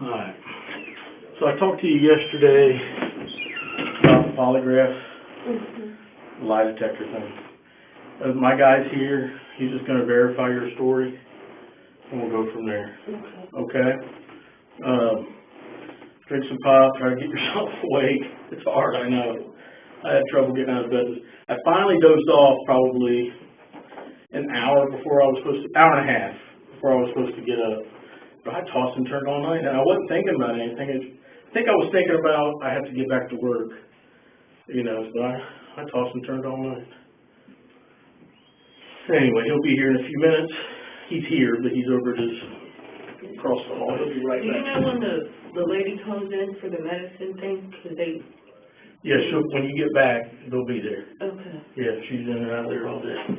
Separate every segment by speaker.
Speaker 1: Alright. So I talked to you yesterday about the polygraph, lie detector thing. My guy's here. He's just gonna verify your story, and we'll go from there. Okay? Drink some pop, try to get yourself awake. It's hard, I know. I had trouble getting out of bed. I finally dozed off probably an hour before I was supposed to, hour and a half before I was supposed to get up. But I tossed and turned all night, and I wasn't thinking about anything. I think I was thinking about I have to get back to work, you know, so I tossed and turned all night. Anyway, he'll be here in a few minutes. He's here, but he's over at his across the hall. He'll be right
Speaker 2: Do you
Speaker 1: back.
Speaker 2: know when the lady comes in for the medicine thing? Cause they...
Speaker 1: Yeah, when you get back, they'll be there.
Speaker 2: Okay.
Speaker 1: Yeah, she's in and out there all day.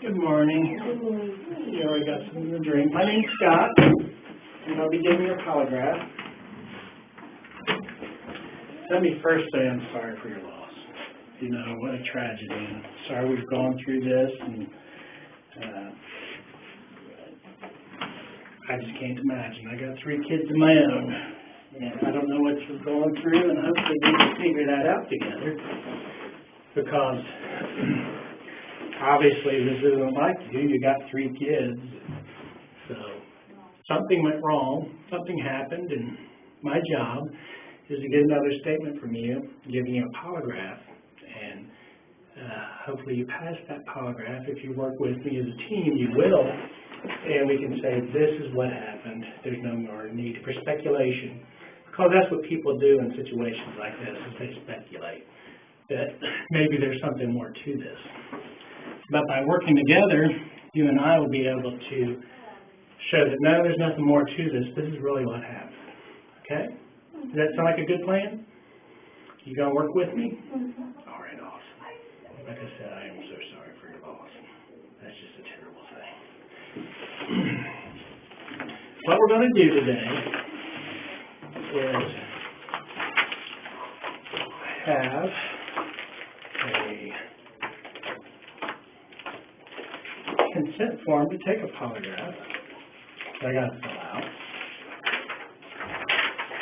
Speaker 3: Good morning.
Speaker 2: Good morning.
Speaker 3: You already got something to drink. My name's Scott, and I'll be giving you a polygraph. Let me first say I'm sorry for your loss. You know, what a tragedy. I'm sorry we've gone through this, and I just can't imagine. I got 3 kids of my own, and I don't know what you're going through, and hopefully we can figure that out together, because obviously this isn't like you. You got 3 kids, so something went wrong, something happened, and my job is to get another statement from you, giving you a polygraph, and hopefully you pass that polygraph. If you work with me as a team, you will, and we can say this is what happened. There's no more need for speculation, because that's what people do in situations like this, is they speculate that maybe there's something more to this. But by working together, you and I will be able to show that no, there's nothing more to this. This is really what happened. Okay? Does that sound like a good plan? You gonna work with me?
Speaker 2: Mm-hmm.
Speaker 3: All right, awesome. Like I said, I am so sorry for your loss. That's just a terrible thing. What we're gonna do today is have a consent form to take a polygraph that I got to fill out.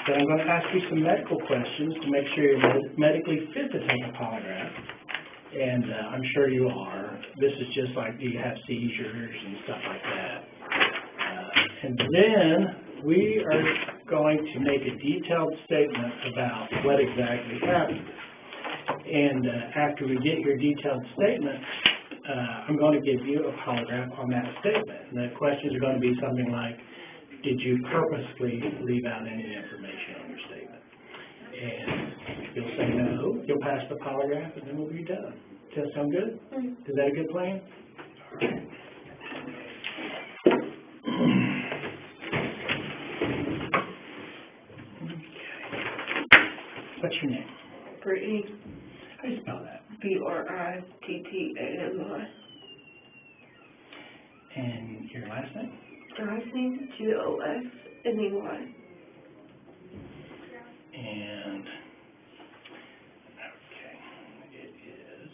Speaker 3: Then I'm going to ask you some medical questions to make sure you're medically fit to take a polygraph. And I'm sure you are. This is just like, do you have seizures and stuff like that. And then we are going to make a detailed statement about what exactly happened. And after we get your detailed statement, I'm going to give you a polygraph on that statement. And the questions are going to be something like, did you purposely leave out any information on your statement? And you'll say no, you'll pass the polygraph, and then we'll be done. Does that sound good? Mm-hmm. Is that a good plan? All right. Okay. What's your name?
Speaker 2: Brittany.
Speaker 3: How do you spell that?
Speaker 2: Brittany.
Speaker 3: And your last name?
Speaker 2: Last name Gosney.
Speaker 3: And, okay, it is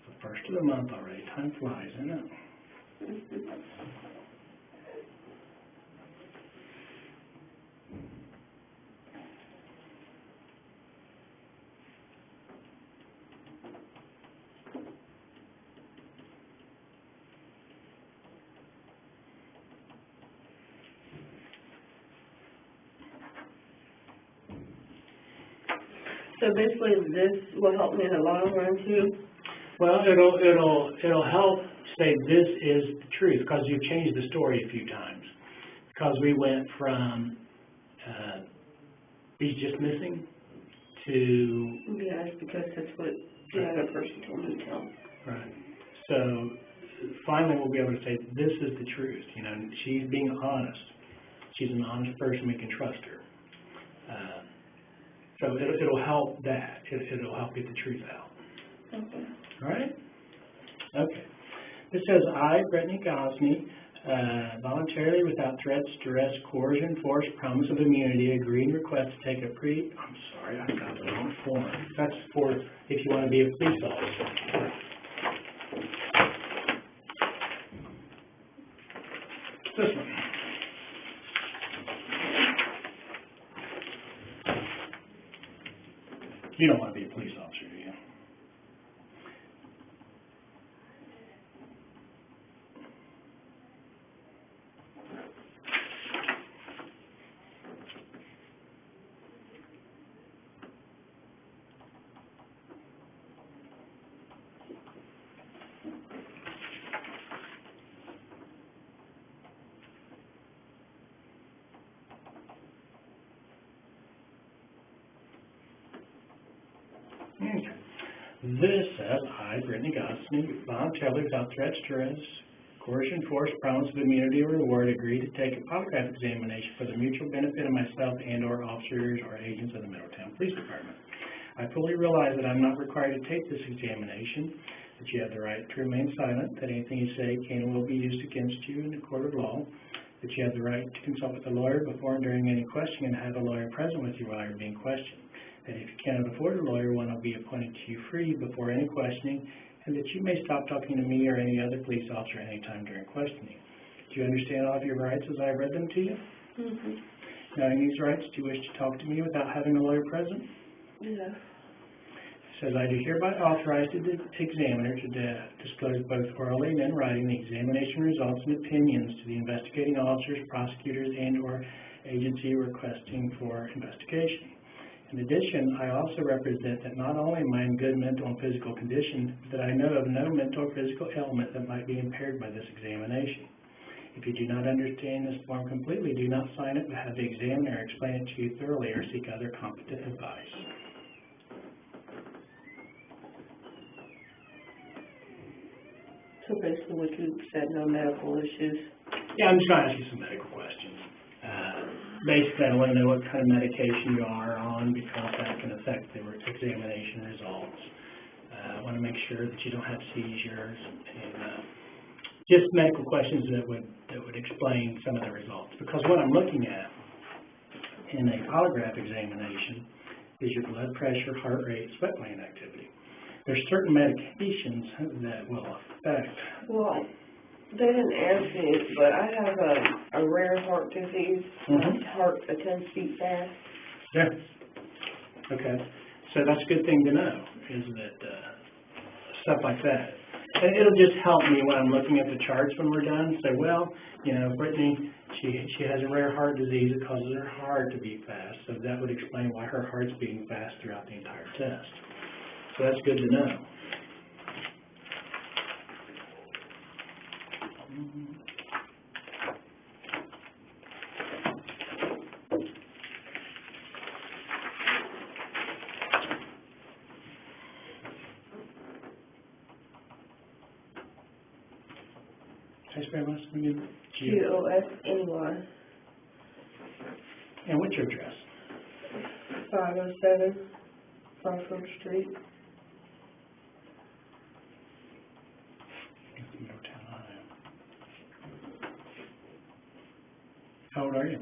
Speaker 3: the first of the month already. Time flies, isn't it?
Speaker 2: Mm-hmm. So basically, this will help me in the long run too.
Speaker 3: Well, it'll help say this is the truth, because you've changed the story a few times. Because we went from he's just missing to
Speaker 2: Yeah, because that's what the other person told me to tell.
Speaker 3: right. So finally, we'll be able to say this is the truth. You know, she's being honest. She's an honest person. We can trust her. So it'll help that. It'll help get the truth out.
Speaker 2: Okay.
Speaker 3: All right? Okay. This says, I, Brittany Gosney, voluntarily, without threats, duress, coercion, force, promise of immunity, agree and request to take a I'm sorry, I got the wrong form. That's for if you want to be a police officer. This one. You don't want to be a police officer, do you? Okay. This says, I, Brittany Gosney, voluntarily, without threats, duress, coercion, force, promise of immunity, or reward, agree to take a polygraph examination for the mutual benefit of myself and/or officers or agents of the Middletown Police Department. I fully realize that I'm not required to take this examination, that you have the right to remain silent, that anything you say can and will be used against you in a court of law, that you have the right to consult with a lawyer before and during any questioning and have a lawyer present with you while you're being questioned, that if you cannot afford a lawyer, one will be appointed to you free before any questioning, and that you may stop talking to me or any other police officer anytime during questioning. Do you understand all of your rights as I have read them to you?
Speaker 2: Mm-hmm.
Speaker 3: Knowing these rights, do you wish to talk to me without having a lawyer present?
Speaker 2: Yeah.
Speaker 3: Says, I do hereby authorize the examiner to disclose both orally and in writing the examination results and opinions to the investigating officers, prosecutors, and/or agency requesting for investigation. In addition, I also represent that not only am I in good mental and physical condition, but that I know of no mental or physical ailment that might be impaired by this examination. If you do not understand this form completely, do not sign it, but have the examiner explain it to you thoroughly or seek other competent advice.
Speaker 2: So basically what you said, no medical issues.
Speaker 3: Yeah, I'm just going to ask you some medical questions. Basically, I want to know what kind of medication you are on because that can affect the examination results. I want to make sure that you don't have seizures and just medical questions that would explain some of the results. Because what I'm looking at in a polygraph examination is your blood pressure, heart rate, sweat gland activity. There's certain medications that will affect.
Speaker 2: Well, they didn't ask me, but I have a rare heart disease. My heart attempts to beat fast.
Speaker 3: Yeah. Okay. So that's a good thing to know, is that stuff like that. And it'll just help me when I'm looking at the charts when we're done. Say, well, you know, Brittany, she has a rare heart disease that causes her heart to beat fast. So that would explain why her heart's beating fast throughout the entire test. So that's good to know. Can I spell last name again?
Speaker 2: Gosney.
Speaker 3: And what's your address?
Speaker 2: 507 Crawford Street.
Speaker 3: How old are you?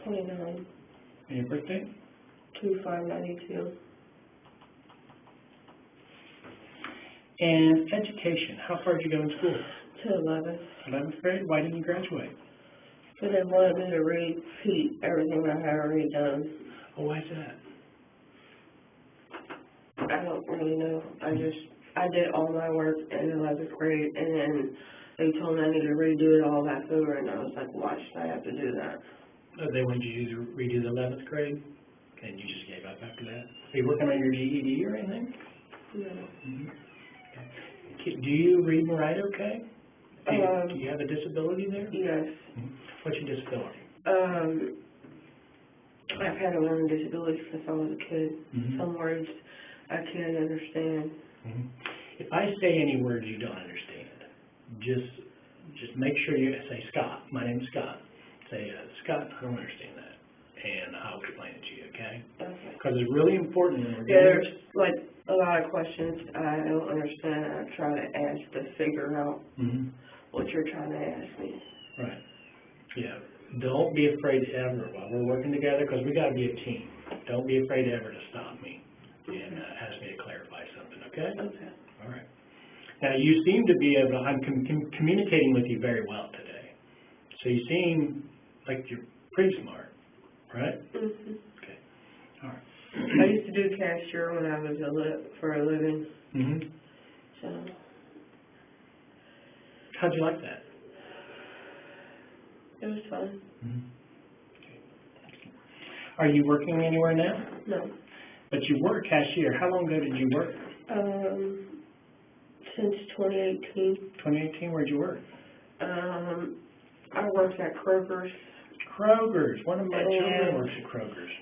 Speaker 2: 29.
Speaker 3: And your birthday?
Speaker 2: 2592.
Speaker 3: And education. How far did you go in school?
Speaker 2: To 11th.
Speaker 3: 11th grade? Why didn't you graduate?
Speaker 2: So they wanted me to repeat everything I had already done.
Speaker 3: Oh, why is that?
Speaker 2: I don't really know. I did all my work in 11th grade, and then they told me I needed to redo it all back over, and I was like, why should I have to do that?
Speaker 3: Oh, they wanted you to redo the 11th grade? And you just gave up after that? Are you working on your GED or anything?
Speaker 2: No.
Speaker 3: Mm-hmm. Okay. Do you read and write okay? Do you have a disability there?
Speaker 2: Yes.
Speaker 3: Mm-hmm. What's your disability?
Speaker 2: I've had a learning disability since I was a kid.
Speaker 3: Mm-hmm.
Speaker 2: Some words I can't understand.
Speaker 3: Mm-hmm. If I say any words you don't understand, just make sure you say, Scott, my name's Scott. Say, Scott, I don't understand that. And I'll explain it to you, okay?
Speaker 2: Okay.
Speaker 3: Because it's really important when we're
Speaker 2: There's like a lot of questions I don't understand. I try to ask to figure out what you're trying to ask me.
Speaker 3: Right. Yeah. Don't be afraid ever while we're working together, because we got to be a team. Don't be afraid ever to stop me and ask me to clarify something, okay?
Speaker 2: Okay.
Speaker 3: All right. Now, you seem to be able to, I'm communicating with you very well today. So you seem like you're pretty smart, right?
Speaker 2: Mm-hmm.
Speaker 3: Okay. All right.
Speaker 2: I used to do cashier when I was for a living.
Speaker 3: Mm-hmm.
Speaker 2: So.
Speaker 3: How'd you like that?
Speaker 2: It was fun.
Speaker 3: Mm-hmm. Okay. Are you working anywhere now?
Speaker 2: No.
Speaker 3: But you were a cashier. How long ago did you work?
Speaker 2: Since 2018.
Speaker 3: 2018, where'd you work?
Speaker 2: I worked at Kroger's.
Speaker 3: Kroger's. One of my children works at Kroger's.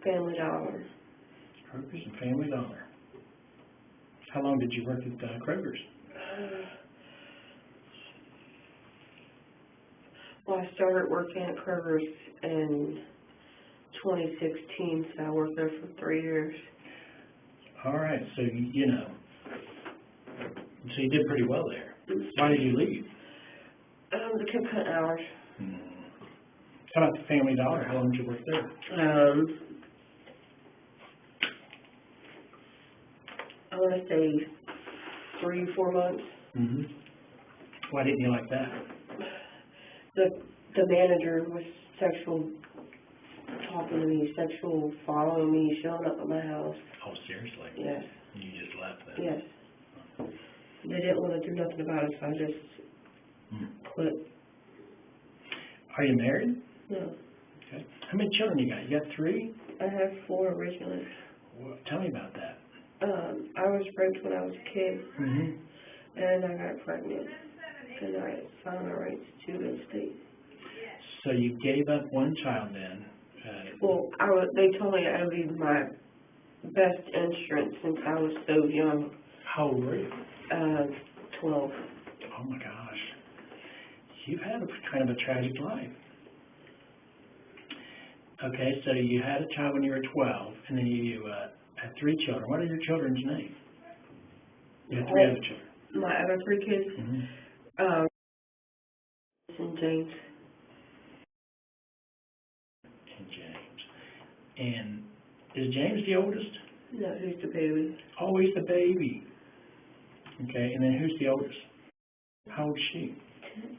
Speaker 2: Family Dollar.
Speaker 3: Kroger's and Family Dollar. How long did you work at Kroger's?
Speaker 2: Well, I started working at Kroger's in 2016, so I worked there for 3 years.
Speaker 3: All right, so you know, so you did pretty well there. Why did you leave?
Speaker 2: They kept cutting hours.
Speaker 3: How about the Family Dollar? How long did you work there?
Speaker 2: I want to say 3-4 months.
Speaker 3: Why didn't you like that?
Speaker 2: The manager was sexual talking to me, sexual following me, showing up at my house.
Speaker 3: Oh, seriously?
Speaker 2: Yes.
Speaker 3: You just left then?
Speaker 2: Yes. They didn't want to do nothing about it, so I just quit.
Speaker 3: Are you married?
Speaker 2: No.
Speaker 3: Okay. How many children you got? You got 3?
Speaker 2: I have 4 originally.
Speaker 3: Well, tell me about that.
Speaker 2: I was raped when I was a kid, and I got pregnant, and I found my rights to the state.
Speaker 3: So you gave up one child then?
Speaker 2: Well, they told me I would be my best insurance since I was so young.
Speaker 3: How old were you?
Speaker 2: 12.
Speaker 3: Oh my gosh. You've had a kind of a tragic life. Okay, so you had a child when you were 12, and then you had 3 children. What are your children's names? You had 3 other children.
Speaker 2: My other 3 kids? And James.
Speaker 3: And James. And is James the oldest?
Speaker 2: No, he's the baby.
Speaker 3: Oh, he's the baby. Okay, and then who's the oldest? How old is she?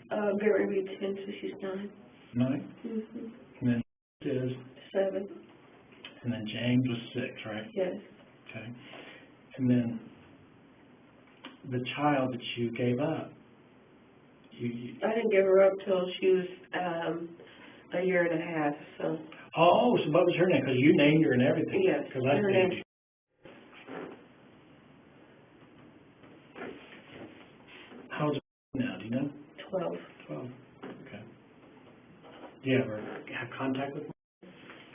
Speaker 2: Get ready to be 10, so she's 9.
Speaker 3: 9? And then is?
Speaker 2: 7.
Speaker 3: And then James was 6, right?
Speaker 2: Yes.
Speaker 3: Okay. And then the child that you gave up,
Speaker 2: I didn't give her up till she was a year and a half, so.
Speaker 3: Oh, so what was her name? Because you named her and everything.
Speaker 2: Yes, her name.
Speaker 3: How old is she now? Do you know?
Speaker 2: 12.
Speaker 3: 12. Okay. Do you ever have contact with her?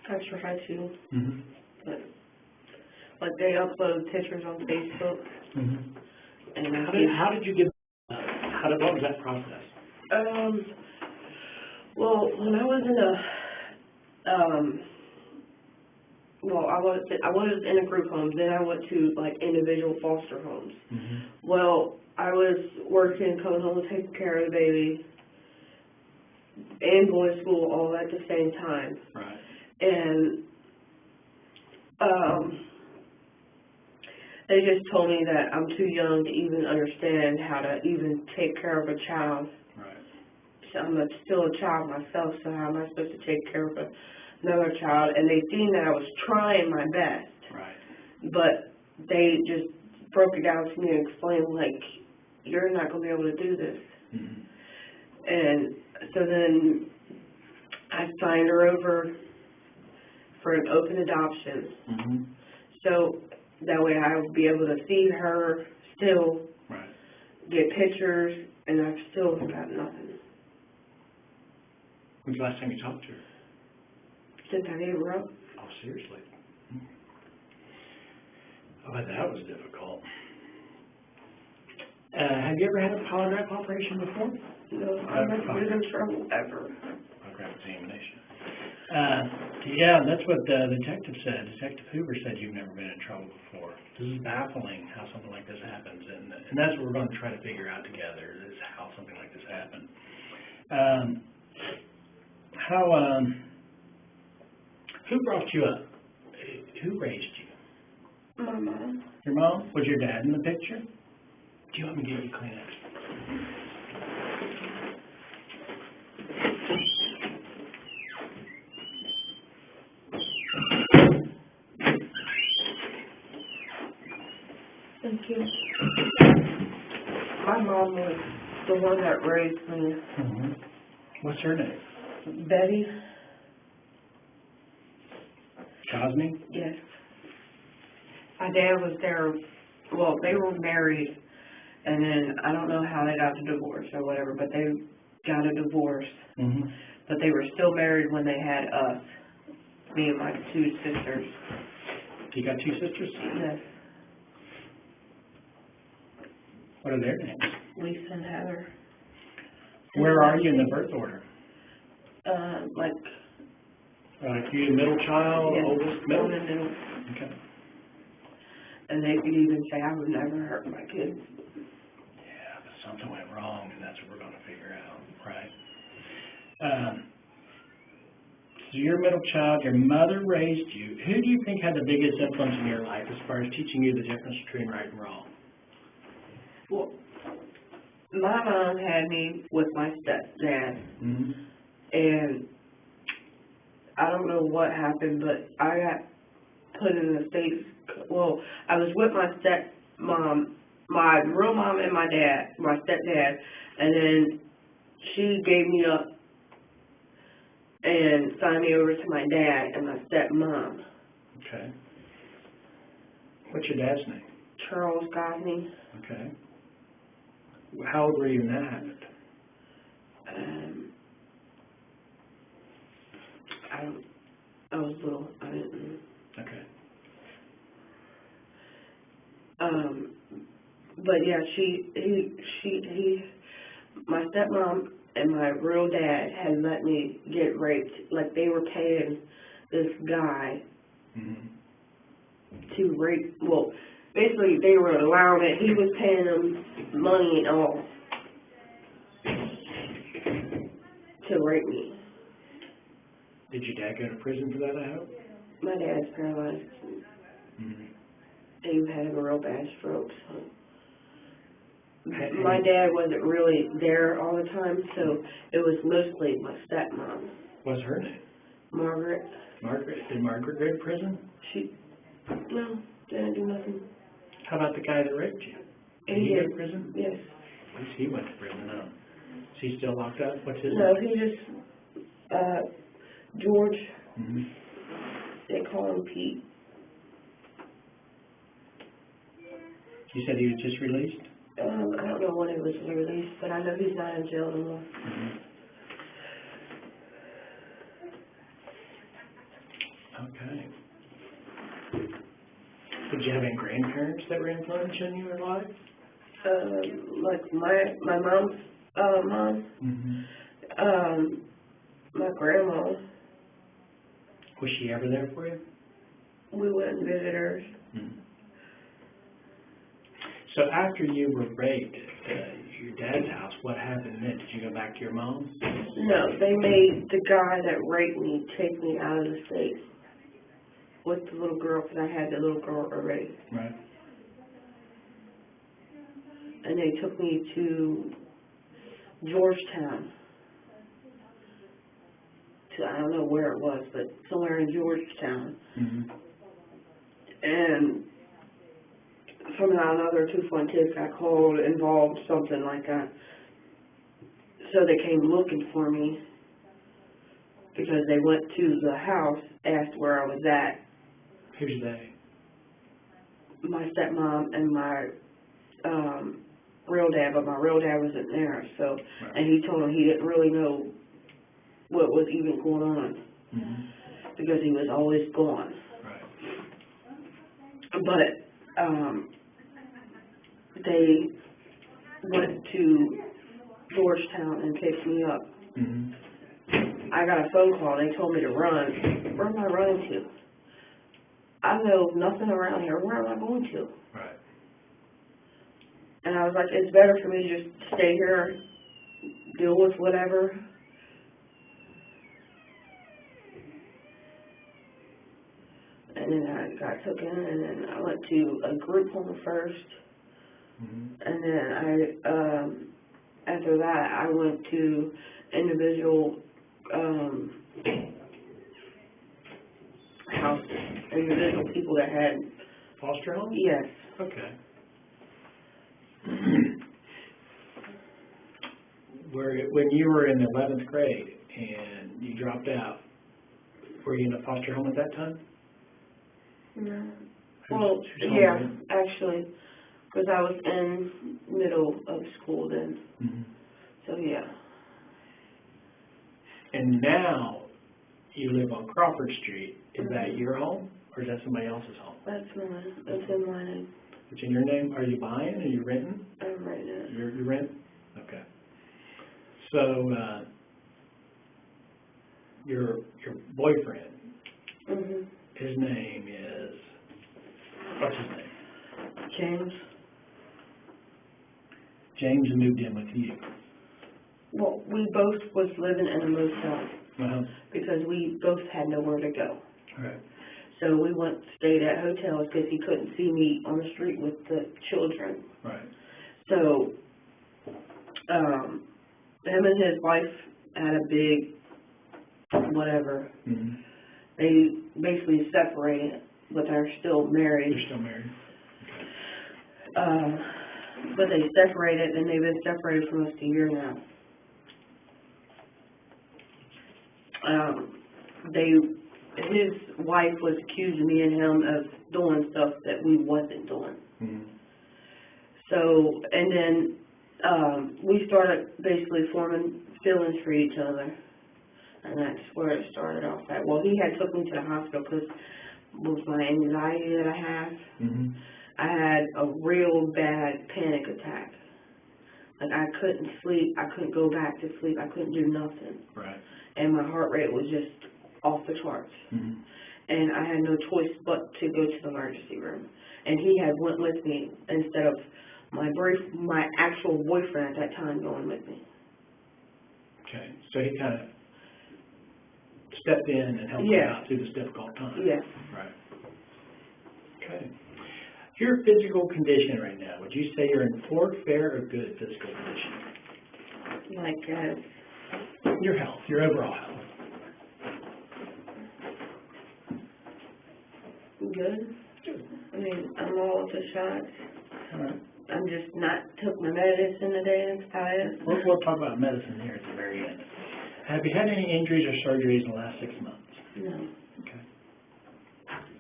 Speaker 2: I tried to, but like they upload pictures on Facebook, and
Speaker 3: How did you get? What was that process?
Speaker 2: Well, when I was in I was in a group home. Then I went to like individual foster homes. Well, I was working, coming home, and taking care of the baby, and going to school all at the same time.
Speaker 3: Right.
Speaker 2: And they just told me that I'm too young to even understand how to even take care of a child.
Speaker 3: Right.
Speaker 2: So I'm still a child myself, so how am I supposed to take care of another child? And they seen that I was trying my best.
Speaker 3: Right.
Speaker 2: But they just broke it down to me and explained, like, you're not going to be able to do this. And so then I signed her over for an open adoption. So that way I would be able to see her still, get pictures, and I've still got nothing.
Speaker 3: When's the last time you talked to her?
Speaker 2: Since I gave her up.
Speaker 3: Oh, seriously? I bet that was difficult. Have you ever had a polygraph operation before?
Speaker 2: No, I've never been in trouble ever.
Speaker 3: Polygraph examination. Yeah, that's what the detective said. Detective Hoover said you've never been in trouble before. This is baffling how something like this happens, and that's what we're going to try to figure out together, is how something like this happened. Who brought you up? Who raised you?
Speaker 2: My mom.
Speaker 3: Your mom? Was your dad in the picture? Do you want me to get you Kleenex?
Speaker 2: Thank you. My mom was the one that raised me.
Speaker 3: What's her name?
Speaker 2: Betty.
Speaker 3: Gosney?
Speaker 2: Yes. My dad was there. Well, they were married, and then I don't know how they got the divorce or whatever, but they got a divorce. But they were still married when they had us, me and my 2 sisters.
Speaker 3: You got 2 sisters?
Speaker 2: Yes.
Speaker 3: What are their names?
Speaker 2: Lisa and Heather.
Speaker 3: Where are you in the birth order?
Speaker 2: Like
Speaker 3: you the middle child,
Speaker 2: yes,
Speaker 3: oldest, middle?
Speaker 2: middle.
Speaker 3: Okay.
Speaker 2: And they could even say, I would never hurt my kids.
Speaker 3: Yeah, but something went wrong, and that's what we're gonna figure out, right? So you're a middle child, your mother raised you. Who do you think had the biggest influence in your life as far as teaching you the difference between right and wrong?
Speaker 2: Well, my mom had me with my stepdad,
Speaker 3: Mm-hmm.
Speaker 2: and I don't know what happened, but I got put in the States. Well, I was with my stepmom, my real mom and my stepdad, and then she gave me up and signed me over to my dad and my stepmom.
Speaker 3: Okay. What's your dad's name?
Speaker 2: Charles Gosney.
Speaker 3: Okay. How old were you when that happened?
Speaker 2: I was little. I didn't know.
Speaker 3: Okay.
Speaker 2: But yeah, my stepmom and my real dad had let me get raped. Like they were paying this guy
Speaker 3: Mm-hmm.
Speaker 2: to rape. Well, basically they were allowing it. He was paying them money and all to rape me.
Speaker 3: Did your dad go to prison for that, I hope?
Speaker 2: My dad's paralyzed.
Speaker 3: Mm-hmm.
Speaker 2: He had a real bad stroke. So. My dad wasn't really there all the time, so it was mostly my stepmom.
Speaker 3: What's her name?
Speaker 2: Margaret.
Speaker 3: Margaret. Did Margaret go to prison?
Speaker 2: No, didn't do nothing.
Speaker 3: How about the guy that raped you? Did he go to prison?
Speaker 2: Yes.
Speaker 3: At least he went to prison, huh? Is he still locked up? What's his
Speaker 2: No,
Speaker 3: name?
Speaker 2: he just, George,
Speaker 3: Mm-hmm.
Speaker 2: they call him Pete.
Speaker 3: You said he was just released?
Speaker 2: I don't know when he was released, but I know he's not in jail anymore.
Speaker 3: Mm-hmm. Okay. Did you have any grandparents that were influential in your life?
Speaker 2: Like my mom's mom,
Speaker 3: Mm-hmm.
Speaker 2: my grandma,
Speaker 3: Was she ever there for you?
Speaker 2: we went and visited her.
Speaker 3: Mm-hmm. So after you were raped at your dad's house, what happened then? Did you go back to your mom's?
Speaker 2: No, they made the guy that raped me take me out of the state with the little girl, because I had the little girl already.
Speaker 3: Right.
Speaker 2: And they took me to Georgetown. I don't know where it was, but somewhere in Georgetown.
Speaker 3: Mm-hmm.
Speaker 2: And somehow another 2 fun kids got called, involved, something like that. So they came looking for me because they went to the house, asked where I was at.
Speaker 3: Who's they?
Speaker 2: My stepmom and my real dad, but my real dad wasn't there. So,
Speaker 3: Right.
Speaker 2: and he told them he didn't really know what was even going on
Speaker 3: Mm-hmm.
Speaker 2: because he was always gone.
Speaker 3: Right.
Speaker 2: But they went to Georgetown and picked me up.
Speaker 3: Mm-hmm.
Speaker 2: I got a phone call. They told me to run. Where am I running to? I know nothing around here. Where am I going to?
Speaker 3: Right.
Speaker 2: And I was like, it's better for me to just stay here, deal with whatever. And then I got taken, and then I went to a group home first.
Speaker 3: Mm-hmm.
Speaker 2: And then after that, I went to individual houses, individual people that had.
Speaker 3: Foster home?
Speaker 2: Yes.
Speaker 3: Okay. When you were in the 11th grade and you dropped out, were you in a foster home at that time?
Speaker 2: No.
Speaker 3: Who's
Speaker 2: Well,
Speaker 3: home
Speaker 2: yeah,
Speaker 3: then?
Speaker 2: actually, because I was in middle of school then.
Speaker 3: Mm-hmm.
Speaker 2: So yeah.
Speaker 3: And now you live on Crawford Street. Is that your home or is that somebody else's home?
Speaker 2: That's mine. That's in my name.
Speaker 3: It's in your name. Are you buying or are you renting?
Speaker 2: I'm right now.
Speaker 3: You're renting? Okay. So your boyfriend,
Speaker 2: Mhm.
Speaker 3: his name is, what's his name?
Speaker 2: James,
Speaker 3: James moved in with you.
Speaker 2: well, we both was living in a motel
Speaker 3: Uh-huh.
Speaker 2: because we both had nowhere to go.
Speaker 3: Right.
Speaker 2: So we stayed at hotels because he couldn't see me on the street with the children.
Speaker 3: Right.
Speaker 2: So, him and his wife had a big, whatever.
Speaker 3: Mm-hmm.
Speaker 2: They basically separated, but they're still married.
Speaker 3: They're still married.
Speaker 2: But they separated, and they've been separated for almost a year now. His wife was accusing me and him of doing stuff that we wasn't doing.
Speaker 3: Mm-hmm.
Speaker 2: So, and then, we started basically forming feelings for each other. And that's where it started off at. Well, he had took me to the hospital because with my anxiety that I have,
Speaker 3: Mm-hmm.
Speaker 2: I had a real bad panic attack. Like, I couldn't sleep, I couldn't go back to sleep, I couldn't do nothing.
Speaker 3: Right.
Speaker 2: And my heart rate was just off the charts.
Speaker 3: Mm-hmm.
Speaker 2: And I had no choice but to go to the emergency room. And he had went with me instead of my actual boyfriend at that time going with me.
Speaker 3: Okay. So he kind of stepped in and helped you out through this difficult time.
Speaker 2: Yes.
Speaker 3: Right. Okay. Your physical condition right now, would you say you're in poor, fair, or good physical condition?
Speaker 2: Like,
Speaker 3: Your health, your overall health.
Speaker 2: good.
Speaker 3: Good.
Speaker 2: I mean, I'm all with the shots.
Speaker 3: All right.
Speaker 2: I'm just not took my medicine today and tired.
Speaker 3: We'll talk about medicine here at the very end. Have you had any injuries or surgeries in the last 6 months?
Speaker 2: No.
Speaker 3: Okay.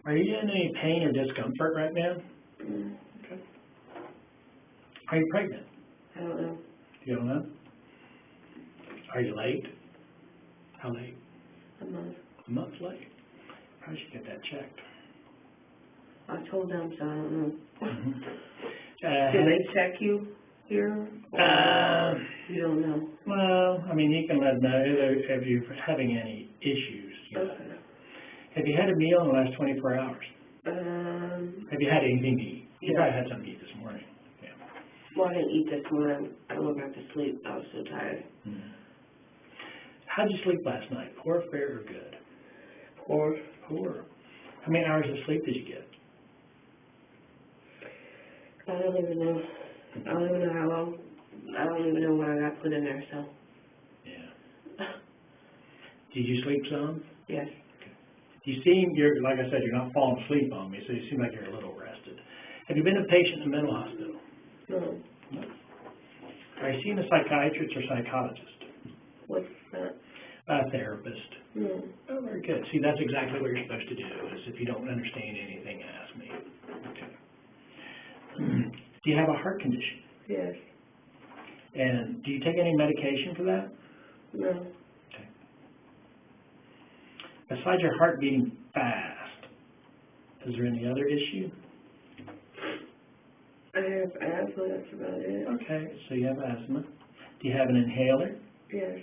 Speaker 3: Are you in any pain or discomfort right now?
Speaker 2: Mm.
Speaker 3: Okay. Are you pregnant?
Speaker 2: I don't know.
Speaker 3: You don't know? Are you late? How late?
Speaker 2: A month.
Speaker 3: A month late. Probably should get that checked.
Speaker 2: I told them, so I don't know.
Speaker 3: Mm-hmm.
Speaker 2: Do they check you here? Or you don't know?
Speaker 3: Well, I mean, you can let them know if you're having any issues. You know.
Speaker 2: Okay.
Speaker 3: Have you had a meal in the last 24 hours? Have you had anything to eat? You
Speaker 2: Yeah.
Speaker 3: probably had something to eat this morning. Yeah.
Speaker 2: Well, I didn't eat this morning. I went back to sleep. I was so tired.
Speaker 3: Mm-hmm. How'd you sleep last night? Poor, fair, or good?
Speaker 2: Poor.
Speaker 3: Poor. How many hours of sleep did you get?
Speaker 2: I don't even know. I don't even know how long. I don't even know when I got put in there, so.
Speaker 3: Yeah. Did you sleep some?
Speaker 2: Yes.
Speaker 3: You seem, like I said, you're not falling asleep on me, so you seem like you're a little rested. Have you been a patient in a mental hospital?
Speaker 2: No.
Speaker 3: No. Are you seeing a psychiatrist or psychologist?
Speaker 2: What's that?
Speaker 3: A therapist.
Speaker 2: No.
Speaker 3: Oh, very good. See, that's exactly what you're supposed to do, is if you don't understand anything, ask me. Okay. Do you have a heart condition?
Speaker 2: Yes.
Speaker 3: And do you take any medication for that?
Speaker 2: No.
Speaker 3: Okay. Besides your heart beating fast, is there any other issue?
Speaker 2: I have asthma, that's about it.
Speaker 3: Okay, so you have asthma. Do you have an inhaler?
Speaker 2: Yes.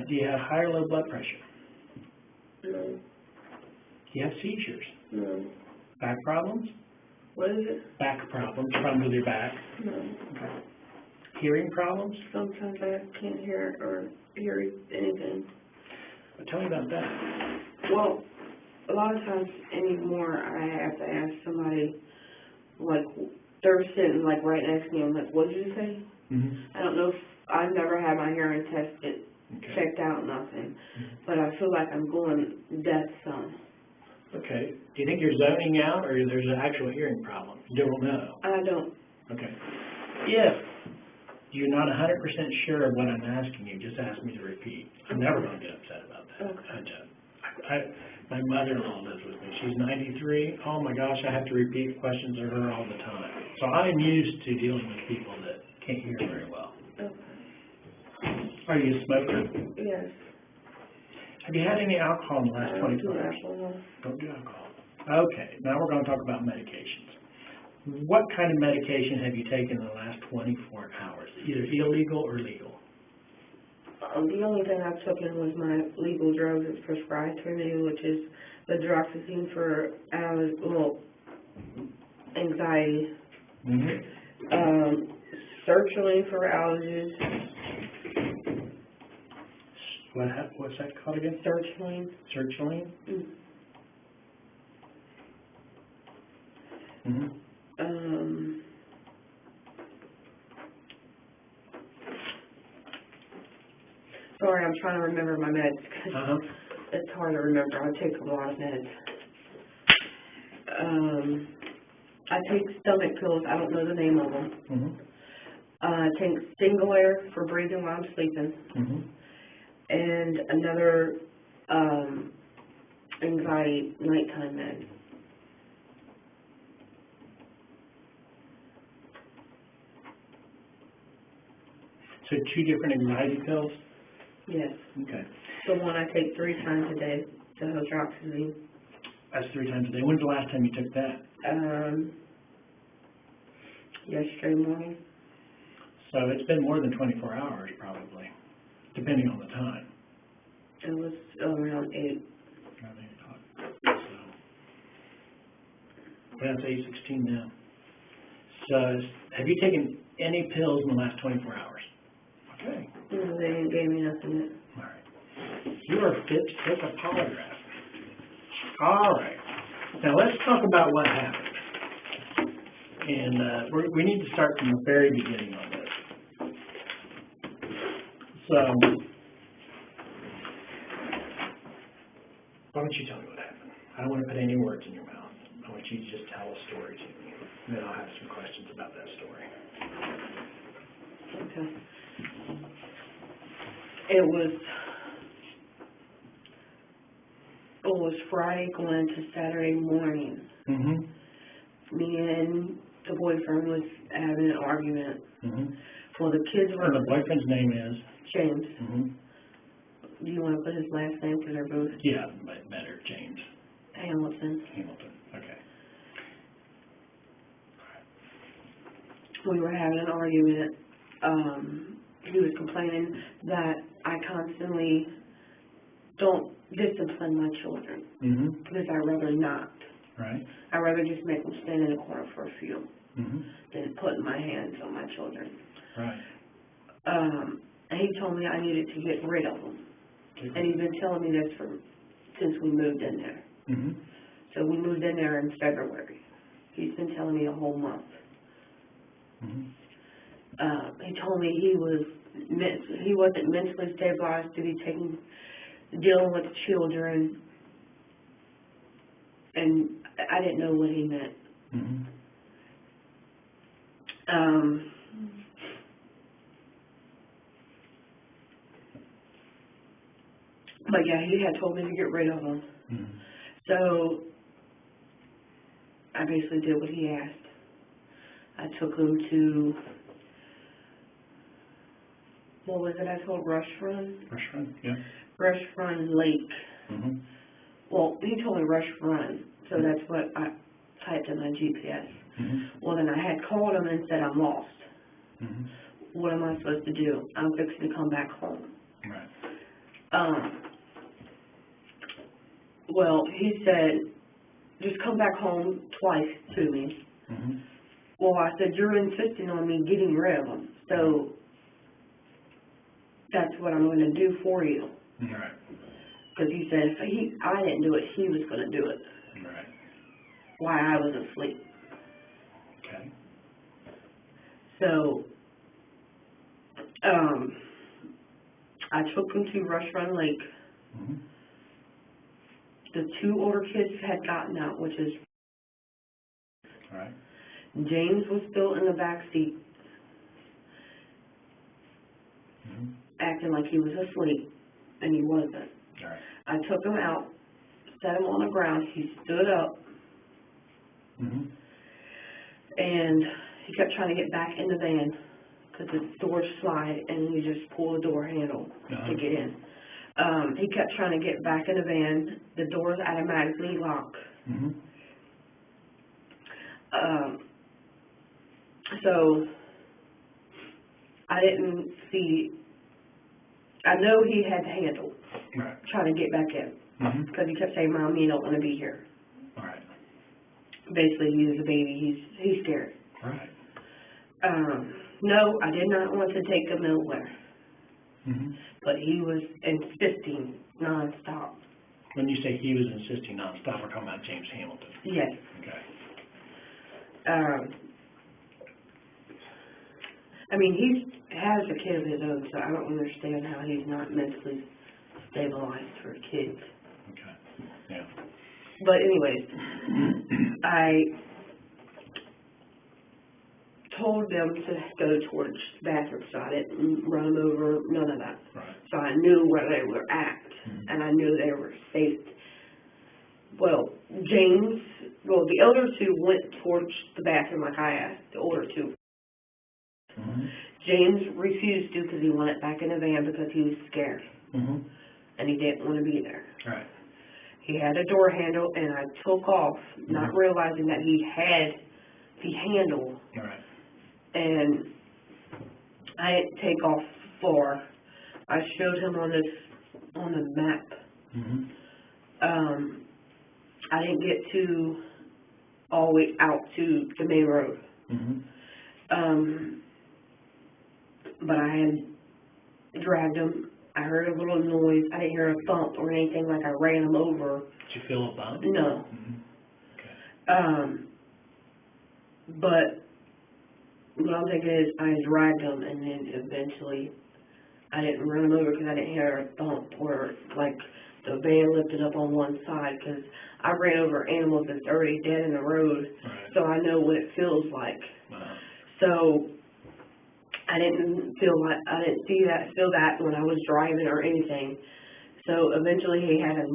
Speaker 3: Do you have high or low blood pressure?
Speaker 2: No.
Speaker 3: Do you have seizures?
Speaker 2: No.
Speaker 3: Back problems?
Speaker 2: What is it?
Speaker 3: Back problems with your back?
Speaker 2: No.
Speaker 3: Okay. Hearing problems?
Speaker 2: Sometimes I can't hear or hear anything.
Speaker 3: Well, tell me about that.
Speaker 2: Well, a lot of times anymore I have to ask somebody, like, they're sitting, like, right next to me. I'm like, what did you say?
Speaker 3: Mm-hmm.
Speaker 2: I don't know if I've never had my hearing tested, checked out, nothing. But I feel like I'm going deaf some.
Speaker 3: Okay. Do you think you're zoning out or there's an actual hearing problem? You don't know.
Speaker 2: I don't.
Speaker 3: Okay. If you're not 100% sure of what I'm asking you, just ask me to repeat. I'm never going to get upset about that.
Speaker 2: Okay.
Speaker 3: My mother-in-law lives with me. She's 93. Oh my gosh, I have to repeat questions to her all the time. So I'm used to dealing with people that can't hear very well.
Speaker 2: Okay.
Speaker 3: Are you a smoker?
Speaker 2: Yes.
Speaker 3: Have you had any alcohol in the last 24 hours?
Speaker 2: Alcohol.
Speaker 3: Don't do alcohol. Okay, now we're going to talk about medications. What kind of medication have you taken in the last 24 hours, either illegal or legal?
Speaker 2: The only thing I've taken was my legal drugs that's prescribed for me, which is the droxazine for anxiety,
Speaker 3: Mm-hmm.
Speaker 2: sertraline for allergies,
Speaker 3: What's that called again?
Speaker 2: sertraline.
Speaker 3: Sertraline?
Speaker 2: Mm.
Speaker 3: Mm-hmm.
Speaker 2: Sorry, I'm trying to remember my meds, 'cause
Speaker 3: Uh-huh.
Speaker 2: it's hard to remember. I take a lot of meds. I take stomach pills. I don't know the name of them.
Speaker 3: Mm-hmm.
Speaker 2: I take Singulair for breathing while I'm sleeping,
Speaker 3: Mm-hmm.
Speaker 2: and another anxiety nighttime med.
Speaker 3: So 2 different anxiety pills?
Speaker 2: Yes.
Speaker 3: Okay.
Speaker 2: The one I take 3 times a day, the hydroxyzine.
Speaker 3: That's 3 times a day. When's the last time you took that?
Speaker 2: Yesterday morning.
Speaker 3: So it's been more than 24 hours, probably, depending on the time.
Speaker 2: It was around 8.
Speaker 3: So, well, it's 8:16 now. So, have you taken any pills in the last 24 hours? Okay.
Speaker 2: No, they didn't give me nothing yet.
Speaker 3: All right. You are fit to take a polygraph. All right. Now, let's talk about what happened. And we need to start from the very beginning on this. So, why don't you tell me what happened? I don't want to put any words in your mouth. I want you to just tell a story to me. And then I'll have some questions about that story.
Speaker 2: Okay. It was Friday going into Saturday morning.
Speaker 3: Mm-hmm.
Speaker 2: Me and the boyfriend was having an argument.
Speaker 3: Mm-hmm.
Speaker 2: Well, the kids were...
Speaker 3: And the boyfriend's name is?
Speaker 2: James.
Speaker 3: Mm-hmm.
Speaker 2: Do you want to put his last name? Because they're both...
Speaker 3: Yeah, better, James.
Speaker 2: Hamilton.
Speaker 3: Hamilton, okay.
Speaker 2: We were having an argument. He was complaining that I constantly don't discipline my children.
Speaker 3: Mm-hmm.
Speaker 2: Because I'd rather not.
Speaker 3: Right.
Speaker 2: I'd rather just make them stand in a corner for a few
Speaker 3: Mm-hmm.
Speaker 2: than putting my hands on my children.
Speaker 3: Right.
Speaker 2: And he told me I needed to get rid of them.
Speaker 3: Okay.
Speaker 2: And he's been telling me this since we moved in there.
Speaker 3: Mm-hmm.
Speaker 2: So we moved in there in February. He's been telling me a whole month.
Speaker 3: Mm-hmm.
Speaker 2: He told me he wasn't mentally stabilized to be dealing with children, and I didn't know what he meant.
Speaker 3: Mm-hmm.
Speaker 2: But yeah, he had told me to get rid of them.
Speaker 3: Mm-hmm.
Speaker 2: So I basically did what he asked. I took him to, what was it I told, Rush Run?
Speaker 3: Rush Run, yeah.
Speaker 2: Rush Run Lake.
Speaker 3: Mm-hmm.
Speaker 2: Well, he told me Rush Run, so that's what I typed in my GPS.
Speaker 3: Mm-hmm.
Speaker 2: Well, then I had called him and said, I'm lost.
Speaker 3: Mm-hmm.
Speaker 2: What am I supposed to do? I'm fixing to come back home.
Speaker 3: Right.
Speaker 2: Well, he said, just come back home twice to me.
Speaker 3: Mm-hmm.
Speaker 2: Well, I said, you're insisting on me getting rid of them, so that's what I'm going to do for you.
Speaker 3: Right.
Speaker 2: Because he said if I didn't do it, he was going to do it.
Speaker 3: Right.
Speaker 2: While I was asleep.
Speaker 3: Okay.
Speaker 2: So, I took him to Rush Run Lake.
Speaker 3: Mm-hmm.
Speaker 2: The 2 older kids had gotten out, which is
Speaker 3: Right.
Speaker 2: James was still in the back seat,
Speaker 3: Mm-hmm.
Speaker 2: acting like he was asleep, and he wasn't.
Speaker 3: All right.
Speaker 2: I took him out, set him on the ground. He stood up,
Speaker 3: Mm-hmm.
Speaker 2: and he kept trying to get back in the van because the doors slide, and you just pull the door handle
Speaker 3: Uh-huh.
Speaker 2: to get in. He kept trying to get back in the van. The doors automatically lock.
Speaker 3: Mm-hmm.
Speaker 2: So I didn't see. I know he had the handle
Speaker 3: Right.
Speaker 2: trying to get back in
Speaker 3: Mm-hmm.
Speaker 2: because he kept saying, "Mom, you don't want to be here."
Speaker 3: All right.
Speaker 2: basically he was a baby, he's scared.
Speaker 3: Right.
Speaker 2: No, I did not want to take him nowhere,
Speaker 3: Mm-hmm.
Speaker 2: but he was insisting nonstop.
Speaker 3: When you say he was insisting nonstop, we're talking about James Hamilton.
Speaker 2: Yes.
Speaker 3: Okay.
Speaker 2: I mean, he has a kid of his own, so I don't understand how he's not mentally stabilized for kids.
Speaker 3: Okay. Yeah.
Speaker 2: But anyways, I told them to go towards the bathroom, so I didn't run them over, none of that.
Speaker 3: Right.
Speaker 2: So I knew where they were at, and I knew they were safe. Well, the elder two went towards the bathroom like I asked, the older two.
Speaker 3: Mm-hmm.
Speaker 2: James refused to because he wanted back in the van because he was scared,
Speaker 3: Mm-hmm.
Speaker 2: and he didn't want to be there.
Speaker 3: Right.
Speaker 2: He had a door handle, and I took off, not realizing that he had the handle,
Speaker 3: Right.
Speaker 2: and I didn't take off far. I showed him on the map.
Speaker 3: Mm-hmm.
Speaker 2: I didn't get all the way out to the main road.
Speaker 3: Mm-hmm.
Speaker 2: But I had dragged him. I heard a little noise. I didn't hear a thump or anything like I ran him over.
Speaker 3: Did you feel a bump?
Speaker 2: No.
Speaker 3: Mm-hmm. Okay.
Speaker 2: But what I'm thinking is I dragged him, and then eventually I didn't run him over because I didn't hear a thump or like the van lifted up on one side, because I ran over animals that's already dead in the road,
Speaker 3: Right.
Speaker 2: so I know what it feels like.
Speaker 3: Wow.
Speaker 2: So I didn't feel that when I was driving or anything. So eventually he had to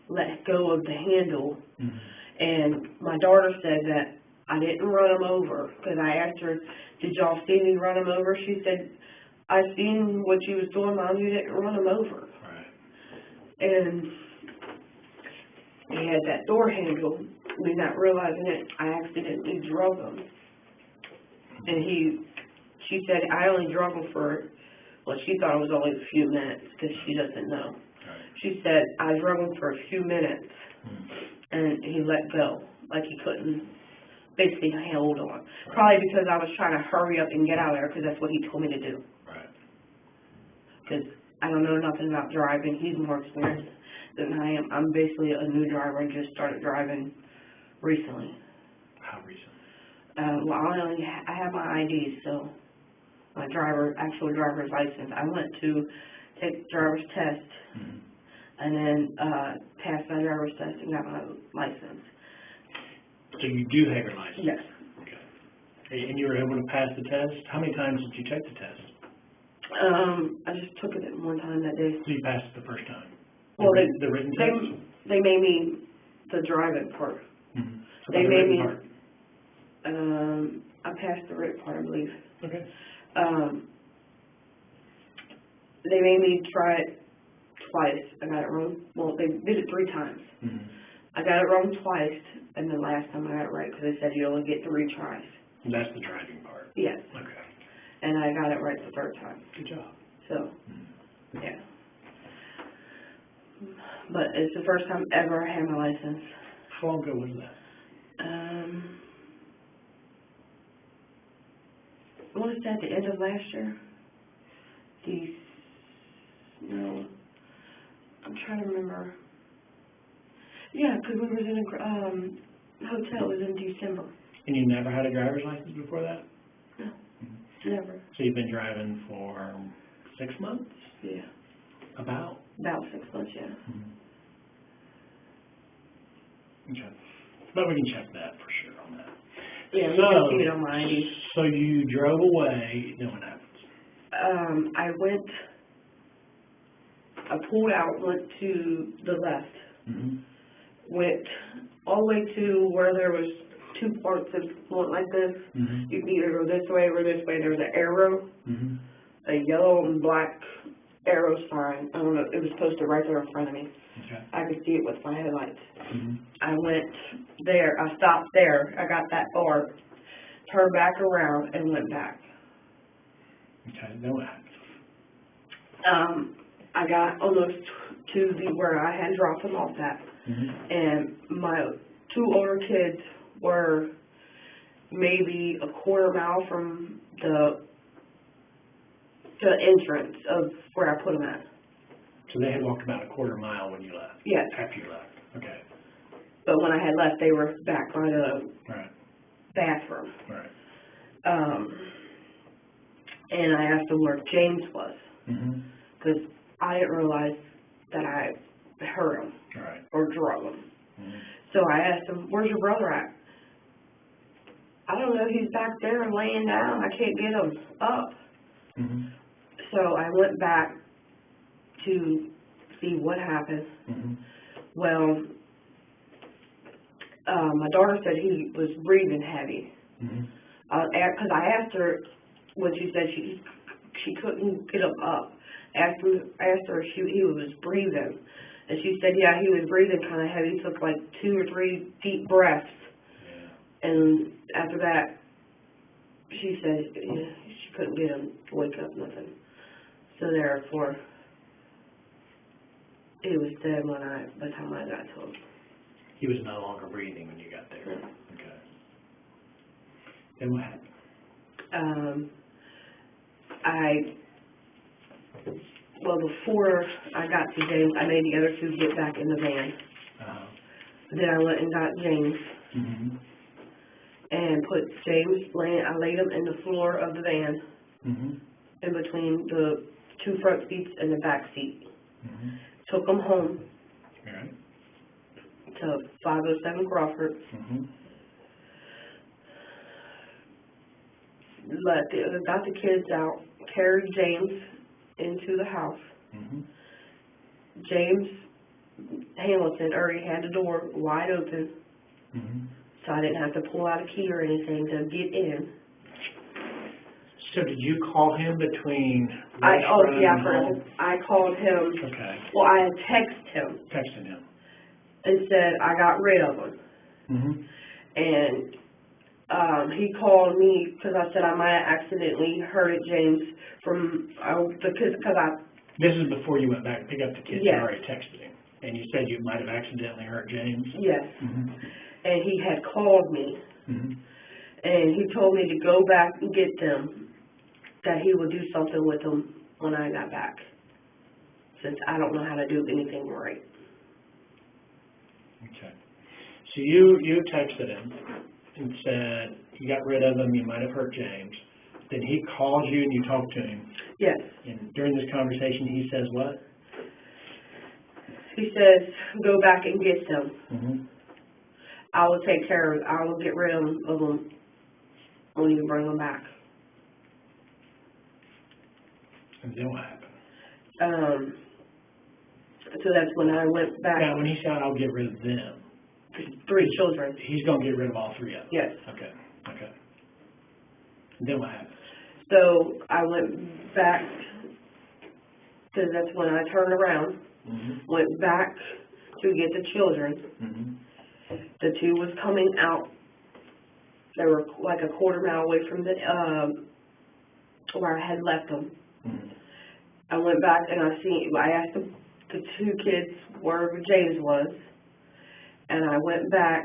Speaker 2: let go of the handle.
Speaker 3: Mm-hmm.
Speaker 2: And my daughter said that I didn't run him over, because I asked her, did y'all see me run him over? She said, I seen what you was doing, Mom, you didn't run him over.
Speaker 3: Right.
Speaker 2: And he had that door handle. Me not realizing it, I accidentally drug him. And she said, I only drug him for, well, she thought it was only a few minutes, because she doesn't know.
Speaker 3: Right.
Speaker 2: She said, I drug him for a few minutes,
Speaker 3: Mm-hmm.
Speaker 2: and he let go, like he couldn't basically hold on. Right. Probably because I was trying to hurry up and get out of there, because that's what he told me to do.
Speaker 3: Right.
Speaker 2: Because I don't know nothing about driving. He's more experienced than I am. I'm basically a new driver. I just started driving recently.
Speaker 3: How recent?
Speaker 2: Well, I have my ID, so my actual driver's license. I went to take the driver's test,
Speaker 3: Mm-hmm.
Speaker 2: and then passed my driver's test and got my license.
Speaker 3: So you do have your license?
Speaker 2: Yes.
Speaker 3: Okay. And you were able to pass the test? How many times did you take the test?
Speaker 2: I just took it one time that day.
Speaker 3: So you passed it the first time?
Speaker 2: Well,
Speaker 3: the written test?
Speaker 2: they made me the driving part.
Speaker 3: Mm-hmm. So
Speaker 2: They
Speaker 3: the
Speaker 2: made
Speaker 3: written
Speaker 2: me.
Speaker 3: part?
Speaker 2: I passed the written part, I believe.
Speaker 3: Okay.
Speaker 2: They made me try it twice. I got it wrong. Well, they did it 3 times.
Speaker 3: Mm-hmm.
Speaker 2: I got it wrong twice, and the last time I got it right, because they said you only get 3 tries.
Speaker 3: And that's the driving part?
Speaker 2: Yes.
Speaker 3: Okay.
Speaker 2: And I got it right the 3rd time.
Speaker 3: Good job.
Speaker 2: So,
Speaker 3: Mm-hmm.
Speaker 2: yeah. But it's the first time ever I had my license.
Speaker 3: How long ago was that?
Speaker 2: I want to say at the end of last year. No, I'm trying to remember. Yeah, because we was in a hotel. It was in December.
Speaker 3: And you never had a driver's license before that?
Speaker 2: No,
Speaker 3: Mm-hmm.
Speaker 2: never.
Speaker 3: So you've been driving for 6 months?
Speaker 2: Yeah.
Speaker 3: About
Speaker 2: 6 months, yeah.
Speaker 3: Mm-hmm. Okay. But we can check that for sure on that.
Speaker 2: Yeah, you can see it on my ID.
Speaker 3: So you drove away, then what happens?
Speaker 2: I pulled out, went to the left,
Speaker 3: Mm-hmm.
Speaker 2: went all the way to where there was 2 parts that went like this.
Speaker 3: Mm-hmm.
Speaker 2: You can either go this way or this way. There was an arrow,
Speaker 3: Mm-hmm.
Speaker 2: a yellow and black arrow sign. I don't know, it was posted right there in front of me.
Speaker 3: Okay.
Speaker 2: I could see it with my headlights.
Speaker 3: Mm-hmm.
Speaker 2: I went there, I stopped there, I got that far, turned back around and went back.
Speaker 3: Okay, then what happens?
Speaker 2: I got almost to where I had dropped him off at,
Speaker 3: Mm-hmm.
Speaker 2: and my two older kids were maybe a quarter mile from the entrance of where I put them at.
Speaker 3: So they had walked about a quarter mile when you left?
Speaker 2: Yes.
Speaker 3: After you left, okay.
Speaker 2: But when I had left, they were back by the
Speaker 3: Right.
Speaker 2: bathroom.
Speaker 3: Right.
Speaker 2: And I asked them where James was,
Speaker 3: Mm-hmm.
Speaker 2: because I didn't realize that I hurt him
Speaker 3: Right.
Speaker 2: or drug him.
Speaker 3: Mm-hmm.
Speaker 2: So I asked him, where's your brother at? I don't know, he's back there laying down. I can't get him up.
Speaker 3: Mm-hmm.
Speaker 2: So I went back to see what happened.
Speaker 3: Mm-hmm.
Speaker 2: Well, my daughter said he was breathing heavy.
Speaker 3: Mm-hmm.
Speaker 2: Because I asked her when she said she couldn't get him up. Asked her if he was breathing, and she said, yeah, he was breathing kind of heavy. He took like 2 or 3 deep breaths, and after that, she said she couldn't get him to wake up, nothing. So therefore, he was dead by the time I got to him.
Speaker 3: He was no longer breathing when you got there?
Speaker 2: Yeah.
Speaker 3: Okay. Then what happened?
Speaker 2: Before I got to James, I made the other 2 get back in the van.
Speaker 3: Uh-huh.
Speaker 2: Then I went and got James
Speaker 3: Mm-hmm.
Speaker 2: and put James, I laid him in the floor of the van
Speaker 3: Mm-hmm.
Speaker 2: in between the 2 front seats and the back seat.
Speaker 3: Mm-hmm.
Speaker 2: Took him home
Speaker 3: All right.
Speaker 2: to 507 Crawford.
Speaker 3: Mm-hmm.
Speaker 2: Got the kids out, carried James into the house.
Speaker 3: Mm-hmm.
Speaker 2: James Hamilton already had the door wide open,
Speaker 3: Mm-hmm.
Speaker 2: so I didn't have to pull out a key or anything to get in.
Speaker 3: So did you call him between
Speaker 2: I
Speaker 3: and home?
Speaker 2: I called him.
Speaker 3: Okay.
Speaker 2: Well, I had texted him
Speaker 3: Texted him.
Speaker 2: and said I got rid of him,
Speaker 3: Mm-hmm.
Speaker 2: and he called me because I said I might have accidentally hurted James because I.
Speaker 3: This is before you went back to pick up the kids.
Speaker 2: Yes.
Speaker 3: You already texted him. And you said you might have accidentally hurt James?
Speaker 2: Yes.
Speaker 3: Mm-hmm.
Speaker 2: And he had called me,
Speaker 3: Mm-hmm.
Speaker 2: and he told me to go back and get them, that he would do something with them when I got back, since I don't know how to do anything right.
Speaker 3: Okay. So you texted him and said you got rid of him, you might have hurt James. Then he called you and you talked to him.
Speaker 2: Yes.
Speaker 3: And during this conversation he says what?
Speaker 2: He says, go back and get them.
Speaker 3: Mm-hmm.
Speaker 2: I will take care of it. I will get rid of them when you bring them back.
Speaker 3: And then what happened?
Speaker 2: So that's when I went back.
Speaker 3: Now, when he said, I'll get rid of them,
Speaker 2: 3 children.
Speaker 3: he's going to get rid of all 3 of them?
Speaker 2: Yes.
Speaker 3: Okay. Okay. And then what happened?
Speaker 2: So I went back, because that's when I turned around,
Speaker 3: Mm-hmm.
Speaker 2: went back to get the children.
Speaker 3: Mm-hmm.
Speaker 2: The 2 was coming out. They were like a quarter mile away from the where I had left them.
Speaker 3: Mm-hmm.
Speaker 2: I went back and I asked the 2 kids where James was, and I went back.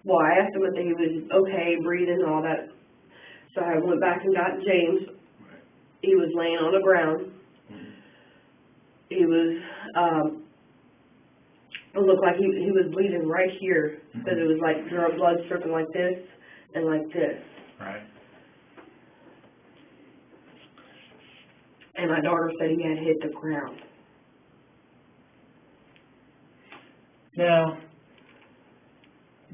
Speaker 2: Well, I asked him if he was okay, breathing and all that. So I went back and got James.
Speaker 3: Right.
Speaker 2: He was laying on the ground.
Speaker 3: Mm-hmm.
Speaker 2: He was, it looked like he was bleeding right here, because it was like blood dripping like this and like this.
Speaker 3: Right.
Speaker 2: And my daughter said he had hit the ground.
Speaker 3: Now,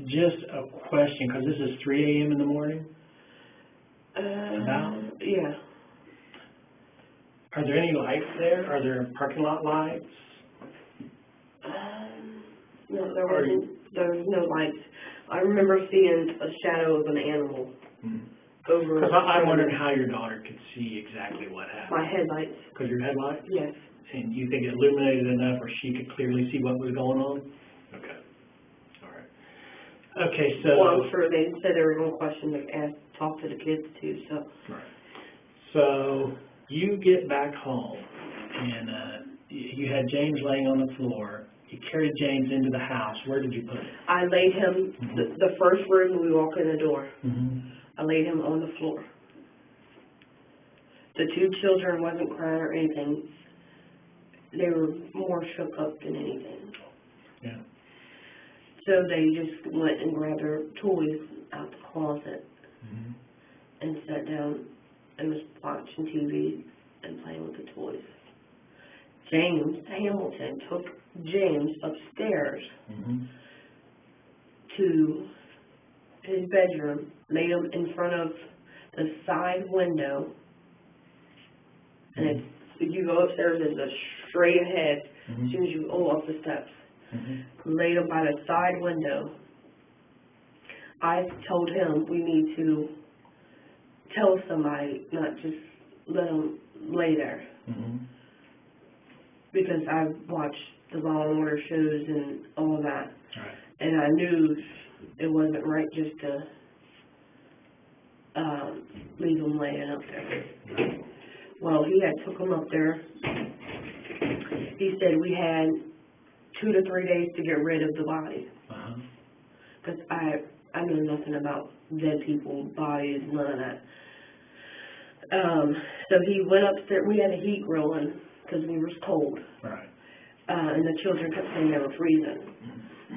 Speaker 3: just a question, because this is 3 a.m. in the morning. About?
Speaker 2: Yeah.
Speaker 3: Are there any lights there? Are there parking lot lights?
Speaker 2: No, there was no lights. I remember seeing a shadow of an animal over.
Speaker 3: Because I'm wondering how your daughter could see exactly what happened.
Speaker 2: My headlights.
Speaker 3: Because your headlights?
Speaker 2: Yes.
Speaker 3: And you think it illuminated enough where she could clearly see what was going on? Okay. All right. Okay, so...
Speaker 2: Well, I'm sure they said they were going to question and talk to the kids too, so...
Speaker 3: Right. So, you get back home, and you had James laying on the floor. you carried James into the house. Where did you put him?
Speaker 2: I laid him, the first room when we walk in the door,
Speaker 3: Mm-hmm.
Speaker 2: I laid him on the floor. The two children wasn't crying or anything. They were more shook up than anything.
Speaker 3: Yeah.
Speaker 2: So they just went and grabbed their toys out the closet
Speaker 3: Mm-hmm.
Speaker 2: and sat down and was watching TV and playing with the toys. James Hamilton took James upstairs
Speaker 3: Mm-hmm.
Speaker 2: to his bedroom, laid him in front of the side window, and it's, if you go upstairs, there's a straight ahead
Speaker 3: Mm-hmm.
Speaker 2: as soon as you go up the steps.
Speaker 3: Mm-hmm.
Speaker 2: Laid him by the side window. I told him we need to tell somebody, not just let him lay there.
Speaker 3: Mm-hmm.
Speaker 2: Because I've watched the Law and Order shows and all of that.
Speaker 3: Right.
Speaker 2: And I knew it wasn't right just to leave him laying up there.
Speaker 3: Right.
Speaker 2: Well, he had took him up there. He said we had 2 to 3 days to get rid of the body.
Speaker 3: Uh-huh.
Speaker 2: Because I know nothing about dead people's bodies, none of that. So he went upstairs. We had a heat rolling because we were cold.
Speaker 3: Right.
Speaker 2: And the children kept saying they were freezing.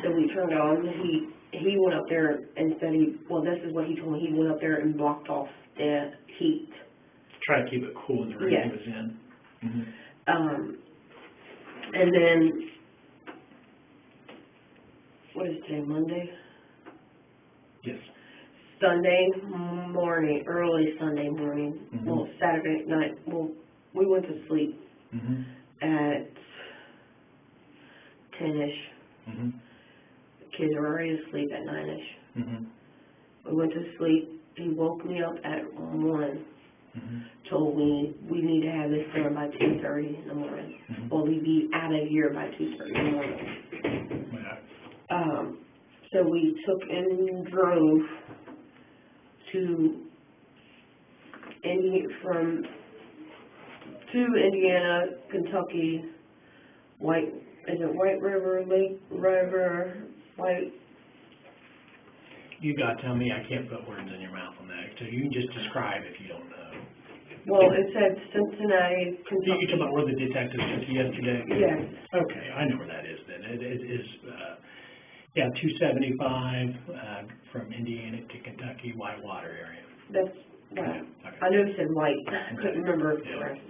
Speaker 2: So we turned on the heat. He went up there and said this is what he told me. He went up there and blocked off the heat.
Speaker 3: Try to keep it cool in the room
Speaker 2: Yes.
Speaker 3: he was in. Mm-hmm.
Speaker 2: And then, what is today, Monday?
Speaker 3: Yes.
Speaker 2: Sunday morning, early Sunday morning,
Speaker 3: Mhm.
Speaker 2: well, Saturday night, we went to sleep
Speaker 3: Mm-hmm.
Speaker 2: at 10-ish.
Speaker 3: Mm-hmm.
Speaker 2: The kids were already asleep at 9-ish.
Speaker 3: Mm-hmm.
Speaker 2: We went to sleep. He woke me up at 1,
Speaker 3: Mm-hmm.
Speaker 2: told me we need to have this done by 2:30 in the morning.
Speaker 3: Mm-hmm.
Speaker 2: Well, we'd be out of here by 2:30 in the morning.
Speaker 3: Yeah.
Speaker 2: So we took and drove to Indiana, Kentucky, White River, Lake River, White.
Speaker 3: You gotta tell me, I can't put words in your mouth on that, so you can just describe if you don't know.
Speaker 2: Well, it said Cincinnati,
Speaker 3: You
Speaker 2: Kentucky.
Speaker 3: talking about where the detective took you yesterday?
Speaker 2: Yes.
Speaker 3: Okay, I know where that is then. It is, 275, from Indiana to Kentucky, Whitewater area.
Speaker 2: That's right.
Speaker 3: Okay.
Speaker 2: I knew it said white. I couldn't remember the
Speaker 3: Yeah.
Speaker 2: rest.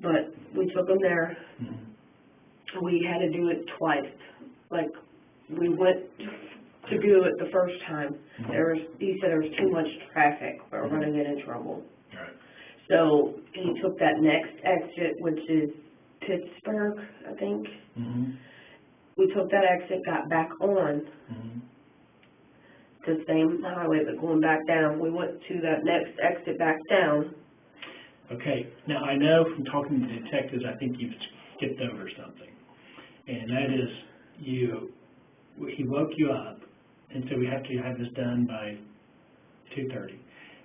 Speaker 2: But we took them there.
Speaker 3: Mm-hmm.
Speaker 2: We had to do it twice. Like, we went to do it the first time. He said there was too much traffic. We were going to get in trouble.
Speaker 3: All right.
Speaker 2: So he took that next exit, which is Pittsburgh, I think.
Speaker 3: Mm-hmm.
Speaker 2: We took that exit, got back on
Speaker 3: Mm-hmm.
Speaker 2: the same highway, but going back down. We went to that next exit back down.
Speaker 3: Okay, now I know from talking to detectives, I think you've skipped over something. And that is, he woke you up, and so we have to have this done by 2:30.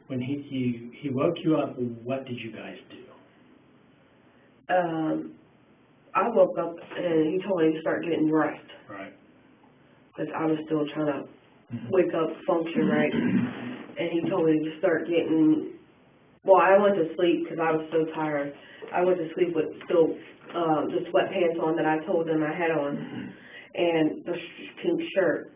Speaker 3: When he woke you up, what did you guys do?
Speaker 2: I woke up and he told me to start getting dressed.
Speaker 3: Right.
Speaker 2: Because I was still trying to
Speaker 3: Mm-hmm.
Speaker 2: wake up, function right. And he told me to start getting, well, I went to sleep because I was so tired. I went to sleep with still the sweatpants on that I told them I had on, and the pink shirt.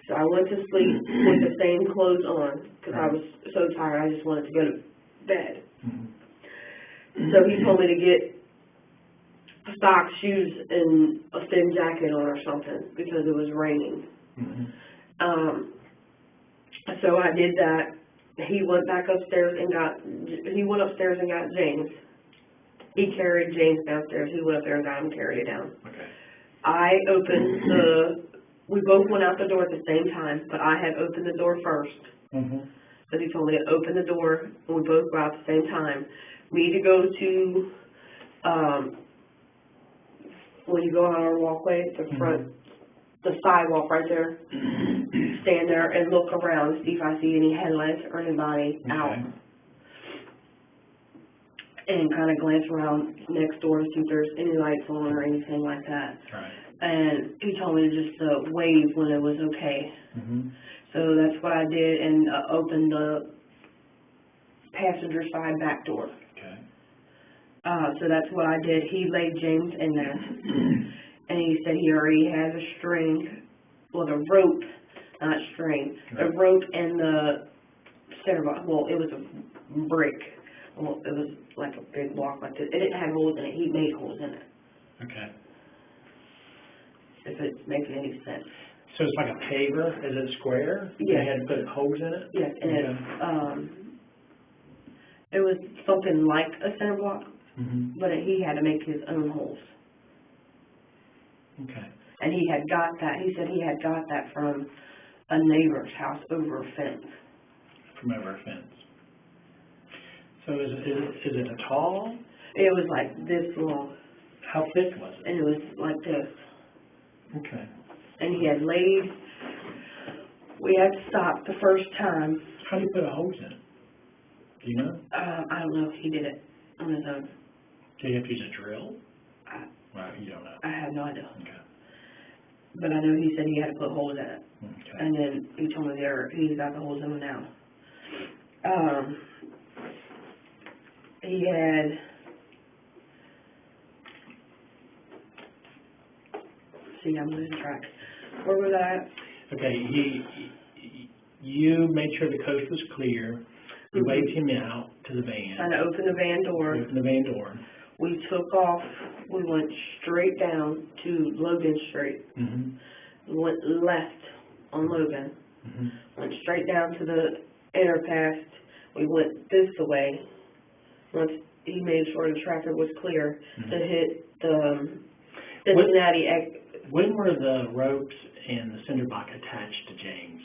Speaker 2: So I went to sleep with the same clothes on because I was so tired. I just wanted to go to bed.
Speaker 3: Mm-hmm.
Speaker 2: So he told me to get socks, shoes, and a thin jacket on or something because it was raining.
Speaker 3: Mm-hmm.
Speaker 2: So I did that. He went back upstairs and got James. He carried James downstairs. He went up there and got him, carried it down.
Speaker 3: Okay.
Speaker 2: I opened we both went out the door at the same time, but I had opened the door first.
Speaker 3: Mm-hmm.
Speaker 2: Because he told me to open the door, and we both go out at the same time. Me to go to, when you go on our walkway, the front, the sidewalk right there, stand there and look around, see if I see any headlights or anybody out. and kind of glance around next door to see if there's any lights on or anything like that.
Speaker 3: Right.
Speaker 2: And he told me to just wave when it was okay.
Speaker 3: Mm-hmm.
Speaker 2: So that's what I did, and opened the passenger side back door.
Speaker 3: Okay.
Speaker 2: So that's what I did. He laid James in there, and he said he already has a string, well, the rope, not string, the rope and the center block. Well, it was a brick. Well, it was like a big block like this. It didn't have holes in it. He made holes in it.
Speaker 3: Okay.
Speaker 2: If it's making any sense.
Speaker 3: So it's like a paver? Is it square?
Speaker 2: Yes.
Speaker 3: You had to put holes in it?
Speaker 2: Yes, and
Speaker 3: Okay.
Speaker 2: it was something like a center block,
Speaker 3: Mm-hmm.
Speaker 2: but he had to make his own holes.
Speaker 3: Okay.
Speaker 2: And he had got that. He said he had got that from a neighbor's house over a fence.
Speaker 3: From over a fence. So is it a tall?
Speaker 2: It was like this long,
Speaker 3: How thick was it?
Speaker 2: and it was like this.
Speaker 3: Okay.
Speaker 2: And he had laid, we had to stop the first time.
Speaker 3: How do you put a hose in it? Do you know?
Speaker 2: I don't know if he did it on his own.
Speaker 3: Do you have to use a drill?
Speaker 2: I
Speaker 3: You don't know.
Speaker 2: I have no idea.
Speaker 3: Okay.
Speaker 2: But I know he said he had to put holes in it.
Speaker 3: Okay.
Speaker 2: And then he told me he's got the holes in them now. He had, see, I'm losing track. Where was I?
Speaker 3: Okay, you made sure the coast was clear. You waved him out to the van.
Speaker 2: Trying to open the van door.
Speaker 3: Opened the van door.
Speaker 2: We took off. We went straight down to Logan Street.
Speaker 3: Mm-hmm.
Speaker 2: Went left on Logan.
Speaker 3: Mm-hmm.
Speaker 2: Went straight down to the Interpass. We went this way. Once he made sure the traffic was clear to hit the Cincinnati exit.
Speaker 3: When were the ropes and the cinder block attached to James?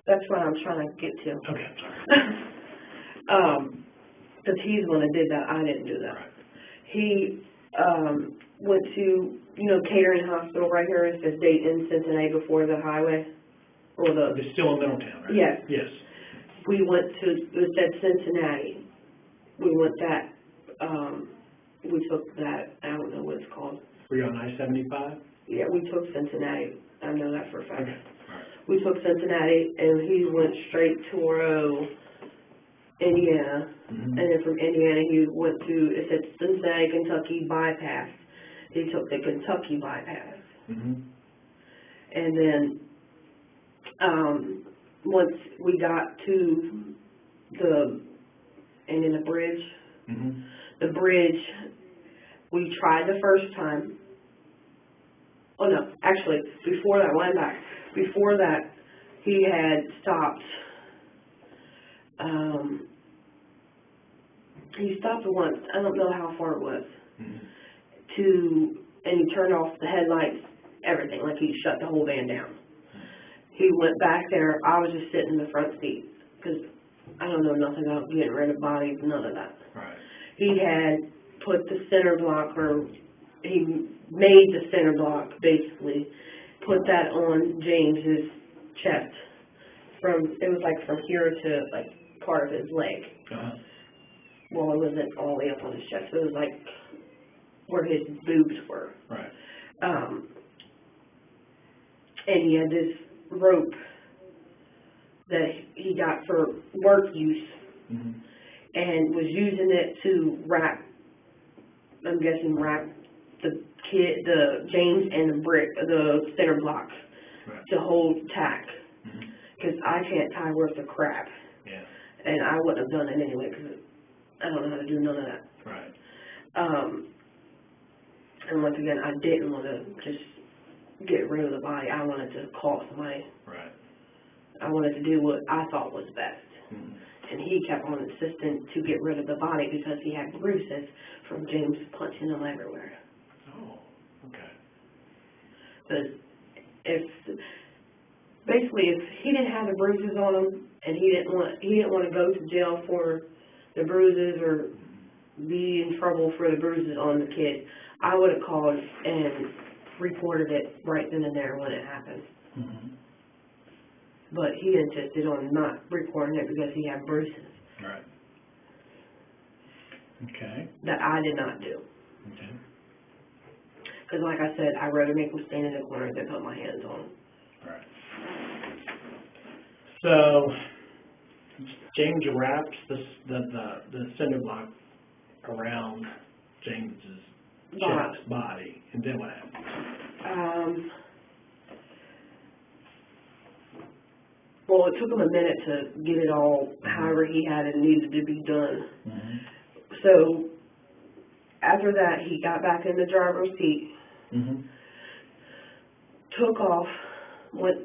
Speaker 2: That's what I'm trying to get to.
Speaker 3: Okay, I'm sorry.
Speaker 2: Because he's the one that did that. I didn't do that.
Speaker 3: Right.
Speaker 2: He went to, Catering Hospital right here. It says Dayton, Cincinnati before the highway. Or
Speaker 3: It's still in Middletown, right?
Speaker 2: Yes.
Speaker 3: Yes.
Speaker 2: We went to, it said Cincinnati. We went that, we took that, I don't know what it's called.
Speaker 3: Were you on I-75?
Speaker 2: Yeah, we took Cincinnati. I know that for a fact.
Speaker 3: Okay. All right.
Speaker 2: We took Cincinnati, and he went straight to Indiana.
Speaker 3: Mm-hmm.
Speaker 2: And then from Indiana, he went to, it said Cincinnati, Kentucky bypass. He took the Kentucky bypass.
Speaker 3: Mm-hmm.
Speaker 2: And then, once we got to the bridge,
Speaker 3: Mm-hmm.
Speaker 2: the bridge, we tried the first time. Oh no, actually, before that, went back. Before that, he had stopped, he stopped once, I don't know how far it was,
Speaker 3: Mm-hmm.
Speaker 2: and he turned off the headlights, everything, like he shut the whole van down. He went back there, I was just sitting in the front seat, because I don't know nothing about getting rid of bodies, none of that.
Speaker 3: Right.
Speaker 2: He had put the center block, or he made the center block, basically, put that on James's chest. It was like from here to, like, part of his leg.
Speaker 3: Uh-huh.
Speaker 2: Well, it wasn't all the way up on his chest, it was like where his boobs were.
Speaker 3: Right.
Speaker 2: And he had this rope that he got for work use,
Speaker 3: Mm-hmm.
Speaker 2: and was using it to wrap the James and the center block,
Speaker 3: Right.
Speaker 2: to hold tack.
Speaker 3: Mm-hmm.
Speaker 2: Because I can't tie worth of crap,
Speaker 3: Yeah.
Speaker 2: and I wouldn't have done it anyway, because I don't know how to do none of that.
Speaker 3: Right.
Speaker 2: And once again, I didn't want to just get rid of the body. I wanted to call somebody.
Speaker 3: Right.
Speaker 2: I wanted to do what I thought was best.
Speaker 3: Mm-hmm.
Speaker 2: And he kept on insisting to get rid of the body because he had bruises from James punching him everywhere.
Speaker 3: Oh, okay.
Speaker 2: But if he didn't have the bruises on him, and he didn't want to go to jail for the bruises or be in trouble for the bruises on the kid, I would have called and reported it right then and there when it happened.
Speaker 3: Mm-hmm.
Speaker 2: But he insisted on not reporting it because he had bruises.
Speaker 3: Right. Okay.
Speaker 2: that I did not do.
Speaker 3: Okay.
Speaker 2: Because like I said, I'd rather make them stand in the corner than put my hands on them.
Speaker 3: Right. So, James wraps the cinder block around James's chest, body, and then what happens?
Speaker 2: Well, it took him a minute to get it all however he had it needed to be done.
Speaker 3: Mm-hmm.
Speaker 2: So, after that, he got back in the driver's seat,
Speaker 3: Mm-hmm.
Speaker 2: took off, went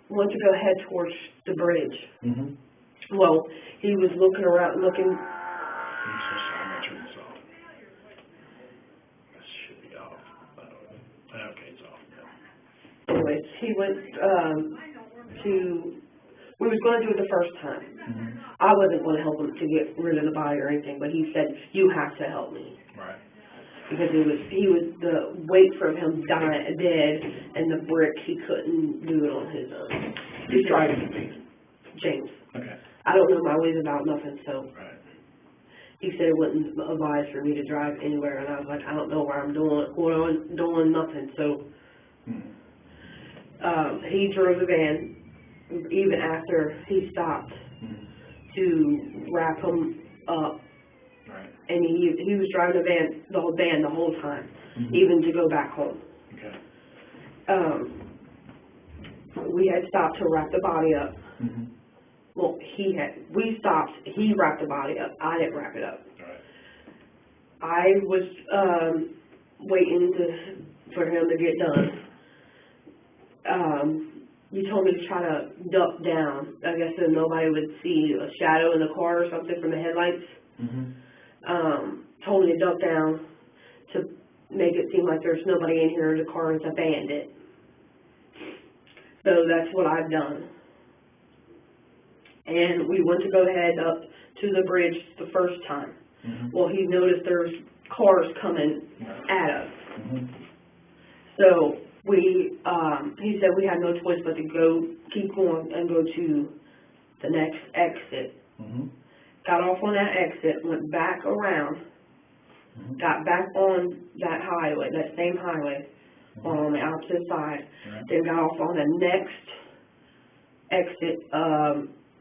Speaker 2: to go head towards the bridge.
Speaker 3: Mm-hmm.
Speaker 2: Well, he was looking around, looking.
Speaker 3: I'm so sorry, I'm going to turn this off. This should be off. Okay, it's off now.
Speaker 2: Anyways, he went we was going to do it the first time.
Speaker 3: Mm-hmm.
Speaker 2: I wasn't going to help him to get rid of the body or anything, but he said, you have to help me.
Speaker 3: Right.
Speaker 2: Because he was the weight from him dying, dead, and the brick, he couldn't do it on his own.
Speaker 3: Who's driving me?
Speaker 2: James.
Speaker 3: Okay.
Speaker 2: I don't know my ways about nothing, so.
Speaker 3: Right.
Speaker 2: He said it wasn't advised for me to drive anywhere, and I was like, I don't know where I'm doing nothing, so.
Speaker 3: Mm-hmm.
Speaker 2: He drove the van, even after he stopped
Speaker 3: Mm-hmm.
Speaker 2: to wrap him up.
Speaker 3: Right.
Speaker 2: And he was driving the whole time,
Speaker 3: Mm-hmm.
Speaker 2: even to go back home.
Speaker 3: Okay.
Speaker 2: We had stopped to wrap the body up.
Speaker 3: Mm-hmm.
Speaker 2: Well, we stopped, he wrapped the body up, I didn't wrap it up.
Speaker 3: Right.
Speaker 2: I was, waiting for him to get done. You told me to try to duck down, I guess so nobody would see a shadow in the car or something from the headlights.
Speaker 3: Mm-hmm.
Speaker 2: Told me to duck down to make it seem like there's nobody in here, the car is abandoned. So that's what I've done. And we went to go head up to the bridge the first time.
Speaker 3: Mm-hmm.
Speaker 2: Well, he noticed there's cars coming at us.
Speaker 3: Mm-hmm.
Speaker 2: So he said we had no choice but to keep going and go to the next exit.
Speaker 3: Mm-hmm.
Speaker 2: Got off on that exit, went back around,
Speaker 3: Mm-hmm.
Speaker 2: got back on that highway, that same highway,
Speaker 3: Mm-hmm.
Speaker 2: on the opposite side,
Speaker 3: Right.
Speaker 2: then got off on the next exit,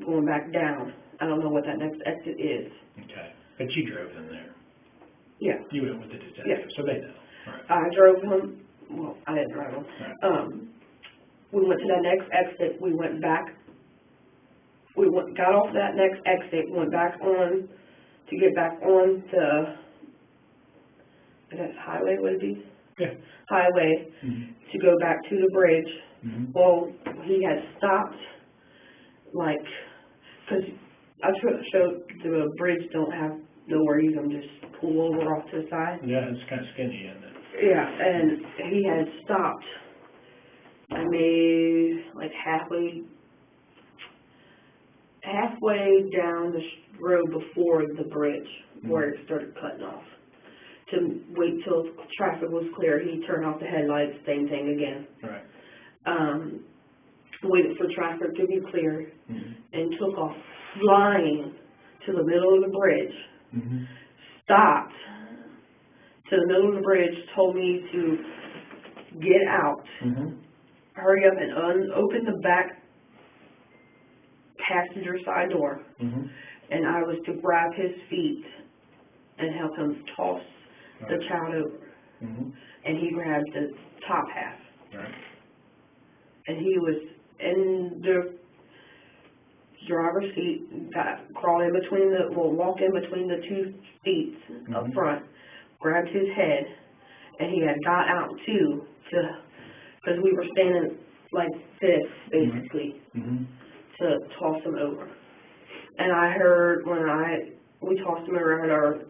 Speaker 2: going back down. I don't know what that next exit is.
Speaker 3: Okay. But you drove them there.
Speaker 2: Yeah.
Speaker 3: You went with the detective,
Speaker 2: Yeah.
Speaker 3: so they know. Right.
Speaker 2: I drove him, well, I didn't drive him.
Speaker 3: Right.
Speaker 2: We went to that next exit, we went back, got off that next exit, went back on, to get back on the, I guess highway would it be?
Speaker 3: Yeah.
Speaker 2: Highway,
Speaker 3: Mm-hmm.
Speaker 2: to go back to the bridge.
Speaker 3: Mm-hmm.
Speaker 2: Well, he had stopped, like, because I showed the bridge don't have nowhere you can just pull over off to the side.
Speaker 3: Yeah, it's kind of skinny, isn't it?
Speaker 2: Yeah, and he had stopped, I mean, like halfway down the road before the bridge, where it started cutting off. To wait till traffic was clear, he turned off the headlights, same thing again.
Speaker 3: Right.
Speaker 2: Waited for traffic to be clear,
Speaker 3: Mm-hmm.
Speaker 2: and took off flying to the middle of the bridge.
Speaker 3: Mm-hmm.
Speaker 2: Stopped to the middle of the bridge, told me to get out,
Speaker 3: Mm-hmm.
Speaker 2: hurry up and open the back passenger side door,
Speaker 3: Mm-hmm.
Speaker 2: and I was to grab his feet and help him toss the
Speaker 3: Right.
Speaker 2: child over.
Speaker 3: Mm-hmm.
Speaker 2: And he grabbed the top half.
Speaker 3: Right.
Speaker 2: And he was in the driver's seat, walk in between the two seats up
Speaker 3: Mhm.
Speaker 2: front, grabbed his head, and he had got out too, because we were standing like this, basically,
Speaker 3: Mm-hmm.
Speaker 2: to toss him over. And I heard we tossed him over, I heard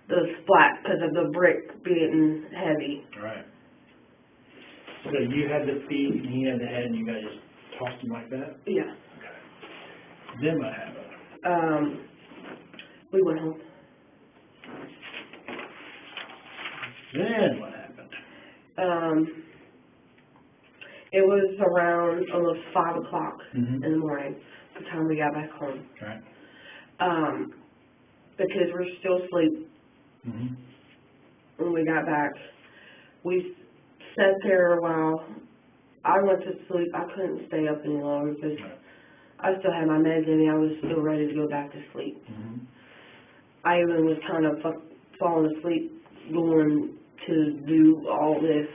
Speaker 2: the splat because of the brick being heavy.
Speaker 3: Right. So you had the feet and he had the head and you guys just tossed him like that?
Speaker 2: Yeah.
Speaker 3: Okay. Then what happened?
Speaker 2: We went home.
Speaker 3: Then what happened?
Speaker 2: It was around almost 5 o'clock
Speaker 3: Mhm.
Speaker 2: in the morning, the time we got back home.
Speaker 3: Right.
Speaker 2: The kids were still asleep
Speaker 3: Mhm.
Speaker 2: when we got back. We sat there a while. I went to sleep. I couldn't stay up any longer because I still had my meds in me. I was still ready to go back to sleep.
Speaker 3: Mhm.
Speaker 2: I even was kind of falling asleep going to do all this.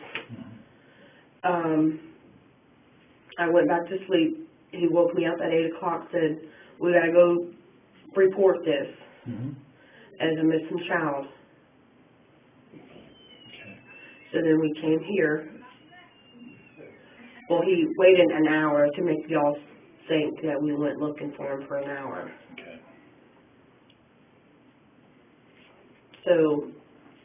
Speaker 2: I went back to sleep. He woke me up at 8 o'clock, said, we gotta go report this
Speaker 3: Mhm.
Speaker 2: as a missing child.
Speaker 3: Okay.
Speaker 2: So then we came here. Well, he waited an hour to make y'all think that we went looking for him for an hour.
Speaker 3: Okay.
Speaker 2: So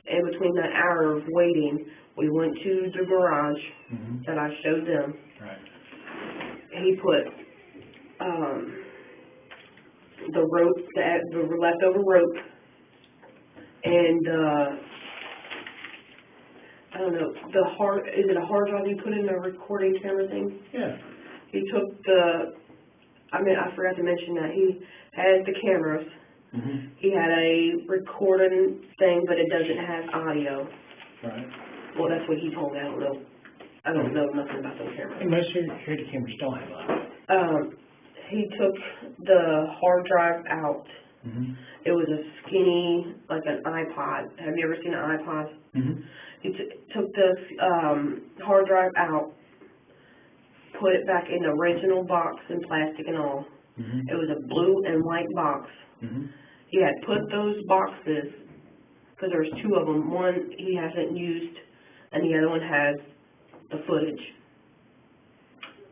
Speaker 2: in between that hour of waiting, we went to the garage
Speaker 3: Mhm.
Speaker 2: that I showed them.
Speaker 3: Right.
Speaker 2: He put the rope, the leftover rope, and I don't know, is it a hard drive you put in the recording camera thing?
Speaker 3: Yeah.
Speaker 2: He took I forgot to mention that he has the cameras.
Speaker 3: Mhm.
Speaker 2: He had a recording thing, but it doesn't have audio.
Speaker 3: Right.
Speaker 2: Well, that's what he told me. I don't know nothing about those cameras.
Speaker 3: And most security cameras don't have audio.
Speaker 2: He took the hard drive out.
Speaker 3: Mhm.
Speaker 2: It was a skinny, like an iPod. Have you ever seen an iPod?
Speaker 3: Mhm.
Speaker 2: He took the hard drive out, put it back in the original box in plastic and all.
Speaker 3: Mhm.
Speaker 2: It was a blue and white box.
Speaker 3: Mhm.
Speaker 2: He had put those boxes, because there's two of them. One he hasn't used, and the other one has the footage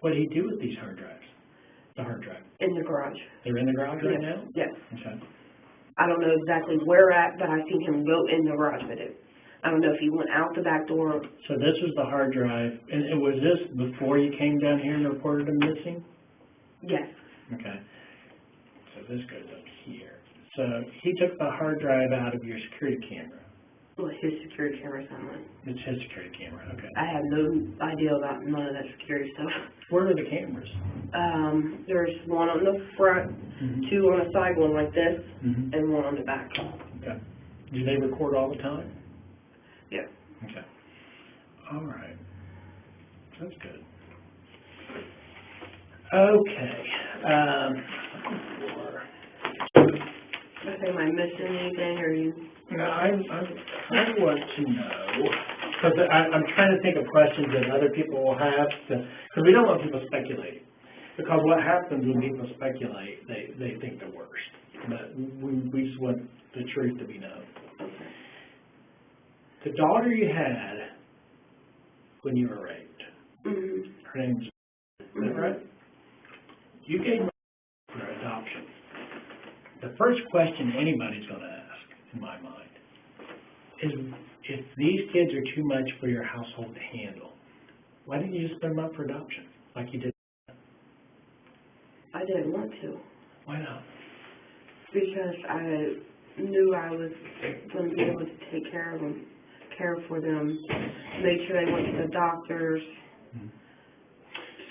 Speaker 3: What did he do with these hard drives? The hard drive.
Speaker 2: in the garage.
Speaker 3: They're in the garage right
Speaker 2: Yes.
Speaker 3: now?
Speaker 2: Yes.
Speaker 3: Okay.
Speaker 2: I don't know exactly where at, but I seen him go in the garage with it. I don't know if he went out the back door.
Speaker 3: So this was the hard drive, and was this before you came down here and reported him missing?
Speaker 2: Yes.
Speaker 3: Okay. So this goes up here. So he took the hard drive out of your security camera.
Speaker 2: Well, his security camera's on mine.
Speaker 3: It's his security camera, okay.
Speaker 2: I have no idea about none of that security stuff.
Speaker 3: Where are the cameras?
Speaker 2: There's one on the front,
Speaker 3: Mhm.
Speaker 2: two on the side, one like this,
Speaker 3: Mhm.
Speaker 2: and one on the back.
Speaker 3: Okay. Do they record all the time?
Speaker 2: Yeah.
Speaker 3: Okay. All right. That's good. Okay.
Speaker 2: Okay, am I missing anything, or you?
Speaker 3: No, I want to know, because I'm trying to think of questions that other people will have, because we don't want people speculating. Because what happens when people speculate, they think the worst. But we just want the truth to be known. The daughter you had when you were raped,
Speaker 2: Mm-hmm.
Speaker 3: her name's, is that right? You gave her for adoption. The first question anybody's going to ask, in my mind, is if these kids are too much for your household to handle, why didn't you just put them up for adoption like you did?
Speaker 2: I didn't want to,
Speaker 3: Why not?
Speaker 2: because I knew I was going to be able to take care of them, care for them, make sure they went to the doctors,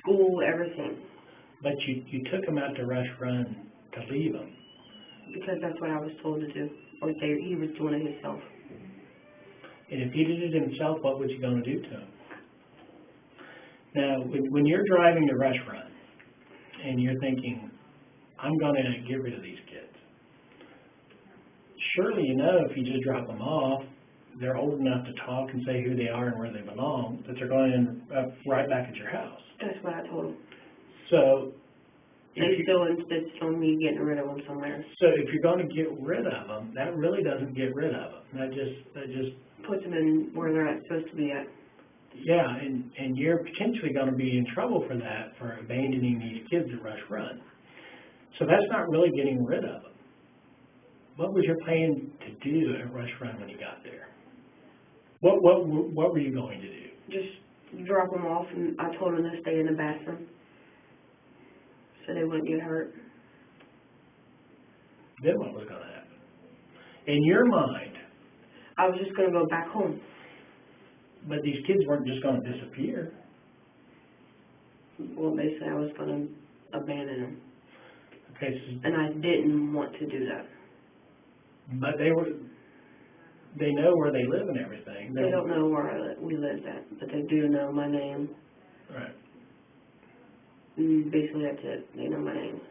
Speaker 2: school, everything,
Speaker 3: But you took them out to Rush Run to leave them.
Speaker 2: because that's what I was told to do, or he was doing it himself.
Speaker 3: And if he did it himself, what was he going to do to him? Now, when you're driving to Rush Run, and you're thinking, I'm going to get rid of these kids, surely you know if you just drop them off, they're old enough to talk and say who they are and where they belong, that they're going to end up right back at your house.
Speaker 2: That's what I told them.
Speaker 3: So,
Speaker 2: They still insist on me getting rid of them somewhere.
Speaker 3: So if you're going to get rid of them, that really doesn't get rid of them. That just
Speaker 2: Puts them in where they're not supposed to be at.
Speaker 3: yeah, and you're potentially going to be in trouble for that, for abandoning these kids at Rush Run. So that's not really getting rid of them. What was your plan to do at Rush Run when you got there? What were you going to do?
Speaker 2: Just drop them off, and I told them to stay in the bathroom so they wouldn't get hurt.
Speaker 3: Then what was going to happen? In your mind,
Speaker 2: I was just going to go back home.
Speaker 3: but these kids weren't just going to disappear.
Speaker 2: Well, basically, I was going to abandon them.
Speaker 3: Okay, so,
Speaker 2: And I didn't want to do that.
Speaker 3: But they know where they live and everything.
Speaker 2: They don't know where we live at, but they do know my name.
Speaker 3: Right.
Speaker 2: Basically, that's it. They know my name.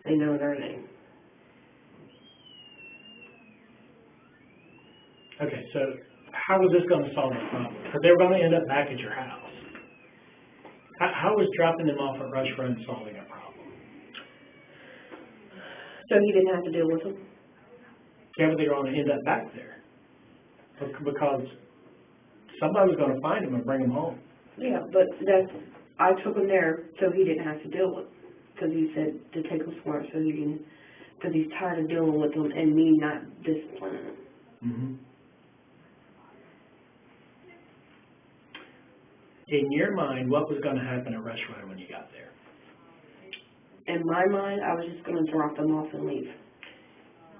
Speaker 2: They know their name.
Speaker 3: Okay, so how is this going to solve the problem? Because they're going to end up back at your house. How is dropping them off at Rush Run solving a problem?
Speaker 2: So he didn't have to deal with them?
Speaker 3: Yeah, but they're going to end up back there. Because somebody was going to find them and bring them home.
Speaker 2: Yeah, but I took him there so he didn't have to deal with them. Because he said to take them somewhere so he can, because he's tired of dealing with them and me not disciplining them.
Speaker 3: Mm-hmm. In your mind, what was going to happen at Rush Run when you got there?
Speaker 2: In my mind, I was just going to drop them off and leave.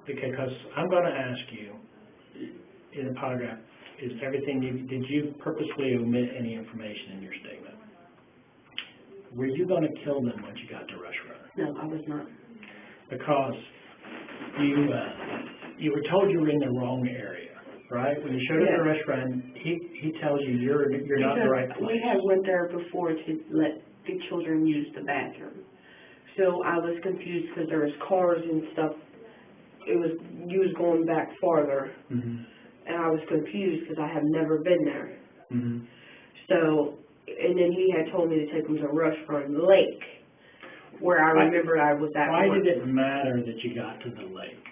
Speaker 3: Because I'm going to ask you, in the polygraph, did you purposely omit any information in your statement? Were you going to kill them once you got to Rush Run?
Speaker 2: No, I was not.
Speaker 3: Because you were told you were in the wrong area, right? When you showed up at Rush Run, he tells you you're not in the right place.
Speaker 2: We had went there before to let the children use the bathroom. So I was confused because there was cars and stuff. You was going back farther. Mm-hmm. And I was confused because I have never been there. Mm-hmm. So, and then he had told me to take them to Rush Run Lake, where I remembered I was at.
Speaker 3: Why did it matter that you got to the lake?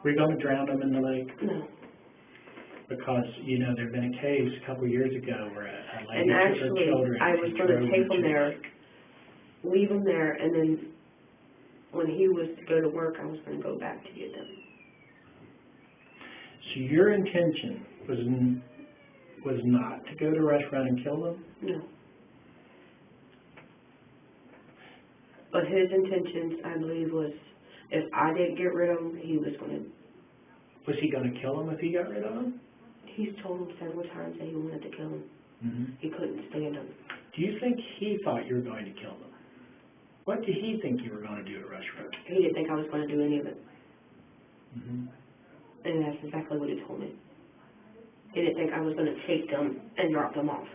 Speaker 3: Were you going to drown them in the lake?
Speaker 2: No.
Speaker 3: Because, there had been a case a couple of years ago where a lady
Speaker 2: and
Speaker 3: took
Speaker 2: actually,
Speaker 3: her children.
Speaker 2: I was going to take them there, leave them there, and then when he was to go to work, I was going to go back to get them. So
Speaker 3: your intention was not to go to Rush Run and kill them?
Speaker 2: No. But his intentions, I believe, was if I didn't get rid of them, he was going to...
Speaker 3: Was he going to kill them if he got rid of them?
Speaker 2: He's told him several times that he wanted to kill them. Mm-hmm. He couldn't stand them.
Speaker 3: Do you think he thought you were going to kill them? What did he think you were going to do at Rush Run?
Speaker 2: He didn't think I was going to do any of it. Mm-hmm. And that's exactly what he told me. He didn't think I was going to take them and drop them off.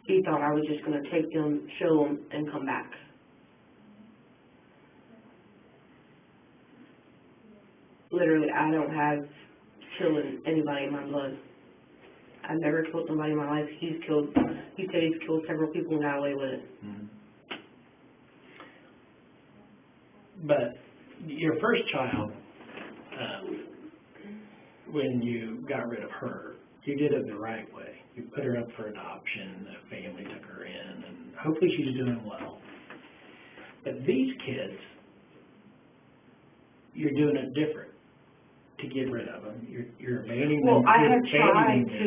Speaker 2: He thought I was just going to take them, show them, and come back. Literally, I don't have killing anybody in my blood. I've never killed somebody in my life. He said he's killed several people and got away with it. Mm-hmm.
Speaker 3: But your first child, when you got rid of her, you did it the right way. You put her up for adoption, the family took her in, and hopefully she's doing well. But these kids, you're doing it different to get rid of them. You're abandoning them.
Speaker 2: Well, I have tried to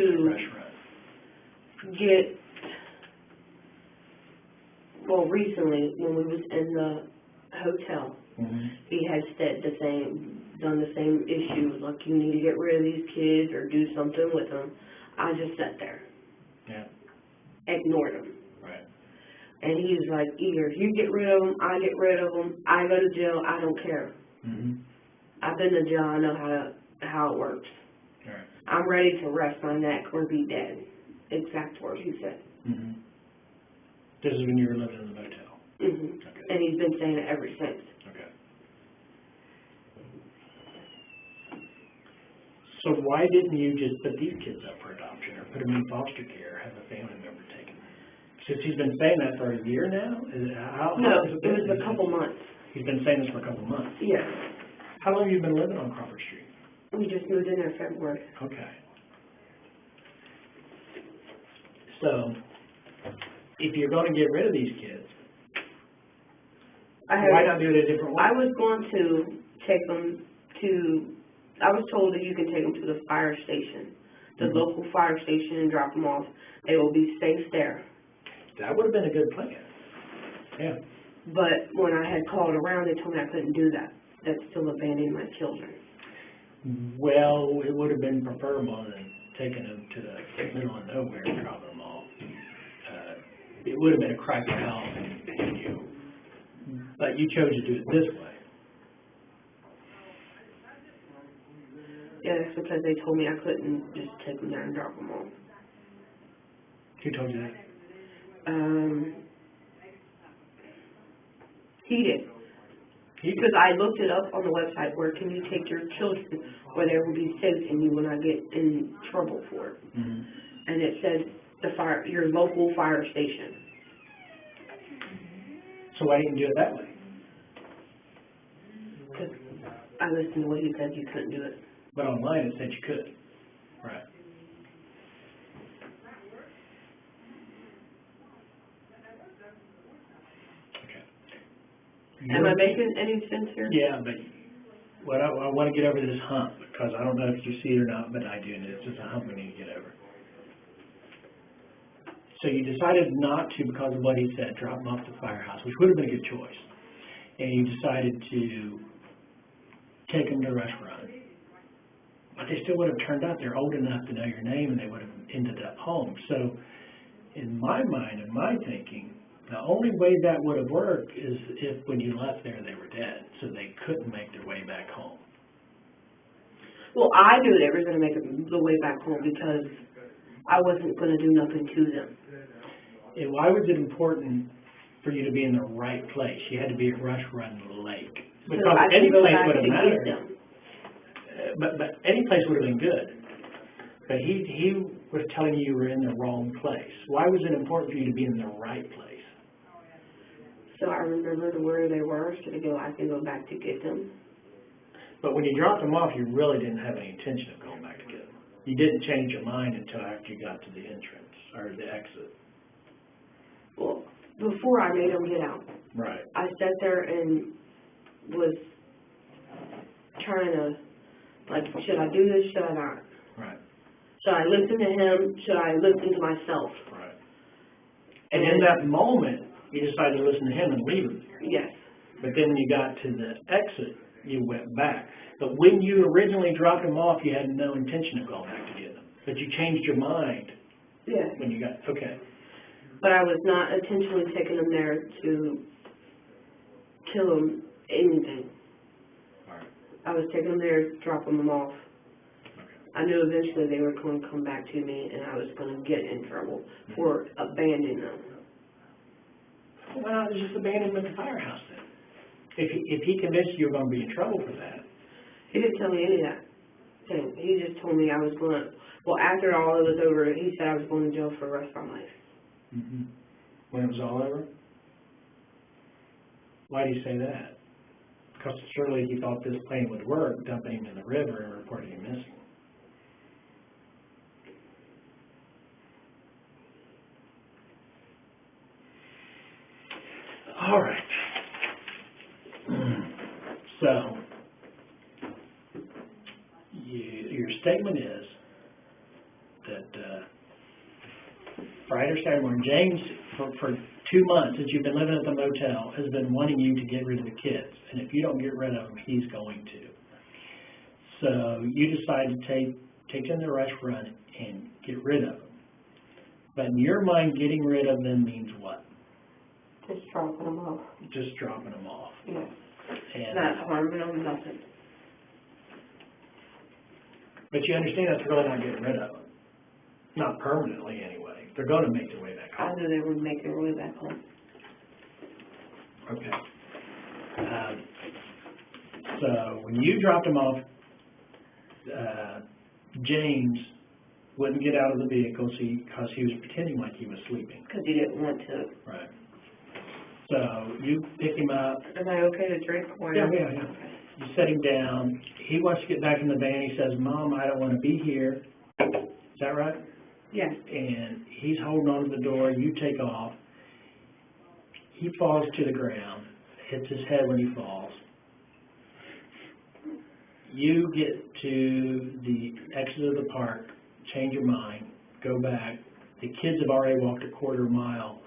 Speaker 2: recently, when we was in the hotel, mm-hmm. he had done the same issue, like you need to get rid of these kids or do something with them. I just sat there. Yeah. Ignored him.
Speaker 3: Right.
Speaker 2: And he was like, either you get rid of them, I get rid of them, I go to jail, I don't care. Mm-hmm. I've been to jail, I know how it works. Right. I'm ready to rest my neck or be dead. Exact words he said. Mm-hmm.
Speaker 3: This is when you were living in the motel?
Speaker 2: Mm-hmm. Okay. And he's been saying it ever since.
Speaker 3: Okay. So why didn't you just put these kids up for adoption or put them in foster care, have a family member take them? Since he's been saying that for a year now?
Speaker 2: No, it was a couple months.
Speaker 3: He's been saying this for a couple months?
Speaker 2: Yes.
Speaker 3: How long have you been living on Crawford Street?
Speaker 2: We just moved in there February.
Speaker 3: Okay. So, if you're going to get rid of these kids, why not do it a different way?
Speaker 2: I was going to take them I was told that you can take them to the fire station, the mm-hmm. local fire station, and drop them off. They will be safe there.
Speaker 3: That would have been a good plan. Yeah.
Speaker 2: But when I had called around, they told me I couldn't do that. That's still abandoning my children.
Speaker 3: Well, it would have been preferable than taking them to the middle of nowhere and dropping them off. It would have been a cry for help, but you chose to do it this way.
Speaker 2: Yeah, that's because they told me I couldn't just take them there and drop them off.
Speaker 3: Who told you that?
Speaker 2: He did. Because I looked it up on the website, where can you take your children where they will be safe and you will not get in trouble for it.
Speaker 3: Mm-hmm.
Speaker 2: And it said your local fire station.
Speaker 3: So why didn't you do it that way?
Speaker 2: Because I listened to what he said, you couldn't do it.
Speaker 3: But online it said you could. Right. Okay.
Speaker 2: Am I making any sense here?
Speaker 3: Yeah, but what I want to get over this hump, because I don't know if you see it or not, but I do, and it's just a hump we need to get over. So you decided not to, because of what he said, drop them off at the firehouse, which would have been a good choice. And you decided to take them to Rush Run. But they still would have turned up. They're old enough to know your name, and they would have ended up home. So in my mind, in my thinking, the only way that would have worked is if when you left there, they were dead, so they couldn't make their way back home.
Speaker 2: Well, I knew they were going to make the way back home because I wasn't going to do nothing to them.
Speaker 3: And why was it important for you to be in the right place? You had to be at Rush Run Lake. Because
Speaker 2: so
Speaker 3: any place would have
Speaker 2: to
Speaker 3: mattered.
Speaker 2: them.
Speaker 3: But any place would have been good. But he was telling you were in the wrong place. Why was it important for you to be in the right place?
Speaker 2: So I remembered where they were, so I can go back to get them.
Speaker 3: But when you dropped them off, you really didn't have any intention of going back to get them. You didn't change your mind until after you got to the entrance, or the exit.
Speaker 2: Well, before I made them get out.
Speaker 3: Right.
Speaker 2: I sat there and was trying to, like, should I do this, should I not?
Speaker 3: Right.
Speaker 2: Should I listen to him, should I listen to myself?
Speaker 3: Right. And in that moment, you decided to listen to him and leave him there.
Speaker 2: Yes.
Speaker 3: But then when you got to the exit, you went back. But when you originally dropped them off, you had no intention of going back to get them. But you changed your mind.
Speaker 2: Yeah.
Speaker 3: When you got, okay.
Speaker 2: But I was not intentionally taking them there to kill them, anything.
Speaker 3: All right.
Speaker 2: I was taking them there, dropping them off.
Speaker 3: Okay.
Speaker 2: I knew eventually they were going to come back to me and I was going to get in trouble for abandoning them.
Speaker 3: Why not just abandon them at the firehouse then? If he convinced you were going to be in trouble for that.
Speaker 2: He didn't tell me any of that thing. He just told me I was going to, well, after all it was over, he said I was going to jail for the rest of my life.
Speaker 3: Mm-hmm. When it was all over? Why do you say that? Because surely he thought this plan would work, dumping him in the river and reporting him missing. All right. So, your statement is that Friday or Saturday morning, James, for 2 months since you've been living at the motel, has been wanting you to get rid of the kids. And if you don't get rid of them, he's going to. So you decide to take them to Rush Run and get rid of them. But in your mind, getting rid of them means what?
Speaker 2: Just dropping them off.
Speaker 3: Just dropping them off.
Speaker 2: Yeah.
Speaker 3: And,
Speaker 2: Not harming them, nothing.
Speaker 3: but you understand that's really not getting rid of them. Not permanently, anyway. They're going to make their way back
Speaker 2: I
Speaker 3: home.
Speaker 2: knew they would make their way back home.
Speaker 3: Okay. So when you dropped them off, James wouldn't get out of the vehicle because he was pretending like he was sleeping.
Speaker 2: Because he didn't want to.
Speaker 3: Right. So you pick him up.
Speaker 2: Am I okay to drink?
Speaker 3: Yeah. You set him down. He wants to get back in the van. He says, "Mom, I don't want to be here." Is that right?
Speaker 2: Yes.
Speaker 3: And he's holding on to the door. You take off. He falls to the ground, hits his head when he falls. You get to the exit of the park, change your mind, go back. The kids have already walked a quarter mile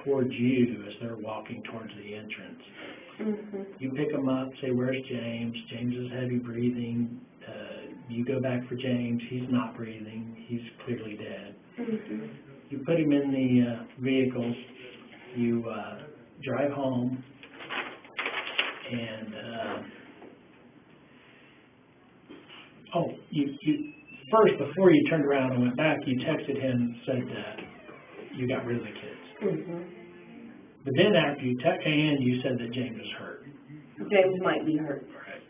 Speaker 3: towards you as they're walking towards the entrance.
Speaker 2: Mm-hmm.
Speaker 3: You pick them up, say, "Where's James?" James is heavy breathing. You go back for James. He's not breathing. He's clearly dead.
Speaker 2: Mm-hmm.
Speaker 3: You put him in the vehicle. You drive home, and Oh, first, before you turned around and went back, you texted him and said that you got rid of the kids.
Speaker 2: Mm-hmm.
Speaker 3: But then after you you said that James was hurt.
Speaker 2: James might be hurt.
Speaker 3: Right.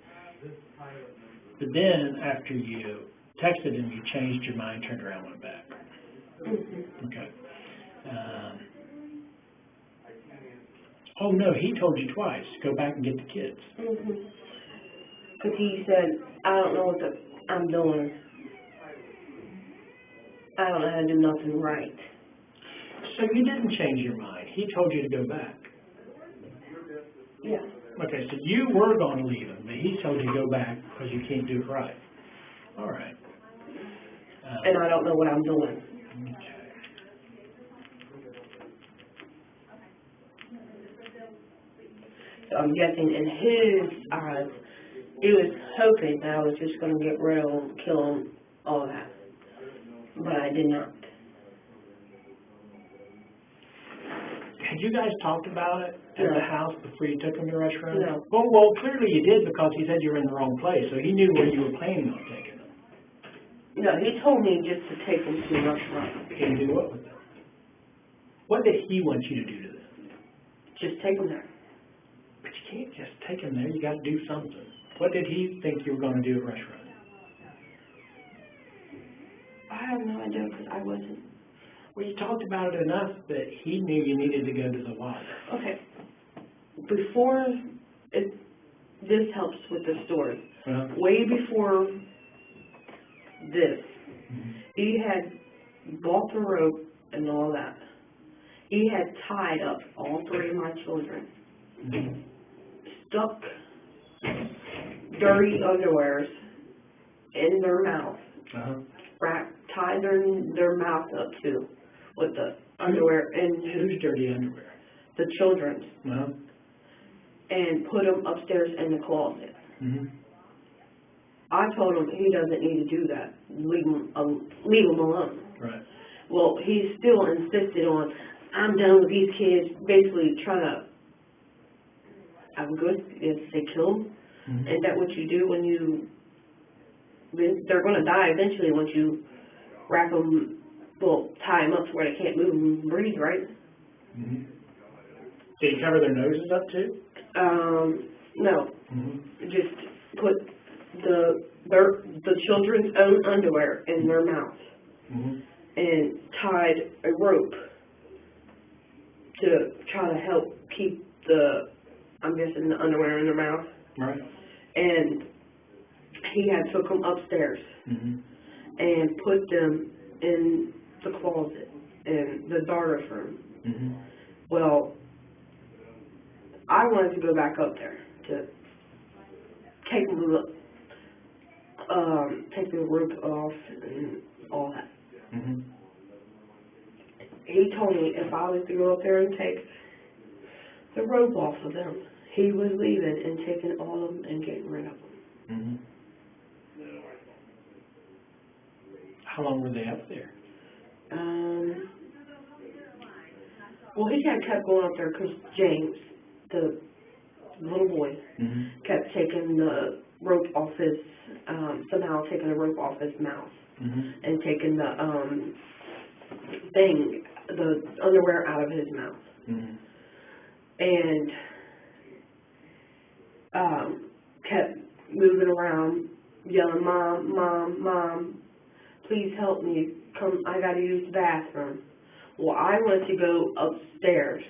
Speaker 3: But then after you texted him, you changed your mind, turned around, and went back.
Speaker 2: Mm-hmm.
Speaker 3: Okay. Oh, no, he told you twice, go back and get the kids.
Speaker 2: Mm-hmm. Because he said, I don't know what I'm doing. I don't know how to do nothing right.
Speaker 3: So you didn't change your mind. He told you to go back.
Speaker 2: Yeah.
Speaker 3: Okay, so you were going to leave him, but he told you to go back because you can't do it right. All right.
Speaker 2: And I don't know what I'm doing.
Speaker 3: Okay.
Speaker 2: So I'm guessing in his eyes, he was hoping that I was just going to get rid of him, kill him, all that. But I did not.
Speaker 3: Had you guys talked about it at
Speaker 2: No.
Speaker 3: the house before you took him to the restaurant?
Speaker 2: No.
Speaker 3: Well, clearly you did because he said you were in the wrong place, so he knew where you were planning on taking him.
Speaker 2: No, he told me just to take him to the restaurant.
Speaker 3: And do what with them? What did he want you to do to them?
Speaker 2: Just take him there.
Speaker 3: But you can't just take him there. You got to do something. What did he think you were going to do at the restaurant?
Speaker 2: I have no idea because I wasn't.
Speaker 3: Well, you talked about it enough that he knew you needed to go to the water.
Speaker 2: Okay. Before this helps with the story. Way before this, he had bought the rope and all that. He had tied up all three of my children, stuck dirty underwears in their mouth, tied their mouth up too with the underwear and
Speaker 3: whose dirty underwear?
Speaker 2: the children's,
Speaker 3: Uh-huh.
Speaker 2: and put them upstairs in the closet.
Speaker 3: Mm-hmm.
Speaker 2: I told him he doesn't need to do that. Leave him alone.
Speaker 3: Right.
Speaker 2: Well, he still insisted on, I'm done with these kids, basically trying to, I'm good if they kill them.
Speaker 3: Mm-hmm.
Speaker 2: Isn't that what you do they're going to die eventually once you wrap them, tie them up to where they can't move and breathe, right?
Speaker 3: Mm-hmm. Did you cover their noses up too?
Speaker 2: No.
Speaker 3: Mm-hmm.
Speaker 2: Just put the children's own underwear in their mouth.
Speaker 3: Mm-hmm.
Speaker 2: And tied a rope to try to help keep I'm guessing the underwear in their mouth.
Speaker 3: Right.
Speaker 2: And he had took them upstairs and put them in the closet in the daughter's room.
Speaker 3: Mm-hmm.
Speaker 2: Well, I wanted to go back up there to take the rope off and all that.
Speaker 3: Mm-hmm.
Speaker 2: He told me if I was to go up there and take the rope off of them, he was leaving and taking all of them and getting rid of them.
Speaker 3: Mm-hmm. How long were they up there?
Speaker 2: Well, he had kept going up there because James, the little boy, kept taking the rope off his, somehow taking the rope off his mouth and taking the the underwear out of his mouth. And kept moving around, yelling, Mom, Mom, Mom, please help me. Come, I got to use the bathroom. Well, I went to go upstairs.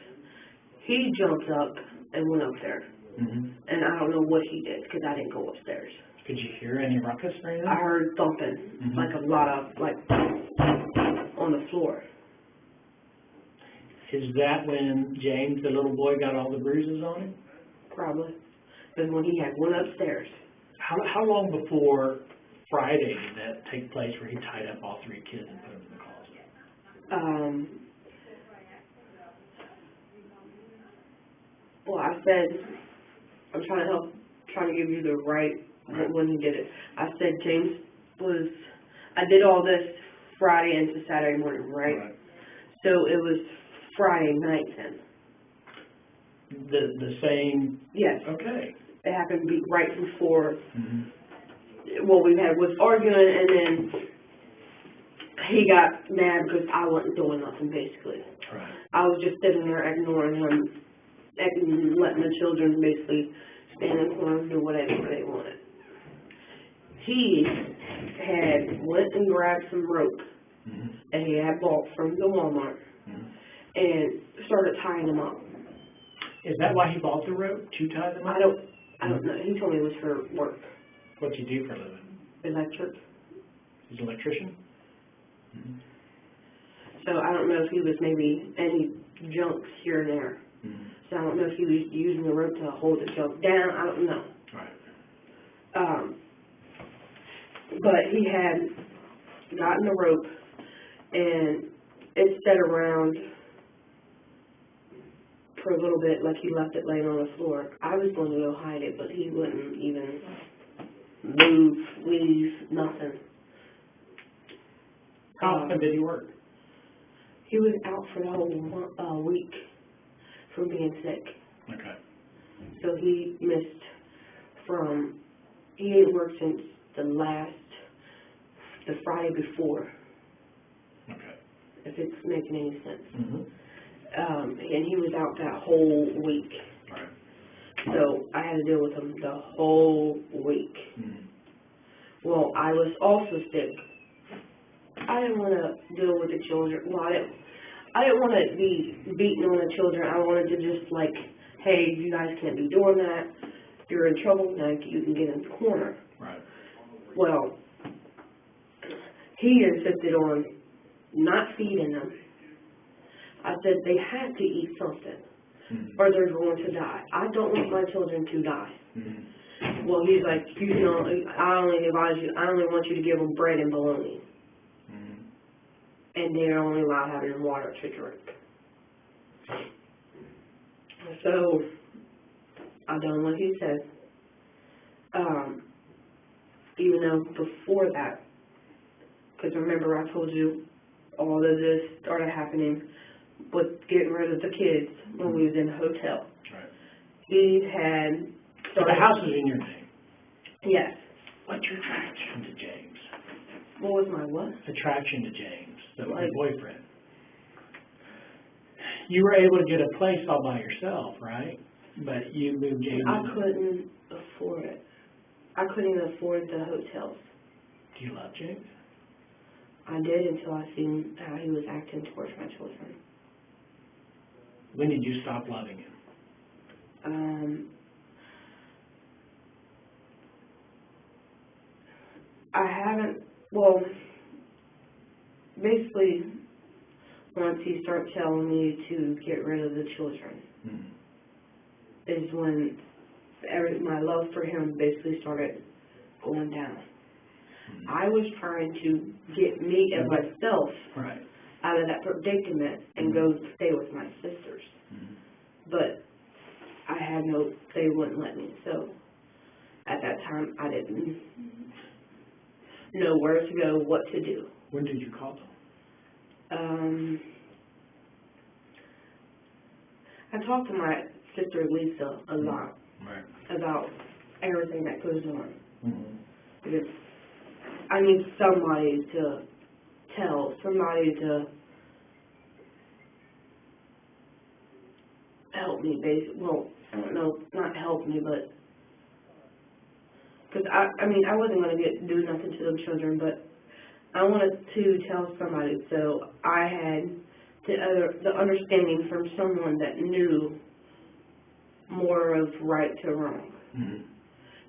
Speaker 2: He jumped up and went up there. And I don't know what he did because I didn't go upstairs.
Speaker 3: Could you hear any ruckus or anything?
Speaker 2: I heard thumping, like a lot of, on the floor.
Speaker 3: Is that when James, the little boy, got all the bruises on him?
Speaker 2: Probably. Because when he had went upstairs.
Speaker 3: How long before Friday did that take place where he tied up all three kids and put them in the closet?
Speaker 2: Well, I said, I'm trying to give you the right when he did it. I said I did all this Friday into Saturday morning, right? So it was Friday night then.
Speaker 3: The same?
Speaker 2: Yes.
Speaker 3: Okay.
Speaker 2: It happened to be right before what we had was arguing, and then he got mad because I wasn't doing nothing, basically.
Speaker 3: Right.
Speaker 2: I was just sitting there ignoring him, and letting the children basically stand in the corner and do whatever they wanted. He had went and grabbed some rope that he had bought from the Walmart and started tying them up.
Speaker 3: Is that why he bought the rope, to tie them up?
Speaker 2: I don't know. He told me it was for work.
Speaker 3: What'd you do for a living?
Speaker 2: Electric.
Speaker 3: He's an electrician?
Speaker 2: So I don't know if he was maybe any junks here and there. So I don't know if he was using the rope to hold the junk down. I don't know.
Speaker 3: Right.
Speaker 2: But he had gotten the rope, and it set around for a little bit, like he left it laying on the floor. I was going to go hide it, but he wouldn't even move, leave, nothing.
Speaker 3: How often did he work?
Speaker 2: He was out for the whole week from being sick.
Speaker 3: Okay.
Speaker 2: So he missed he didn't work since the Friday before.
Speaker 3: Okay.
Speaker 2: If it's making any sense. And he was out that whole week.
Speaker 3: Right.
Speaker 2: So I had to deal with him the whole week. Well, I was also sick. I didn't want to deal with the children. Well, I didn't want to be beating on the children. I wanted to just like, hey, you guys can't be doing that. If you're in trouble, then you can get in the corner.
Speaker 3: Right.
Speaker 2: Well, he insisted on not feeding them. I said they had to eat something, or they're going to die. I don't want my children to die. Well, he's like, I only want you to give them bread and bologna. And they're only allowed having water to drink. So, I done what he said. Even though before that, because remember I told you all of this started happening with getting rid of the kids when we was in the hotel.
Speaker 3: Right.
Speaker 2: He had
Speaker 3: So the house is in your name?
Speaker 2: Yes.
Speaker 3: What's your attraction to James?
Speaker 2: What was my what?
Speaker 3: Attraction to James, your boyfriend. You were able to get a place all by yourself, right? But you moved James.
Speaker 2: I couldn't afford it. I couldn't even afford the hotels.
Speaker 3: Do you love James?
Speaker 2: I did until I seen how he was acting towards my children.
Speaker 3: When did you stop loving him?
Speaker 2: I haven't, well, basically, once he started telling me to get rid of the children, is when my love for him basically started going down. I was trying to get me and myself out of that predicament and go stay with my sisters. But I had they wouldn't let me. So at that time, I didn't know where to go, what to do.
Speaker 3: When did you call them?
Speaker 2: I talked to my sister Lisa a lot about everything that goes on. Because I need somebody to tell, somebody to help me, basically. Well, I don't know, not help me, but because I wasn't going to do nothing to them children, but I wanted to tell somebody. So I had the understanding from someone that knew more of right to wrong.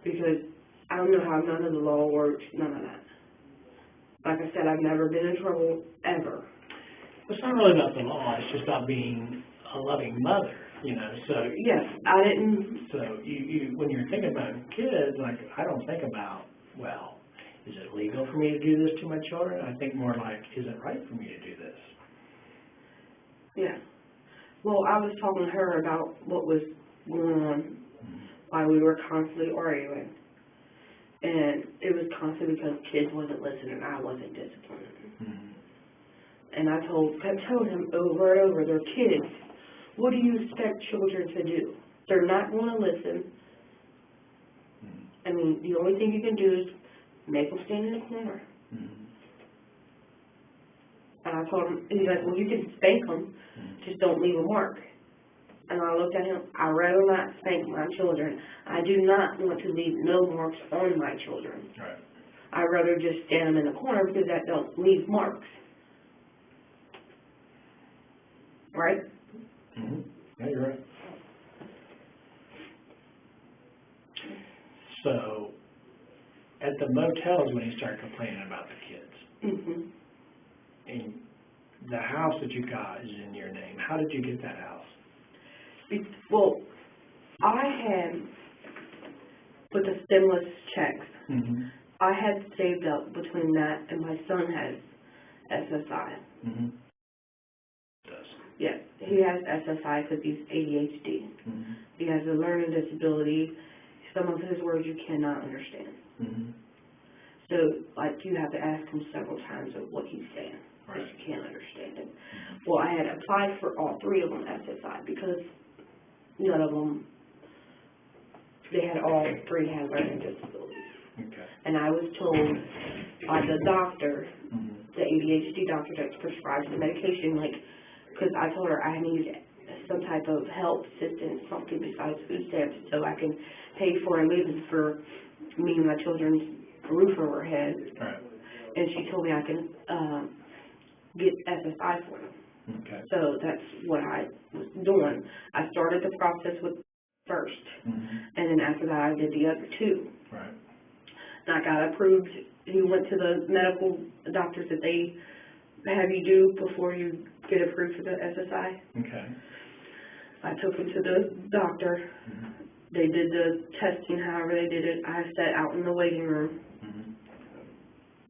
Speaker 2: Because I don't know how none of the law works, none of that. Like I said, I've never been in trouble, ever.
Speaker 3: It's not really about the law, it's just about being a loving mother, so...
Speaker 2: Yes, I didn't...
Speaker 3: So, you when you're thinking about kids, like, I don't think about, well, is it legal for me to do this to my children? I think more like, is it right for me to do this?
Speaker 2: Yeah. Well, I was talking to her about what was going on while we were constantly arguing. And it was constantly because kids wasn't listening, I wasn't disciplining. And I kept telling him over and over, they're kids. What do you expect children to do? They're not going to listen. I mean, the only thing you can do is make them stand in the corner.
Speaker 3: Mhm.
Speaker 2: And I told him, he's like, well, you can spank them, just don't leave a mark. And I looked at him, I'd rather not spank my children. I do not want to leave no marks on my children.
Speaker 3: Right.
Speaker 2: I'd rather just stand them in the corner because that don't leave marks. Right?
Speaker 3: Mhm. Yeah, you're right. So, at the motels when you start complaining about the kids,
Speaker 2: Mm-hmm.
Speaker 3: and the house that you got is in your name, how did you get that house?
Speaker 2: Well, I had, with the stimulus checks,
Speaker 3: Mm-hmm.
Speaker 2: I had saved up between that and my son has SSI.
Speaker 3: Mm-hmm. Does.
Speaker 2: Yes, he has SSI because he's ADHD.
Speaker 3: Mm-hmm.
Speaker 2: He has a learning disability. Some of his words you cannot understand.
Speaker 3: Mm-hmm.
Speaker 2: So, like, you have to ask him several times of what he's saying because
Speaker 3: Right.
Speaker 2: you can't understand it. Well, I had applied for all three of them SSI because none of them, they had all three had learning disabilities.
Speaker 3: Okay.
Speaker 2: And I was told by the doctor,
Speaker 3: Mm-hmm.
Speaker 2: the ADHD doctor that prescribes the medication, like, because I told her I need some type of help, assistance, something besides food stamps so I can pay for a living for me and my children's roof over our head.
Speaker 3: Right.
Speaker 2: And she told me I can get SSI for them.
Speaker 3: Okay.
Speaker 2: So that's what I was doing. I started the process with first,
Speaker 3: Mm-hmm.
Speaker 2: and then after that I did the other two.
Speaker 3: Right.
Speaker 2: And I got approved. He went to the medical doctors that they have you do before you get approved for the SSI.
Speaker 3: Okay.
Speaker 2: I took him to the doctor.
Speaker 3: Mm-hmm.
Speaker 2: They did the testing, however they did it. I sat out in the waiting room.
Speaker 3: Mm-hmm.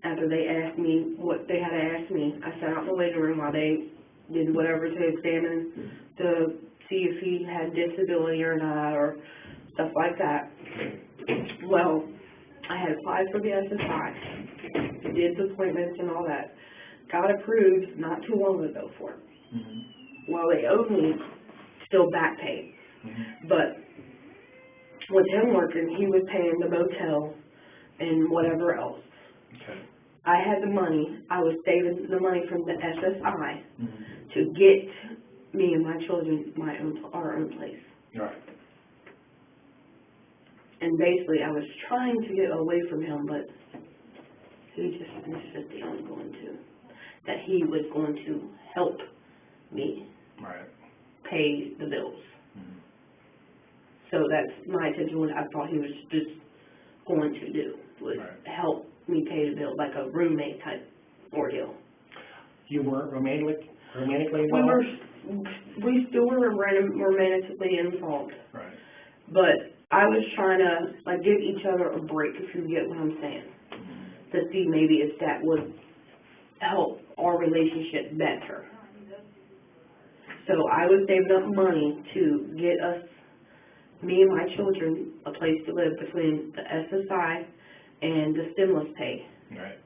Speaker 2: After they asked me what they had to ask me, I sat out in the waiting room while they did whatever to examine to see if he had disability or not or stuff like that. Well, I had applied for the SSI, did the appointments and all that, got approved not too long ago for it.
Speaker 3: Mm-hmm.
Speaker 2: Well, they owed me still back pay,
Speaker 3: Mm-hmm.
Speaker 2: but with him working, he was paying the motel and whatever else.
Speaker 3: Okay.
Speaker 2: I had the money. I was saving the money from the SSI
Speaker 3: Mm-hmm.
Speaker 2: to get me and my children our own place.
Speaker 3: Right.
Speaker 2: And basically, I was trying to get away from him, but he just insisted on going to. That he was going to help me
Speaker 3: Right.
Speaker 2: pay the bills.
Speaker 3: Mm-hmm.
Speaker 2: So that's my intention. What I thought he was just going to do was
Speaker 3: Right.
Speaker 2: help me pay the bill, like a roommate type ordeal.
Speaker 3: You weren't romantically
Speaker 2: We
Speaker 3: involved?
Speaker 2: we still were romantically involved,
Speaker 3: Right.
Speaker 2: but I was trying to like give each other a break, if you get what I'm saying,
Speaker 3: Mm-hmm.
Speaker 2: to see maybe if that would help our relationship better. So I was saving up money to get us, me and my children, a place to live between the SSI and the stimulus pay
Speaker 3: Right.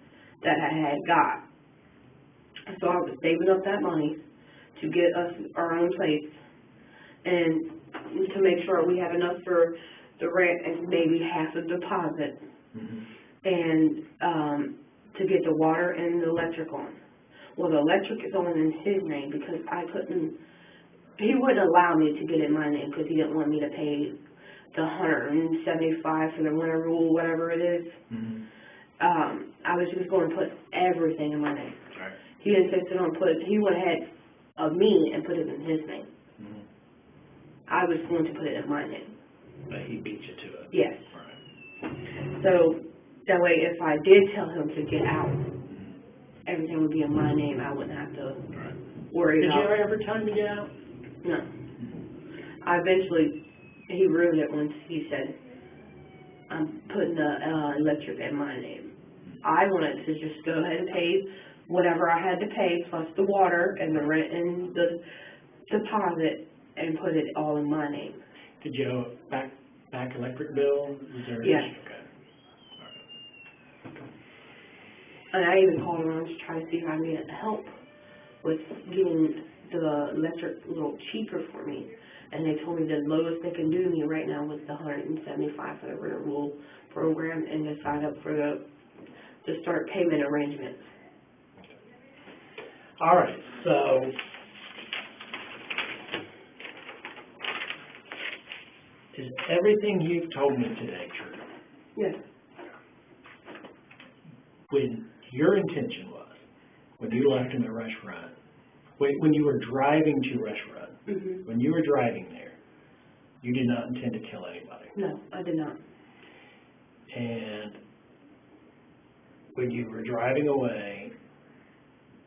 Speaker 2: that I had got. So I was saving up that money to get us our own place and to make sure we had enough for the rent and maybe half a deposit
Speaker 3: Mm-hmm.
Speaker 2: and to get the water and the electric on. Well, the electric is on in his name because he wouldn't allow me to get it in my name because he didn't want me to pay the $175 for the winter rule, whatever it is.
Speaker 3: Mm-hmm.
Speaker 2: I was just going to put everything in my name.
Speaker 3: Right.
Speaker 2: He insisted on he went ahead of me and put it in his name.
Speaker 3: Mm-hmm.
Speaker 2: I was going to put it in my name.
Speaker 3: But he beat you to it.
Speaker 2: Yes.
Speaker 3: Right.
Speaker 2: So that way, if I did tell him to get out,
Speaker 3: Mm-hmm.
Speaker 2: everything would be in my name. I wouldn't have to
Speaker 3: Right.
Speaker 2: worry
Speaker 3: Did
Speaker 2: about
Speaker 3: you ever tell him to get out?
Speaker 2: No. I eventually, he ruined it once he said, I'm putting the electric in my name. I wanted to just go ahead and pay whatever I had to pay, plus the water and the rent and the deposit, and put it all in my name.
Speaker 3: Did you owe back electric bill? Was there an
Speaker 2: Yes.
Speaker 3: issue? Okay.
Speaker 2: And I even called around to try to see if I needed help with getting the electric a little cheaper for me. And they told me the lowest they can do me right now was the $175 for the rent rule program and to sign up for the to start payment arrangements.
Speaker 3: All right, so is everything you've told me today true?
Speaker 2: Yes.
Speaker 3: When your intention was, when you left him at Rush Run, when you were driving to Rush Run,
Speaker 2: Mm-hmm.
Speaker 3: when you were driving there, you did not intend to kill anybody.
Speaker 2: No, I did not.
Speaker 3: And when you were driving away,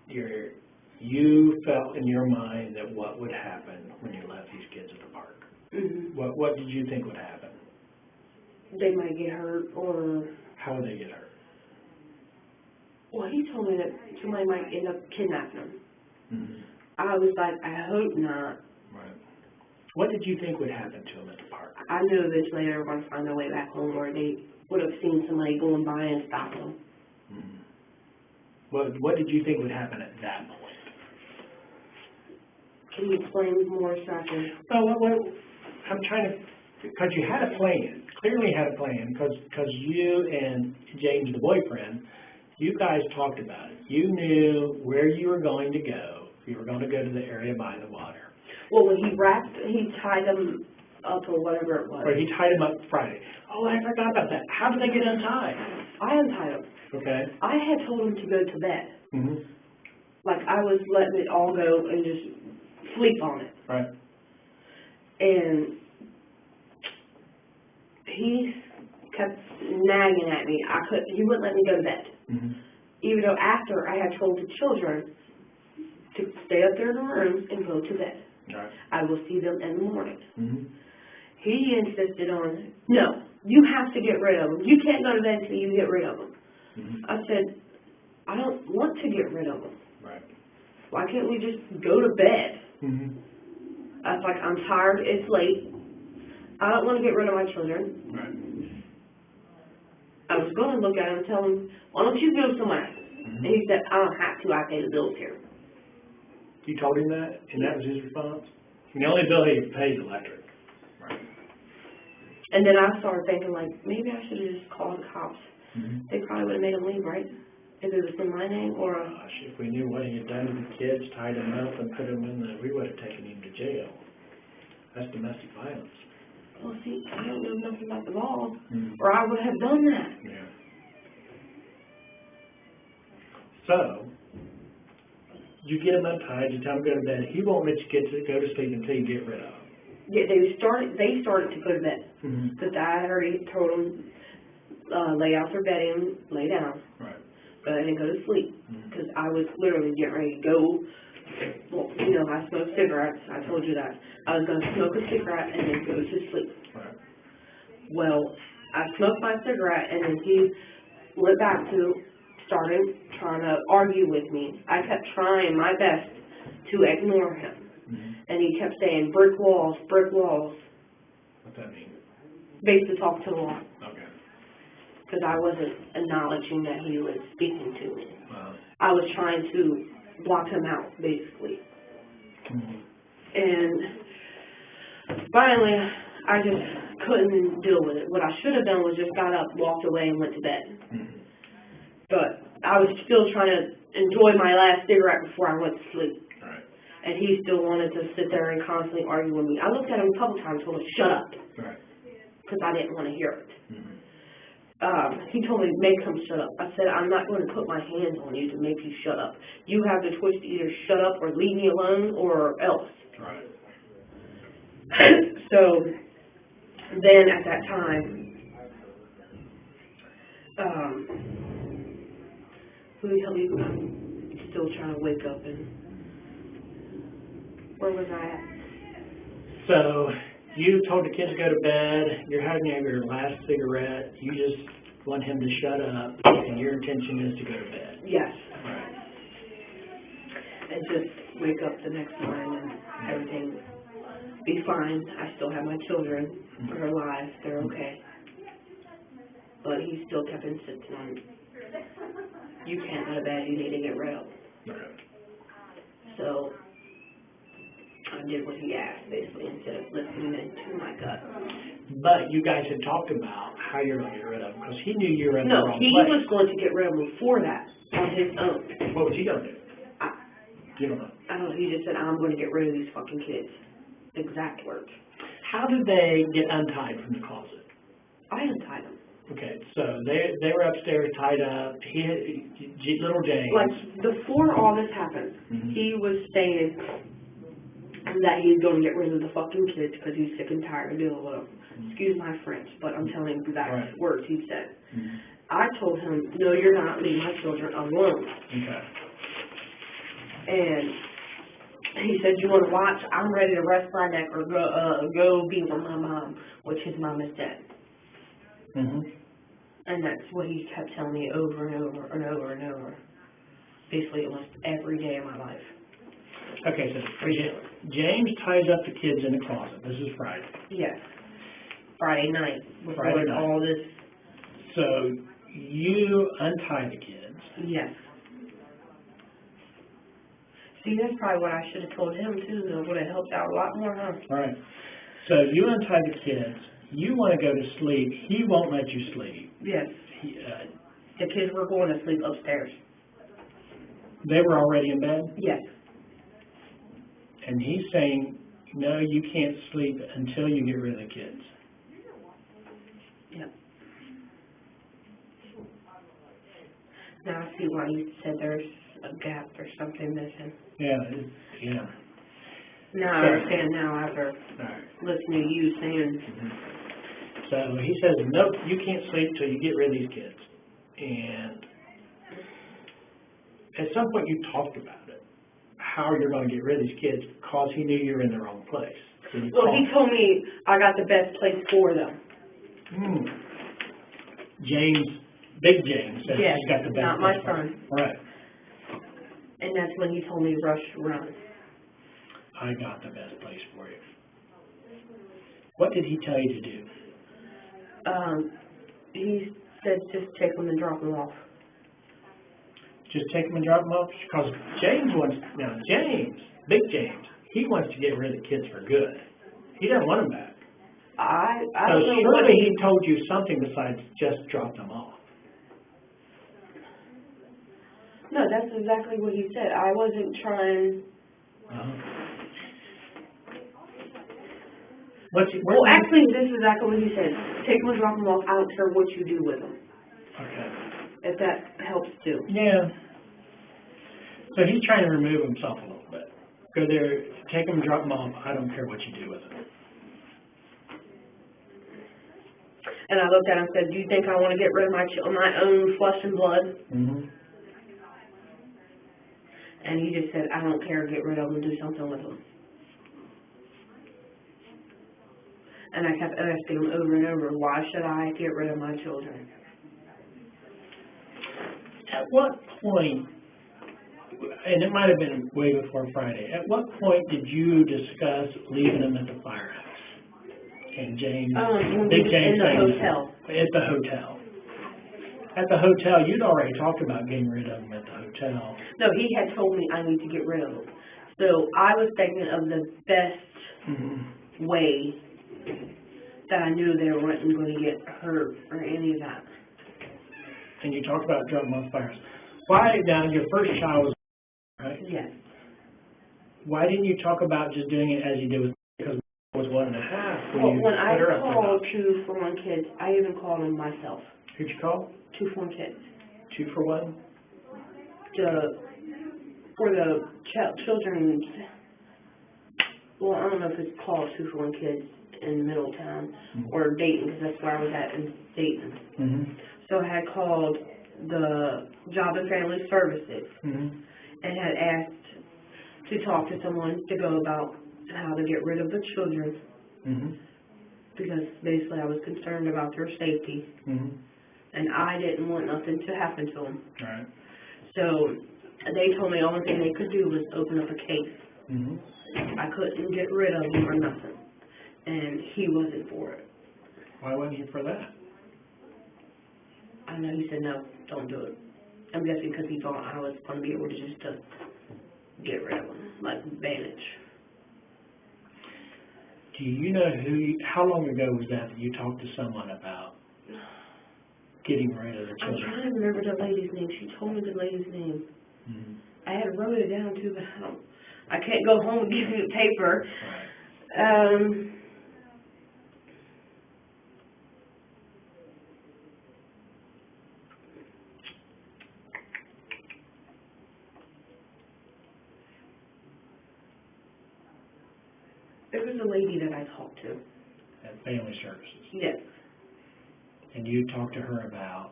Speaker 3: you felt in your mind that what would happen when you left these kids at the park?
Speaker 2: Mm-hmm.
Speaker 3: What did you think would happen?
Speaker 2: They might get hurt, or...
Speaker 3: How would they get hurt?
Speaker 2: Well, he told me that somebody might end up kidnapping them.
Speaker 3: Mm-hmm.
Speaker 2: I was like, I hope not.
Speaker 3: Right. What did you think would happen to them at the park?
Speaker 2: I knew eventually they were going to find their way back home, or they would have seen somebody going by and stop them.
Speaker 3: Mm-hmm. What did you think would happen at that point?
Speaker 2: Can you explain more, so I can...
Speaker 3: Well, I'm trying to, because you had a plan, clearly had a plan, because you and James, the boyfriend, you guys talked about it. You knew where you were going to go. You were going to go to the area by the water.
Speaker 2: Well, when he tied them up or whatever it was.
Speaker 3: Or he tied them up Friday. Oh, I forgot about that. How did they get untied?
Speaker 2: I untied them.
Speaker 3: Okay.
Speaker 2: I had told him to go to bed.
Speaker 3: Mm-hmm.
Speaker 2: Like, I was letting it all go and just sleep on it.
Speaker 3: Right.
Speaker 2: And he kept nagging at me. He wouldn't let me go to bed.
Speaker 3: Mm-hmm.
Speaker 2: Even though after I had told the children to stay up there in the rooms and go to bed.
Speaker 3: Right.
Speaker 2: I will see them in the morning.
Speaker 3: Mm-hmm.
Speaker 2: He insisted on, no, you have to get rid of them. You can't go to bed until you get rid of them.
Speaker 3: Mm-hmm.
Speaker 2: I said, I don't want to get rid of them.
Speaker 3: Right.
Speaker 2: Why can't we just go to bed?
Speaker 3: Mm-hmm.
Speaker 2: I was like, I'm tired. It's late. I don't want to get rid of my children.
Speaker 3: Right.
Speaker 2: I was going to look at him and tell him, why don't you go somewhere?
Speaker 3: Mm-hmm.
Speaker 2: And he said, I don't have to. I pay the bills here.
Speaker 3: You told him that, and that was his response? And the only bill he pays is electric. Right.
Speaker 2: And then I started thinking, like, maybe I should have just called the cops.
Speaker 3: Mm-hmm.
Speaker 2: They probably would have made him leave, right? If it was in my name or...
Speaker 3: Gosh, if we knew what he had done to the kids, tied them up and put them in we would have taken him to jail. That's domestic violence.
Speaker 2: Well, see, I don't know nothing about the law,
Speaker 3: Mm-hmm.
Speaker 2: or I would have done that.
Speaker 3: Yeah. So, you get him untied, you tell him to go to bed. He won't let you go to sleep until you get rid of him.
Speaker 2: Yeah, they started to go to bed.
Speaker 3: Mm-hmm.
Speaker 2: Because I already told them, lay out their bedding, lay down.
Speaker 3: Right.
Speaker 2: But I didn't go to sleep.
Speaker 3: Mm-hmm.
Speaker 2: Because I was literally getting ready to go. Well, you know, I smoke cigarettes. I told you that. I was going to smoke a cigarette and then go to sleep.
Speaker 3: Right.
Speaker 2: Well, I smoked my cigarette and then he went back to started trying to argue with me. I kept trying my best to ignore him.
Speaker 3: Mm-hmm.
Speaker 2: And he kept saying, brick walls, brick walls.
Speaker 3: What's that mean?
Speaker 2: Basically talk to the wall.
Speaker 3: Okay.
Speaker 2: Because I wasn't acknowledging that he was speaking to me.
Speaker 3: Wow.
Speaker 2: I was trying to block him out, basically.
Speaker 3: Mm-hmm.
Speaker 2: And finally, I just couldn't deal with it. What I should have done was just got up, walked away, and went to bed.
Speaker 3: Mm-hmm.
Speaker 2: But I was still trying to enjoy my last cigarette before I went to sleep.
Speaker 3: Right.
Speaker 2: And he still wanted to sit there and constantly argue with me. I looked at him a couple times and told him, shut up.
Speaker 3: Right.
Speaker 2: Because I didn't want to hear it.
Speaker 3: Mm-hmm.
Speaker 2: He told me to make him shut up. I said, I'm not going to put my hands on you to make you shut up. You have the choice to either shut up or leave me alone or else.
Speaker 3: Right.
Speaker 2: So then at that time, let me tell you, I'm still trying to wake up and where was I at?
Speaker 3: So, you told the kids to go to bed, you're having your last cigarette, you just want him to shut up, and your intention is to go to bed.
Speaker 2: Yes.
Speaker 3: Right.
Speaker 2: And just wake up the next morning and everything be fine. I still have my children. They're alive. They're okay. But he still kept insisting on, you can't go to bed. You need to get rid of them.
Speaker 3: Right.
Speaker 2: So I did what he asked, basically, instead of listening fucking into my gut.
Speaker 3: But you guys had talked about how you're going to get rid of him, because he knew you were in the
Speaker 2: No,
Speaker 3: wrong
Speaker 2: he
Speaker 3: place.
Speaker 2: was going to get rid of him before that, on his own.
Speaker 3: What was he going to do?
Speaker 2: I-
Speaker 3: You don't know.
Speaker 2: I don't know, he just said, I'm going to get rid of these fucking kids. Exact words.
Speaker 3: How did they get untied from the closet?
Speaker 2: I untied them.
Speaker 3: Okay, so they were upstairs tied up. Little James.
Speaker 2: Like, before all this happened,
Speaker 3: Mhm.
Speaker 2: he was saying that he's going to get rid of the fucking kids because he's sick and tired of dealing with them. Excuse my French, but I'm telling you exact
Speaker 3: Right.
Speaker 2: words he said.
Speaker 3: Mhm.
Speaker 2: I told him, no, you're not, leave my children alone.
Speaker 3: Okay.
Speaker 2: And he said, you want to watch? I'm ready to rest my neck or go be with my mom, which his mom is dead.
Speaker 3: Mhm.
Speaker 2: And that's what he kept telling me over and over and over and over. Basically, almost every day of my life.
Speaker 3: Okay, so James ties up the kids in the closet. This is Friday.
Speaker 2: Yes. Friday night.
Speaker 3: Friday
Speaker 2: Before
Speaker 3: night.
Speaker 2: all this.
Speaker 3: So you untie the kids.
Speaker 2: Yes. See, that's probably what I should have told him too, though. Would have helped out a lot more, huh?
Speaker 3: All right. So you untie the kids. You want to go to sleep. He won't let you sleep.
Speaker 2: Yes.
Speaker 3: He,
Speaker 2: The kids were going to sleep upstairs.
Speaker 3: they were already in bed,
Speaker 2: Yes.
Speaker 3: and he's saying, no, you can't sleep until you get rid of the kids.
Speaker 2: Yep. Now I see why you said there's a gap or something missing.
Speaker 3: Yeah, yeah.
Speaker 2: Now I understand now after
Speaker 3: All right.
Speaker 2: listening to you saying,
Speaker 3: So he says, nope, you can't sleep till you get rid of these kids. And at some point you talked about it, how you're going to get rid of these kids, because he knew you were in the wrong place. So you
Speaker 2: well, he
Speaker 3: called.
Speaker 2: told me I got the best place for them.
Speaker 3: James, Big James, says
Speaker 2: Yes,
Speaker 3: he's got the best
Speaker 2: not my
Speaker 3: place for him.
Speaker 2: son.
Speaker 3: Right.
Speaker 2: And that's when he told me rush, run.
Speaker 3: I got the best place for you. What did he tell you to do?
Speaker 2: He said just take them and drop them off.
Speaker 3: Just take them and drop them off? Because James, Big James, he wants to get rid of the kids for good. He doesn't want them back.
Speaker 2: I
Speaker 3: So
Speaker 2: don't know what
Speaker 3: surely he told you something besides just drop them off.
Speaker 2: No, that's exactly what he said. I wasn't trying. Well, actually, this is exactly what he said. Take them and drop them off. I don't care what you do with them.
Speaker 3: Okay.
Speaker 2: If that helps too.
Speaker 3: Yeah. So he's trying to remove himself a little bit. Go there, take them and drop them off. I don't care what you do with them.
Speaker 2: And I looked at him and said, do you think I want to get rid of my own flesh and blood?
Speaker 3: Mm-hmm.
Speaker 2: And he just said, I don't care, get rid of them, do something with them. And I kept asking him over and over, why should I get rid of my children?
Speaker 3: At what point, and it might have been way before Friday, at what point did you discuss leaving them at the firehouse? And James, Big James
Speaker 2: in the
Speaker 3: saying,
Speaker 2: hotel.
Speaker 3: At the hotel. At the hotel, you'd already talked about getting rid of them at the hotel.
Speaker 2: No, he had told me I need to get rid of them. So I was thinking of the best way that I knew they weren't going to get hurt or any of that.
Speaker 3: And you talked about dropping off fires. Why, now, your first child was, right?
Speaker 2: Yes.
Speaker 3: Why didn't you talk about just doing it as you did with, because it was 1.5?
Speaker 2: Well, when I
Speaker 3: put her up for
Speaker 2: called
Speaker 3: adoption?
Speaker 2: 2 for 1 kids, I even called them myself.
Speaker 3: Who'd you call?
Speaker 2: 2 for 1 kids.
Speaker 3: 2 for 1?
Speaker 2: For the children's, well, I don't know if it's called 2 for 1 kids in Middletown or Dayton, because that's where I was at in Dayton.
Speaker 3: Mm-hmm.
Speaker 2: So I had called the Job and Family Services and had asked to talk to someone to go about how to get rid of the children because basically I was concerned about their safety and I didn't want nothing to happen to them.
Speaker 3: Right.
Speaker 2: So they told me the only thing they could do was open up a case. I couldn't get rid of them or nothing. And he wasn't for it.
Speaker 3: Why wasn't he for that?
Speaker 2: I know he said, no, don't do it. I'm guessing because he thought I was going to be able to just get rid of them, like bandage.
Speaker 3: Do you know how long ago was that you talked to someone about getting rid of the
Speaker 2: I'm
Speaker 3: children?
Speaker 2: trying to remember the lady's name. She told me the lady's name.
Speaker 3: Mm-hmm.
Speaker 2: I had wrote it down too, but I can't go home and give you the paper.
Speaker 3: Right.
Speaker 2: There was a lady that I talked to.
Speaker 3: At Family Services.
Speaker 2: Yes.
Speaker 3: And you talked to her about?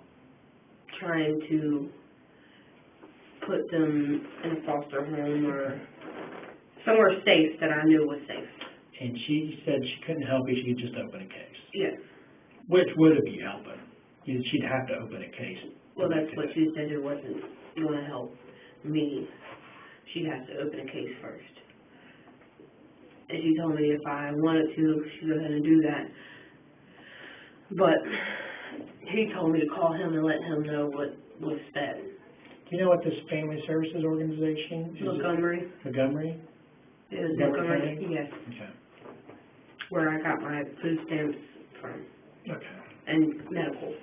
Speaker 2: Trying to put them in a foster home or somewhere safe that I knew was safe.
Speaker 3: And she said she couldn't help you, she could just open a case.
Speaker 2: Yes.
Speaker 3: Which would be helping? She'd have to open a case.
Speaker 2: Well, that's what she said. It wasn't going to help me. She'd have to open a case first. And she told me if I wanted to, she'd go ahead and do that. But he told me to call him and let him know what was said.
Speaker 3: Do you know what this Family Services organization is?
Speaker 2: Montgomery.
Speaker 3: Montgomery?
Speaker 2: It was
Speaker 3: Montgomery
Speaker 2: Montgomery, yes.
Speaker 3: Okay.
Speaker 2: Where I got my food stamps from.
Speaker 3: Okay.
Speaker 2: And medical.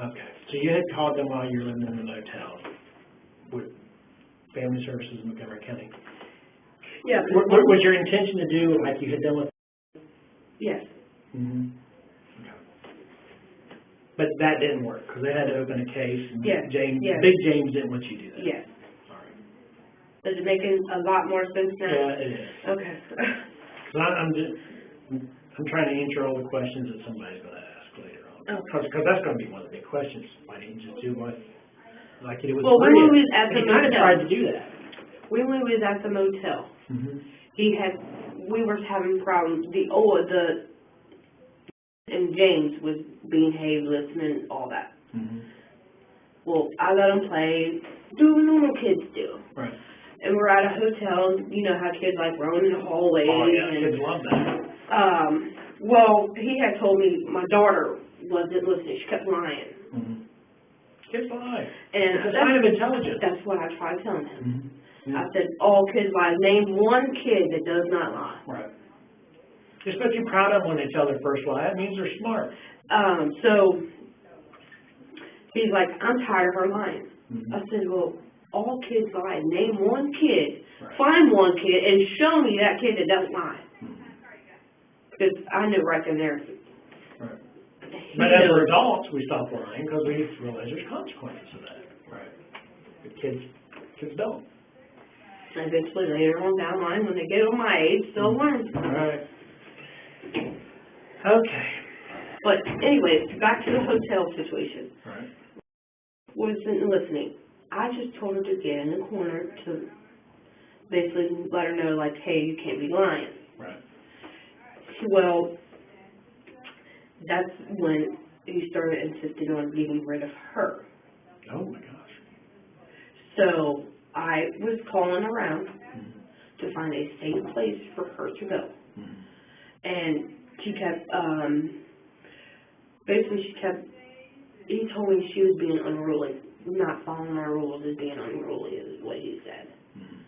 Speaker 3: Okay. So you had called them while you were living in the motel with Family Services in Montgomery County.
Speaker 2: Yeah.
Speaker 3: Was your intention to do like you had done with?
Speaker 2: Yes.
Speaker 3: Mm-hmm. Okay. But that didn't work because they had to open a case. And
Speaker 2: Yes.
Speaker 3: James,
Speaker 2: Yes.
Speaker 3: Big James didn't want you to do that.
Speaker 2: Yes.
Speaker 3: All right.
Speaker 2: Does it make a lot more sense now?
Speaker 3: Yeah, it is.
Speaker 2: Okay.
Speaker 3: So I'm trying to answer all the questions that somebody's going to ask later on.
Speaker 2: Okay.
Speaker 3: Because that's going to be one of the big questions. Why didn't you just do what, like you did with
Speaker 2: Well, when
Speaker 3: Maria?
Speaker 2: we was at the
Speaker 3: And you kind of
Speaker 2: motel.
Speaker 3: tried to do that.
Speaker 2: When we was at the motel,
Speaker 3: Mm-hmm.
Speaker 2: we were having problems. And James was behaved, listening, all that.
Speaker 3: Mm-hmm.
Speaker 2: Well, I let him play, do what normal kids do.
Speaker 3: Right.
Speaker 2: And we're at a hotel, you know how kids like roam in the hallways.
Speaker 3: Oh, yeah,
Speaker 2: and,
Speaker 3: kids love that.
Speaker 2: well, he had told me my daughter wasn't listening. She kept lying.
Speaker 3: Mm-hmm. Kids lie.
Speaker 2: And
Speaker 3: It's a sign of intelligence.
Speaker 2: that's what I tried telling him.
Speaker 3: Mm-hmm. Yeah.
Speaker 2: I said, all kids lie. Name one kid that does not lie.
Speaker 3: Right. You're supposed to be proud of them when they tell their first lie. That means they're smart.
Speaker 2: So he's like, I'm tired of her lying.
Speaker 3: Mm-hmm.
Speaker 2: I said, well, all kids lie. Name one kid,
Speaker 3: Right.
Speaker 2: find one kid, and show me that kid that doesn't lie.
Speaker 3: Mm-hmm.
Speaker 2: Because I knew right then there.
Speaker 3: Right.
Speaker 2: He
Speaker 3: But as
Speaker 2: knew.
Speaker 3: we're adults, we stop lying because we realize there's consequences of that. Right. But kids don't.
Speaker 2: Eventually, later on down the line, when they get on my age, they'll learn.
Speaker 3: Right. Okay.
Speaker 2: But anyways, back to the hotel situation.
Speaker 3: Right.
Speaker 2: Wasn't listening. I just told her to get in the corner to basically let her know, like, hey, you can't be lying.
Speaker 3: Right.
Speaker 2: Well, that's when he started insisting on getting rid of her.
Speaker 3: Oh my gosh.
Speaker 2: So I was calling around
Speaker 3: Mm-hmm.
Speaker 2: to find a safe place for her to go.
Speaker 3: Mm-hmm.
Speaker 2: And she kept, he told me she was being unruly. Not following our rules is being unruly, is what he said.
Speaker 3: Mm-hmm.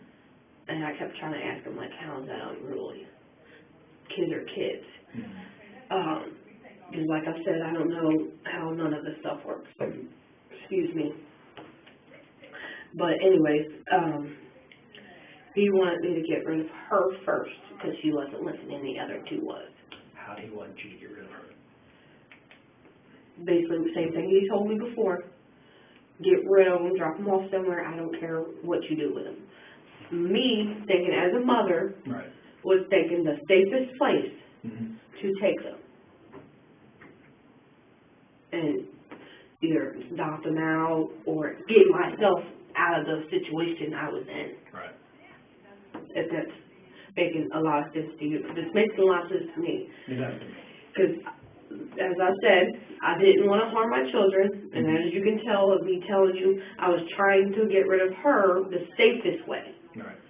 Speaker 2: And I kept trying to ask him, like, how is that unruly? Kids are kids.
Speaker 3: Mm-hmm.
Speaker 2: Because like I said, I don't know how none of this stuff works. Excuse me. But anyways, he wanted me to get rid of her first because she wasn't listening, the other two was.
Speaker 3: How do you want you to get rid of her?
Speaker 2: Basically the same thing he told me before. Get rid of them, drop them off somewhere, I don't care what you do with them. Me, thinking as a mother,
Speaker 3: Right.
Speaker 2: was thinking the safest place
Speaker 3: Mm-hmm.
Speaker 2: to take them. And either adopt them out or get myself out of the situation I was in.
Speaker 3: Right.
Speaker 2: If that's making a lot of sense to you. This makes a lot of sense to me.
Speaker 3: It does to me.
Speaker 2: Because, as I said, I didn't want to harm my children. And as you can tell of me telling you, I was trying to get rid of her the safest way.
Speaker 3: Right.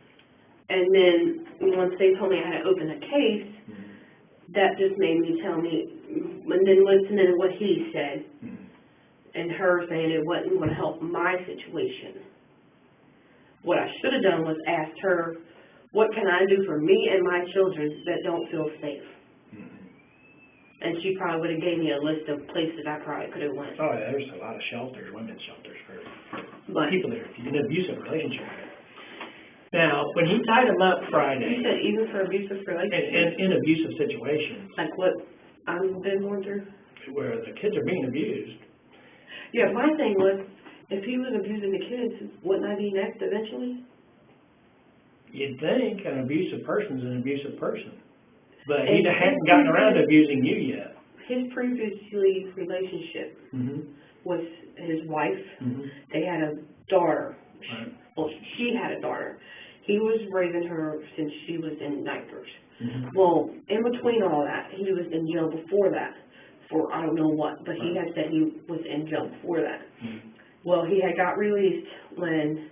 Speaker 2: And then once they told me I had to open a case,
Speaker 3: Mm-hmm.
Speaker 2: that just made me tell me, and then listening to what he said,
Speaker 3: Mm-hmm.
Speaker 2: and her saying it wasn't going to help my situation, What I should have done was asked her, what can I do for me and my children that don't feel safe? And she probably would have gave me a list of places I probably could have went.
Speaker 3: Oh, yeah, there's a lot of shelters, women's shelters for
Speaker 2: But
Speaker 3: people that are in an abusive relationship. Now, when he tied him up
Speaker 2: you
Speaker 3: Friday,
Speaker 2: said even for abusive relationships,
Speaker 3: in abusive situations,
Speaker 2: like what I've been going through.
Speaker 3: where the kids are being abused,
Speaker 2: Yeah, my thing was, if he was abusing the kids, wouldn't I be next eventually?
Speaker 3: you'd think an abusive person's an abusive person. But he hadn't gotten around to abusing you yet.
Speaker 2: His previously relationship was his wife. They had a daughter.
Speaker 3: Right.
Speaker 2: Well, she had a daughter. He was raising her since she was in diapers. Well, in between all that, he was in jail before that for I don't know what, but he had said he was in jail before that. Well, he had got released when,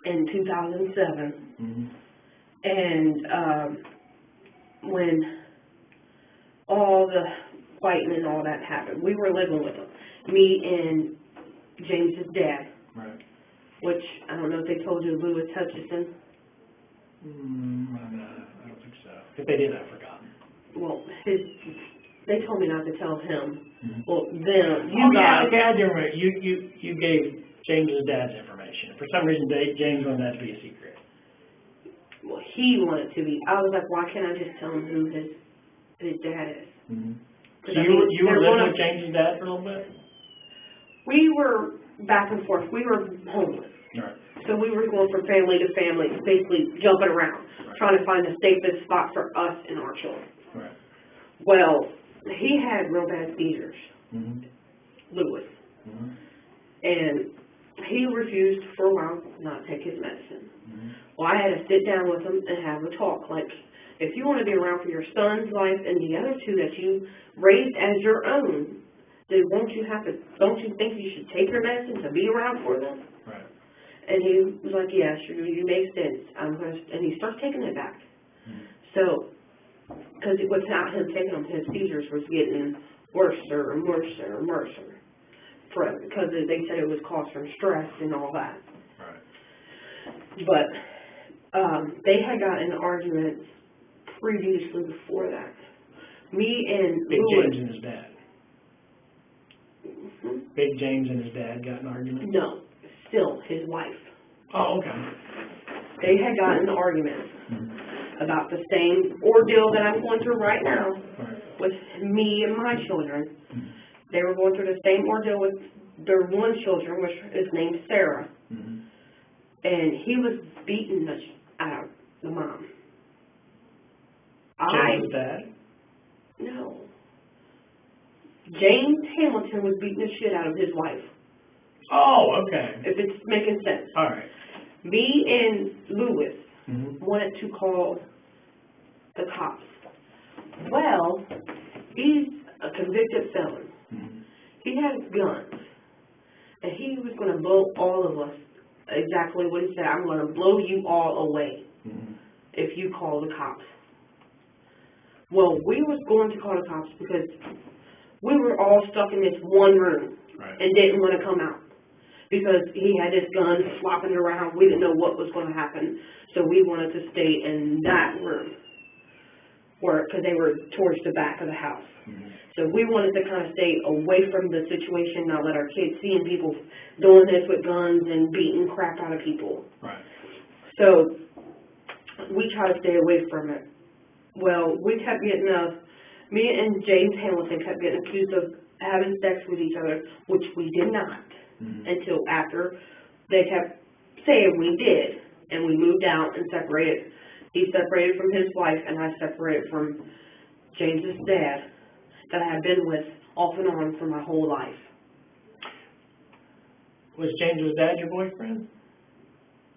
Speaker 2: in 2007. And when all the fighting and all that happened, we were living with him. Me and James's dad,
Speaker 3: Right.
Speaker 2: which I don't know if they told you, Louis Hutchison.
Speaker 3: I don't think so. If they did, I've forgotten.
Speaker 2: Well, they told me not to tell him. Well, them,
Speaker 3: Oh, yeah, okay, I do remember. You gave James's dad's information. For some reason, James wanted that to be a secret.
Speaker 2: Well, he wanted to be. I was like, why can't I just tell him who his dad is?
Speaker 3: So you were living with James's dad for a little bit?
Speaker 2: We were back and forth. We were homeless.
Speaker 3: Right.
Speaker 2: So we were going from family to family, basically jumping around, trying to find the safest spot for us and our children.
Speaker 3: Right.
Speaker 2: Well, he had real bad seizures, Louis. And he refused for a while not to take his medicine. Well, I had to sit down with him and have a talk. Like, if you want to be around for your son's life and the other two that you raised as your own, then don't you think you should take your medicine to be around for them?
Speaker 3: Right.
Speaker 2: And he was like, yeah, sure, you make sense. And he started taking it back. So, because without him taking them, his seizures was getting worse and worse and worse. Because they said it was caused from stress and all that.
Speaker 3: Right.
Speaker 2: But they had gotten in arguments previously before that. Me and
Speaker 3: Big
Speaker 2: Louis.
Speaker 3: James and his dad. Big James and his dad got in an argument?
Speaker 2: No, still his wife.
Speaker 3: Oh, okay.
Speaker 2: They had gotten in arguments about the same ordeal that I'm going through right now with me and my children. They were going through the same ordeal with their one children, which is named Sarah. And he was beating the out of the mom.
Speaker 3: James's dad?
Speaker 2: No. James Hamilton was beating the shit out of his wife.
Speaker 3: Oh, okay.
Speaker 2: If it's making sense.
Speaker 3: All right.
Speaker 2: Me and Louis wanted to call the cops. Well, he's a convicted felon. He had guns. And he was going to blow all of us. Exactly what he said. I'm going to blow you all away if you call the cops. Well, we was going to call the cops because we were all stuck in this one room and didn't want to come out because he had this gun flopping around. We didn't know what was going to happen, so we wanted to stay in that room because they were towards the back of the house. So we wanted to kind of stay away from the situation, not let our kids seeing people doing this with guns and beating crap out of people.
Speaker 3: Right.
Speaker 2: So we try to stay away from it. Well, we kept getting me and James Hamilton kept getting accused of having sex with each other, which we did not until after they kept saying we did. And we moved out and separated. He separated from his wife and I separated from James's dad that I had been with off and on for my whole life.
Speaker 3: Was James's dad your boyfriend?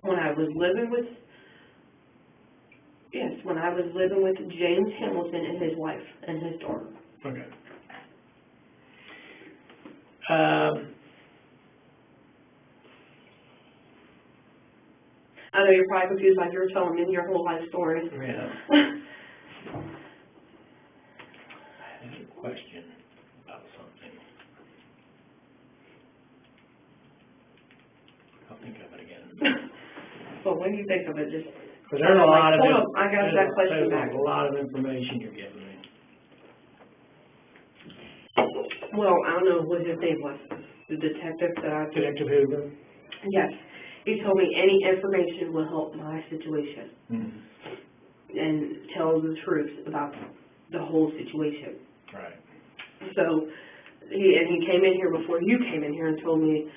Speaker 2: When I was living with James Hamilton and his wife and his daughter.
Speaker 3: Okay.
Speaker 2: I know you're probably confused like you were telling me your whole life story.
Speaker 3: Yeah. I had a question about something.
Speaker 2: Well, when you think of it, just,
Speaker 3: Because there's a lot of,
Speaker 2: hold on, I got that question back.
Speaker 3: there's a lot of information you're giving me.
Speaker 2: Well, I don't know what his name was, the detective that I...
Speaker 3: Detective Hoover?
Speaker 2: Yes, he told me any information will help my situation and tell the truth about the whole situation.
Speaker 3: Right.
Speaker 2: So, he came in here before you came in here and told me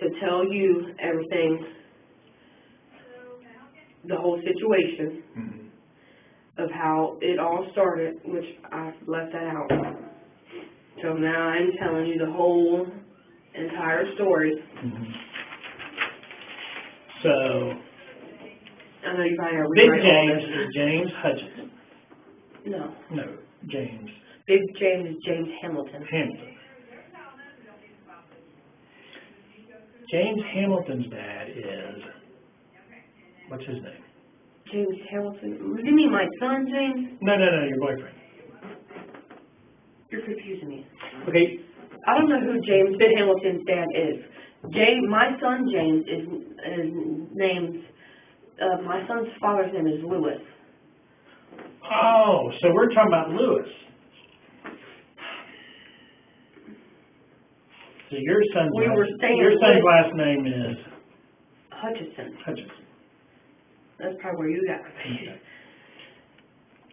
Speaker 2: to tell you everything, the whole situation of how it all started, which I left that out. So now I'm telling you the whole entire story.
Speaker 3: So,
Speaker 2: I know you probably have
Speaker 3: Big James is James Hutchinson.
Speaker 2: No.
Speaker 3: No, James.
Speaker 2: Big James is James Hamilton.
Speaker 3: Hamilton. James Hamilton's dad is, what's his name?
Speaker 2: James Hamilton? You mean my son, James?
Speaker 3: No, your boyfriend.
Speaker 2: You're confusing me.
Speaker 3: Okay.
Speaker 2: I don't know who James Hamilton's dad is. My son James is named, my son's father's name is Lewis.
Speaker 3: Oh, so we're talking about Lewis. So your son's last name is
Speaker 2: Hutchinson.
Speaker 3: Hutchinson.
Speaker 2: That's probably where you got confused.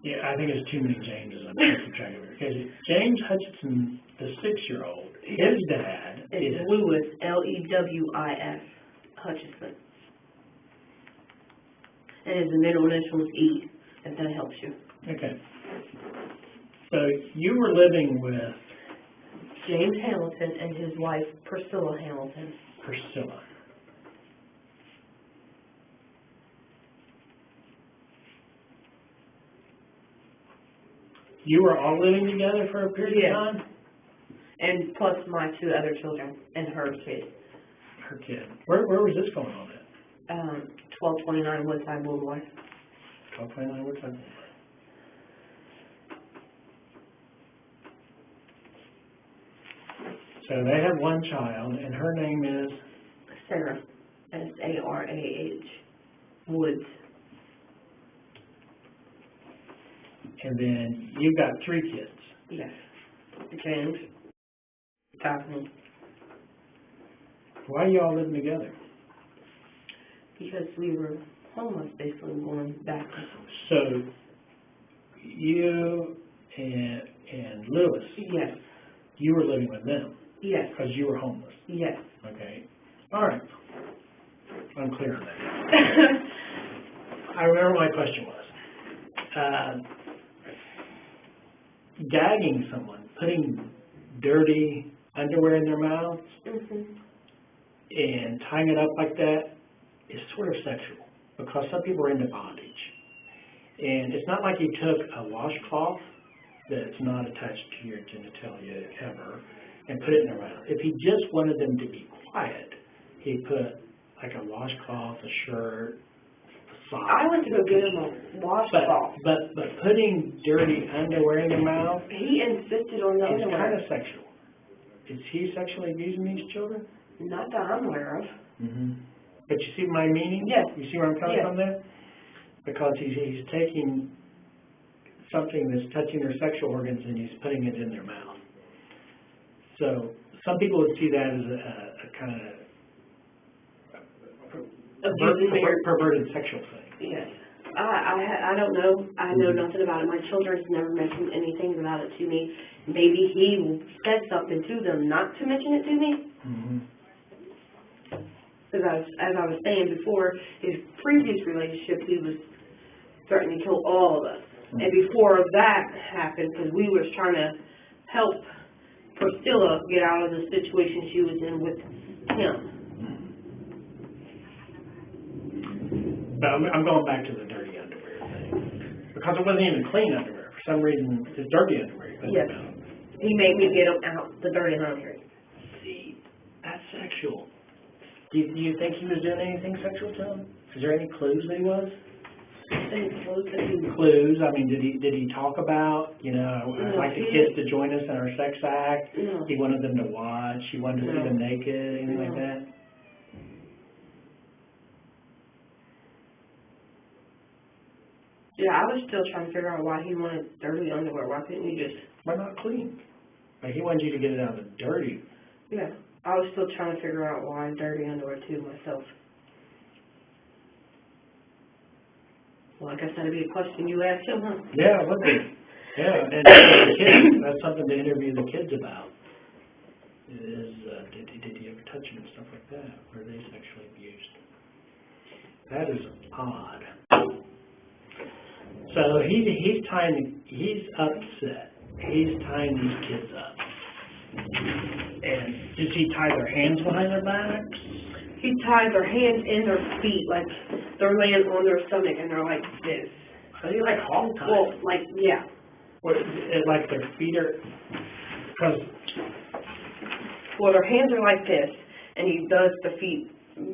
Speaker 3: Yeah, I think there's too many Jameses. I'm keeping track of it. Because James Hutchinson, the 6-year-old, his dad is
Speaker 2: Lewis, Lewis, Hutchinson. And his middle initial is E, if that helps you.
Speaker 3: Okay. So you were living with
Speaker 2: James Hamilton and his wife, Priscilla Hamilton.
Speaker 3: Priscilla. You were all living together for a period of time?
Speaker 2: And plus my 2 other children and her kid.
Speaker 3: Her kid. Where was this going on at?
Speaker 2: 1229 Woodside Boulevard.
Speaker 3: 1229 Woodside Boulevard. So they have one child, and her name is?
Speaker 2: Sarah. Sarah. Woods.
Speaker 3: And then you've got 3 kids.
Speaker 2: Yes. James. Gosney.
Speaker 3: Why are you all living together?
Speaker 2: Because we were homeless, basically, going back.
Speaker 3: So you and Lewis.
Speaker 2: Yes.
Speaker 3: You were living with them.
Speaker 2: Yes.
Speaker 3: Because you were homeless.
Speaker 2: Yes.
Speaker 3: Okay. All right. I'm clear on that. I remember my question was. Gagging someone, putting dirty underwear in their mouths, and tying it up like that is sort of sexual, because some people are into bondage. And it's not like he took a washcloth that's not attached to your genitalia ever and put it in their mouth. If he just wanted them to be quiet, he put like a washcloth, a shirt,
Speaker 2: I went to go get him a washcloth.
Speaker 3: But putting dirty underwear in their mouth,
Speaker 2: he insisted on the
Speaker 3: it's
Speaker 2: underwear.
Speaker 3: kind of sexual. Is he sexually abusing these children?
Speaker 2: Not that I'm aware of.
Speaker 3: But you see my meaning?
Speaker 2: Yes.
Speaker 3: You see where I'm coming from there? Because he's taking something that's touching their sexual organs and he's putting it in their mouth. So some people would see that as a kind of perverted sexual thing.
Speaker 2: Yes. I don't know. I know nothing about it. My children's never mentioned anything about it to me. Maybe he said something to them not to mention it to me. Because as I was saying before, his previous relationship, he was threatening to kill all of us. And before that happened, because we were trying to help Priscilla get out of the situation she was in with him.
Speaker 3: But I'm going back to the dirty underwear thing. Because it wasn't even clean underwear. For some reason, it's dirty underwear.
Speaker 2: Yes. He made me get him out the dirty underwear.
Speaker 3: See, that's sexual. Do you think he was doing anything sexual to him? Is there any clues that he was?
Speaker 2: Any clues that he was?
Speaker 3: Clues? I mean, did he talk about, I'd like the kids to join us in our sex act?
Speaker 2: No.
Speaker 3: He wanted them to watch. He wanted to see them naked, anything like that?
Speaker 2: Yeah, I was still trying to figure out why he wanted dirty underwear. Why couldn't you just...
Speaker 3: Why not clean? Like, he wanted you to get it out of the dirty.
Speaker 2: Yeah, I was still trying to figure out why dirty underwear too myself. Well, I guess that'd be a question you ask him, huh?
Speaker 3: Yeah, look at yeah, and the kids, that's something to interview the kids about. Is, did he ever touch him and stuff like that? Were they sexually abused? That is odd. So he's upset. He's tying these kids up. And does he tie their hands behind their backs?
Speaker 2: He ties their hands in their feet, like they're laying on their stomach and they're like this.
Speaker 3: Are they like hog ties?
Speaker 2: Well, like, yeah.
Speaker 3: What, like their feet are, because...
Speaker 2: Well, their hands are like this, and he does the feet,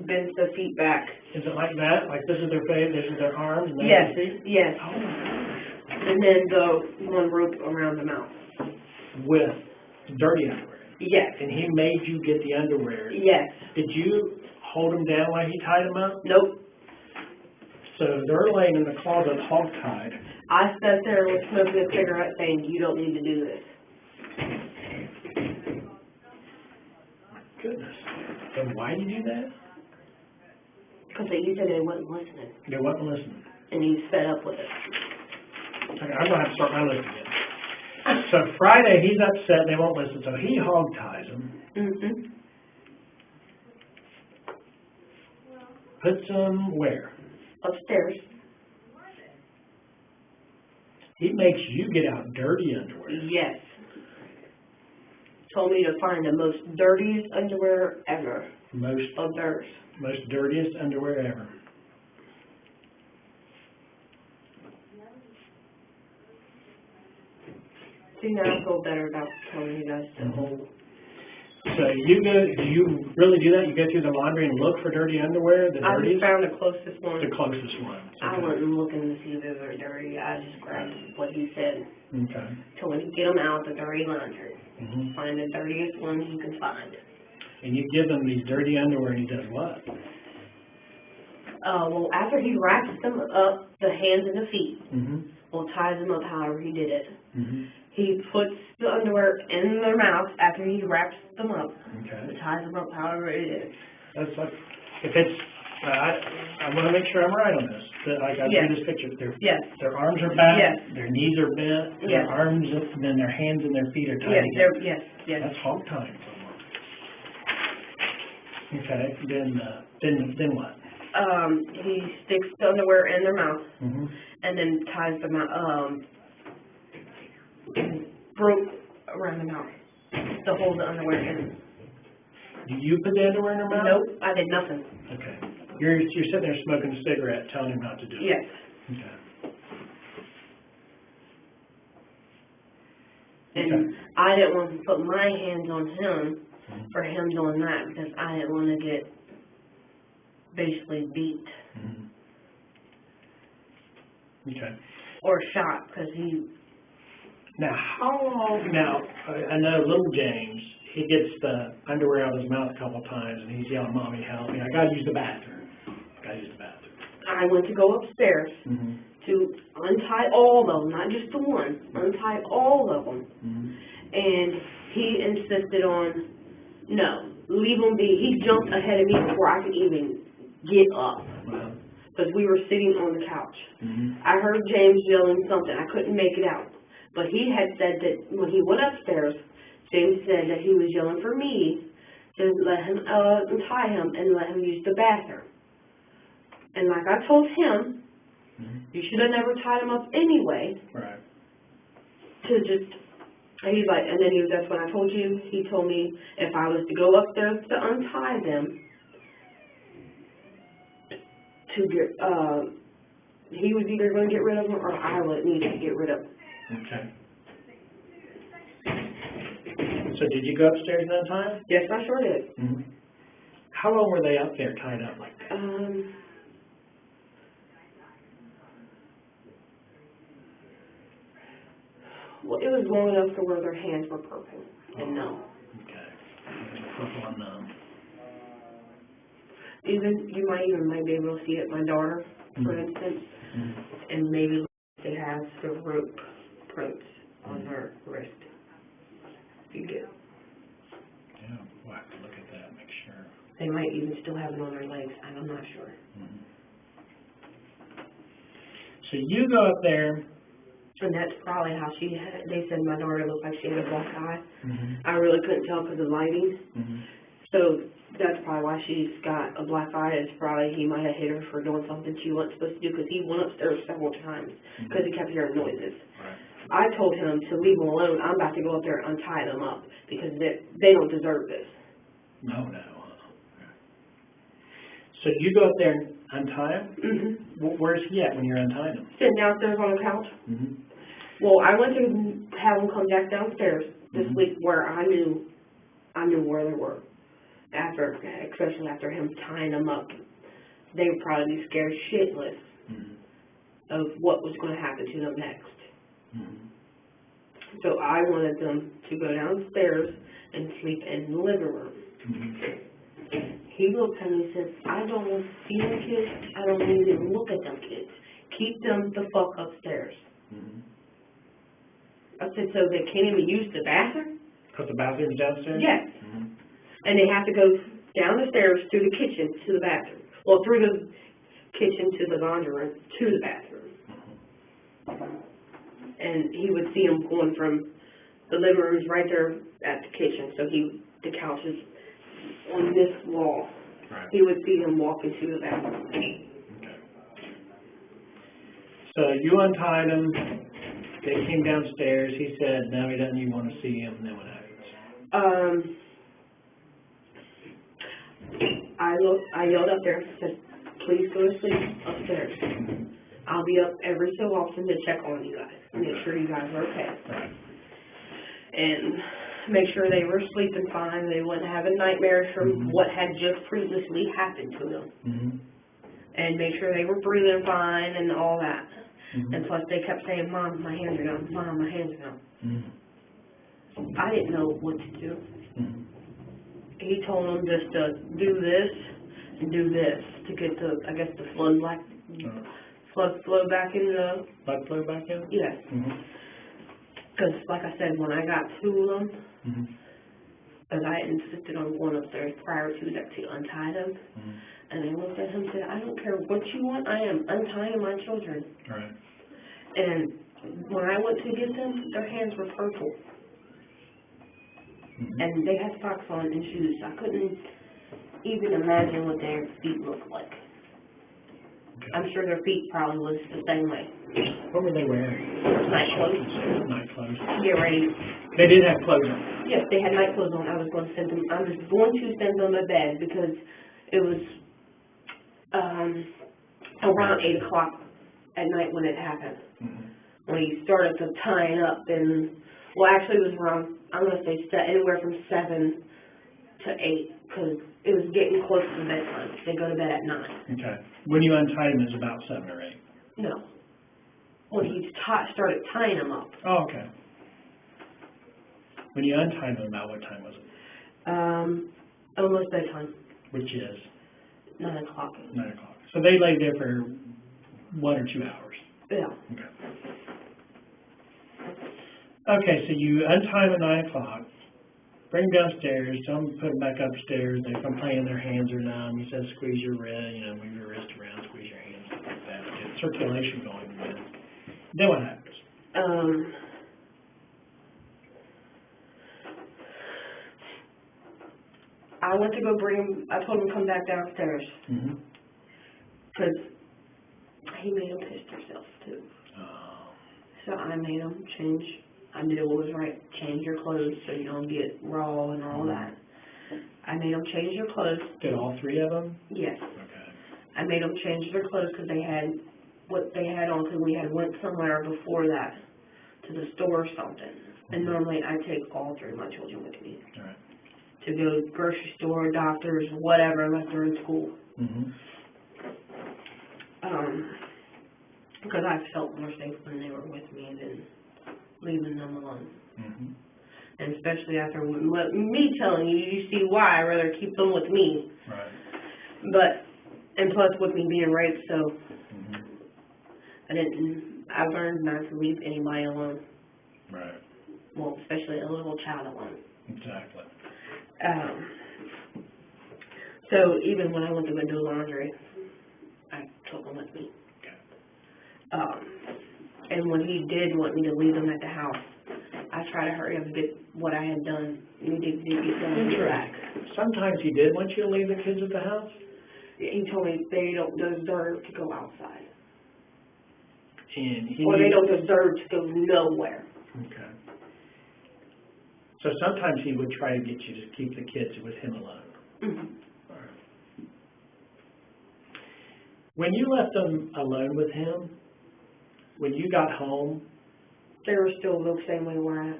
Speaker 2: bends the feet back.
Speaker 3: Is it like that? Like this is their face, this is their arms, and
Speaker 2: Yes,
Speaker 3: their feet?
Speaker 2: yes.
Speaker 3: Oh my gosh.
Speaker 2: And then the one rope around the mouth.
Speaker 3: With dirty underwear.
Speaker 2: Yes.
Speaker 3: And he made you get the underwear.
Speaker 2: Yes.
Speaker 3: Did you hold them down while he tied them up?
Speaker 2: Nope.
Speaker 3: So they're laying in the closet hog-tied.
Speaker 2: I sat there with smoking a cigarette saying, you don't need to do this.
Speaker 3: Goodness. And why did you do that?
Speaker 2: Because he said they wasn't listening.
Speaker 3: They wasn't listening.
Speaker 2: And he's fed up with it.
Speaker 3: Okay, I'm going to have to start my list again. So Friday, he's upset, they won't listen, so he hog-ties them.
Speaker 2: Mm-hmm.
Speaker 3: Puts them where?
Speaker 2: Upstairs.
Speaker 3: He makes you get out dirty underwear.
Speaker 2: Yes. Told me to find the most dirtiest underwear ever of theirs.
Speaker 3: Most dirtiest underwear ever.
Speaker 2: See, now I feel better about telling you guys.
Speaker 3: Mm-hmm. So do you really do that? You go through the laundry and look for dirty underwear, the
Speaker 2: I
Speaker 3: dirtiest?
Speaker 2: just found the closest one.
Speaker 3: The closest one.
Speaker 2: I
Speaker 3: Okay.
Speaker 2: wasn't looking to see if they were dirty. I just grabbed what he said.
Speaker 3: Okay.
Speaker 2: Told him to get them out the dirty laundry.
Speaker 3: Mm-hmm.
Speaker 2: Find the dirtiest ones you can find.
Speaker 3: And you give him these dirty underwear and he does what?
Speaker 2: Well, after he wraps them up, the hands and the feet,
Speaker 3: Mm-hmm.
Speaker 2: well, ties them up however he did it.
Speaker 3: Mm-hmm.
Speaker 2: He puts the underwear in their mouth after he wraps them up.
Speaker 3: Okay.
Speaker 2: Ties them up however it is.
Speaker 3: That's like, if it's, I want to make sure I'm right on this. That, like, I
Speaker 2: Yes.
Speaker 3: see this picture.
Speaker 2: Yes.
Speaker 3: Their arms are back.
Speaker 2: Yes.
Speaker 3: Their knees are bent.
Speaker 2: Yes.
Speaker 3: Their arms, and then their hands and their feet are tied
Speaker 2: Yes,
Speaker 3: together.
Speaker 2: yes, yes.
Speaker 3: That's hog time. Okay. Then what?
Speaker 2: He sticks the underwear in their mouth
Speaker 3: Mm-hmm.
Speaker 2: and then ties the rope around the mouth to hold the underwear in.
Speaker 3: Do you put the underwear in their mouth?
Speaker 2: Nope, I did nothing.
Speaker 3: Okay. You're sitting there smoking a cigarette, telling him not to do it.
Speaker 2: Yes.
Speaker 3: Okay.
Speaker 2: And
Speaker 3: Okay.
Speaker 2: I didn't want to put my hands on him for him doing that because I didn't want to get basically beat
Speaker 3: Mm-hmm. Okay.
Speaker 2: or shot because he...
Speaker 3: Now, how long, I know little James, he gets the underwear out of his mouth a couple of times and he's yelling, Mommy, help me. I gotta use the bathroom.
Speaker 2: I went to go upstairs
Speaker 3: Mm-hmm.
Speaker 2: to untie all of them, not just the one, untie all of them.
Speaker 3: Mm-hmm.
Speaker 2: And he insisted on, no, leave him be. He jumped ahead of me before I could even get up
Speaker 3: Wow.
Speaker 2: because we were sitting on the couch.
Speaker 3: Mm-hmm.
Speaker 2: I heard James yelling something. I couldn't make it out. But he had said that when he went upstairs, James said that he was yelling for me to let him untie him and let him use the bathroom. And like I told him,
Speaker 3: Mm-hmm.
Speaker 2: you should have never tied him up anyway.
Speaker 3: Right.
Speaker 2: He's like, and then that's when I told you, he told me if I was to go upstairs to untie them, he was either going to get rid of them or I would need to get rid of them.
Speaker 3: Okay. So did you go upstairs that time?
Speaker 2: Yes, I sure did.
Speaker 3: Mm-hmm. How long were they up there tied up like that?
Speaker 2: Well, it was long enough to where their hands were purple and numb.
Speaker 3: Okay. Purple and numb.
Speaker 2: You might be able to see it, my daughter, for instance, and maybe they have the rope prints on their wrist. You get.
Speaker 3: Yeah, we'll have to look at that, make sure.
Speaker 2: They might even still have it on their legs. I'm not sure.
Speaker 3: Mm-hmm. So you go up there.
Speaker 2: And that's probably how they said my daughter looked like she had a black eye.
Speaker 3: Mm-hmm.
Speaker 2: I really couldn't tell because of lighting.
Speaker 3: Mm-hmm.
Speaker 2: So that's probably why she's got a black eye. It's probably he might have hit her for doing something she wasn't supposed to do because he went upstairs several times because he kept hearing noises.
Speaker 3: Right.
Speaker 2: I told him to leave them alone. I'm about to go up there and untie them up because they don't deserve this.
Speaker 3: No. So you go up there and untie him?
Speaker 2: Mm-hmm.
Speaker 3: Where's he at when you're untying him?
Speaker 2: Sitting downstairs on the couch.
Speaker 3: Mm-hmm.
Speaker 2: Well, I went to have them come back downstairs this
Speaker 3: Mhm.
Speaker 2: week where I knew where they were. Especially after him tying them up, they would probably be scared shitless of what was going to happen to them next.
Speaker 3: Mm-hmm.
Speaker 2: So I wanted them to go downstairs and sleep in the living room.
Speaker 3: Mm-hmm.
Speaker 2: He looked at me and said, I don't want to see them kids. I don't want to even look at them kids. Keep them the fuck upstairs.
Speaker 3: Mm-hmm.
Speaker 2: I said, so they can't even use the bathroom?
Speaker 3: Because the bathroom's downstairs?
Speaker 2: Yes.
Speaker 3: Mm-hmm.
Speaker 2: And they have to go down the stairs through the kitchen to the bathroom. Well, through the kitchen to the laundry room to the bathroom.
Speaker 3: Mm-hmm.
Speaker 2: And he would see them going from the living room's right there at the kitchen. So the couch is on this wall.
Speaker 3: Right.
Speaker 2: He would see them walking to the bathroom.
Speaker 3: Okay. So you untied him. They came downstairs. He said, no, he doesn't even want to see him. Then what happens?
Speaker 2: I yelled up there and said, please go to sleep upstairs. I'll be up every so often to check on you guys, make sure you guys are okay.
Speaker 3: Right.
Speaker 2: And make sure they were sleeping fine, they wouldn't have nightmares from what had just previously happened to them.
Speaker 3: Mm-hmm.
Speaker 2: And make sure they were breathing fine and all that.
Speaker 3: Mm-hmm.
Speaker 2: And plus they kept saying, Mom, my hands are numb, Mom, my hands are numb.
Speaker 3: Mm-hmm.
Speaker 2: I didn't know what to do.
Speaker 3: Mm-hmm.
Speaker 2: He told them just to do this and do this to get the flow back in the...
Speaker 3: Blood flow back in?
Speaker 2: Yes. Because, like I said, when I got two of them, because I insisted on going upstairs prior to that to untie them, and they looked at him and said, I don't care what you want, I am untying my children.
Speaker 3: Right.
Speaker 2: And when I went to get them, their hands were purple. And they had socks on and shoes. I couldn't even imagine what their feet looked like.
Speaker 3: Okay.
Speaker 2: I'm sure their feet probably was the same way.
Speaker 3: What were they wearing?
Speaker 2: Night clothes.
Speaker 3: Night clothes.
Speaker 2: Get ready.
Speaker 3: They did have clothes on.
Speaker 2: Yes, they had night clothes on. I was going to send them to bed because it was around 8 o'clock at night when it happened. When he started to tying up and, well, actually it was around, I'm going to say anywhere from 7 to 8 because it was getting close to bedtime. They go to bed at 9.
Speaker 3: Okay. When you untied him, it was about 7 or 8.
Speaker 2: No. When he started tying them up.
Speaker 3: Oh, okay. When you untied him, about what time was it?
Speaker 2: Almost bedtime.
Speaker 3: Which is?
Speaker 2: 9 o'clock.
Speaker 3: 9 o'clock. So they lay there for 1 or 2 hours.
Speaker 2: Yeah.
Speaker 3: Okay. Okay, so you untie them at 9 o'clock, bring them downstairs, tell them to put them back upstairs. They complain their hands are numb. You said squeeze your wrist, move your wrist around, squeeze your hands, stuff like that. Get circulation going again. Then what happens?
Speaker 2: I went to go bring him, I told him to come back downstairs. Because he made him piss himself too. So I made him change. I did what was right. Change your clothes so you don't get raw and all that. I made them change their clothes.
Speaker 3: Did all 3 of them?
Speaker 2: Yes.
Speaker 3: Okay.
Speaker 2: I made them change their clothes because they had what they had on because we had went somewhere before that to the store or something. And normally I take all 3 of my children with me.
Speaker 3: All right.
Speaker 2: To go grocery store, doctors, whatever, unless they're in school. Because I felt more safe when they were with me than leaving them alone. And especially after me telling you, you see why I'd rather keep them with me.
Speaker 3: Right.
Speaker 2: But, and plus with me being raped, so I learned not to leave anybody alone.
Speaker 3: Right.
Speaker 2: Well, especially a little child alone.
Speaker 3: Exactly.
Speaker 2: So even when I went to go do laundry, I took him with me.
Speaker 3: Okay.
Speaker 2: And when he did want me to leave him at the house, I tried to hurry up and get what I had done. Needed to get done and get back.
Speaker 3: Sometimes he did want you to leave the kids at the house?
Speaker 2: He told me they don't deserve to go outside.
Speaker 3: And
Speaker 2: Or they don't deserve to go nowhere.
Speaker 3: Okay. So sometimes he would try to get you to keep the kids with him alone.
Speaker 2: Mm-hmm.
Speaker 3: All right. When you left them alone with him, when you got home,
Speaker 2: They were still the same way we're at,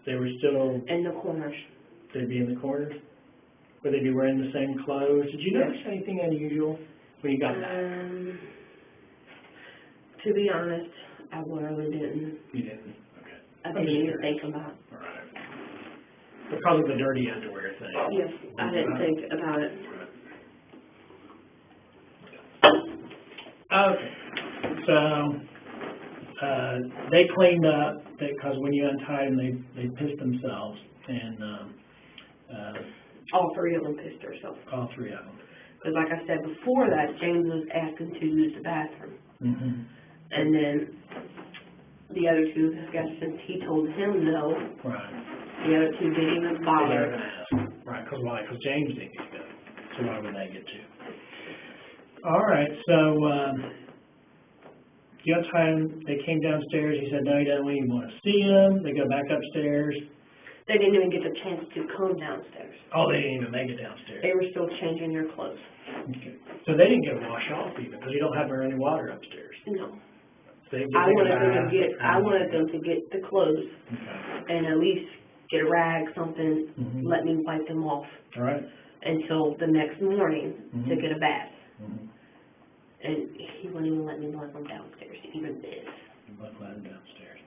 Speaker 3: they were still,
Speaker 2: in the corners.
Speaker 3: they'd be in the corners? Would they be wearing the same clothes? Did you notice anything unusual when you got back?
Speaker 2: To be honest, I really didn't.
Speaker 3: You didn't? Okay.
Speaker 2: I didn't even think about it.
Speaker 3: All right. Because of the dirty underwear thing.
Speaker 2: Yes, I didn't think about it.
Speaker 3: Okay. So, they cleaned up, because when you untied them, they pissed themselves, and,
Speaker 2: All three of them pissed themselves.
Speaker 3: all three of them.
Speaker 2: Because like I said before that, James was asking to use the bathroom.
Speaker 3: Mm-hmm.
Speaker 2: And then the other two, I guess since he told him no,
Speaker 3: Right.
Speaker 2: the other two didn't even
Speaker 3: They were
Speaker 2: bother.
Speaker 3: gonna ask. Right, because why? Because James didn't get to go. So why would they get to? All right, so, the other time they came downstairs, he said, no, he doesn't even want to see them. They go back upstairs.
Speaker 2: They didn't even get the chance to come downstairs.
Speaker 3: Oh, they didn't even make it downstairs.
Speaker 2: They were still changing their clothes.
Speaker 3: Okay. So they didn't get a wash off even, because you don't have any water upstairs.
Speaker 2: No.
Speaker 3: So they
Speaker 2: I wanted them to
Speaker 3: bath.
Speaker 2: get the clothes
Speaker 3: Okay.
Speaker 2: and at least get a rag, something,
Speaker 3: Mhm.
Speaker 2: let me wipe them off
Speaker 3: All right.
Speaker 2: until the next morning to
Speaker 3: Mhm.
Speaker 2: get a bath.
Speaker 3: Mm-hmm.
Speaker 2: And he wouldn't even let me let them downstairs, even this.
Speaker 3: You wouldn't let them downstairs.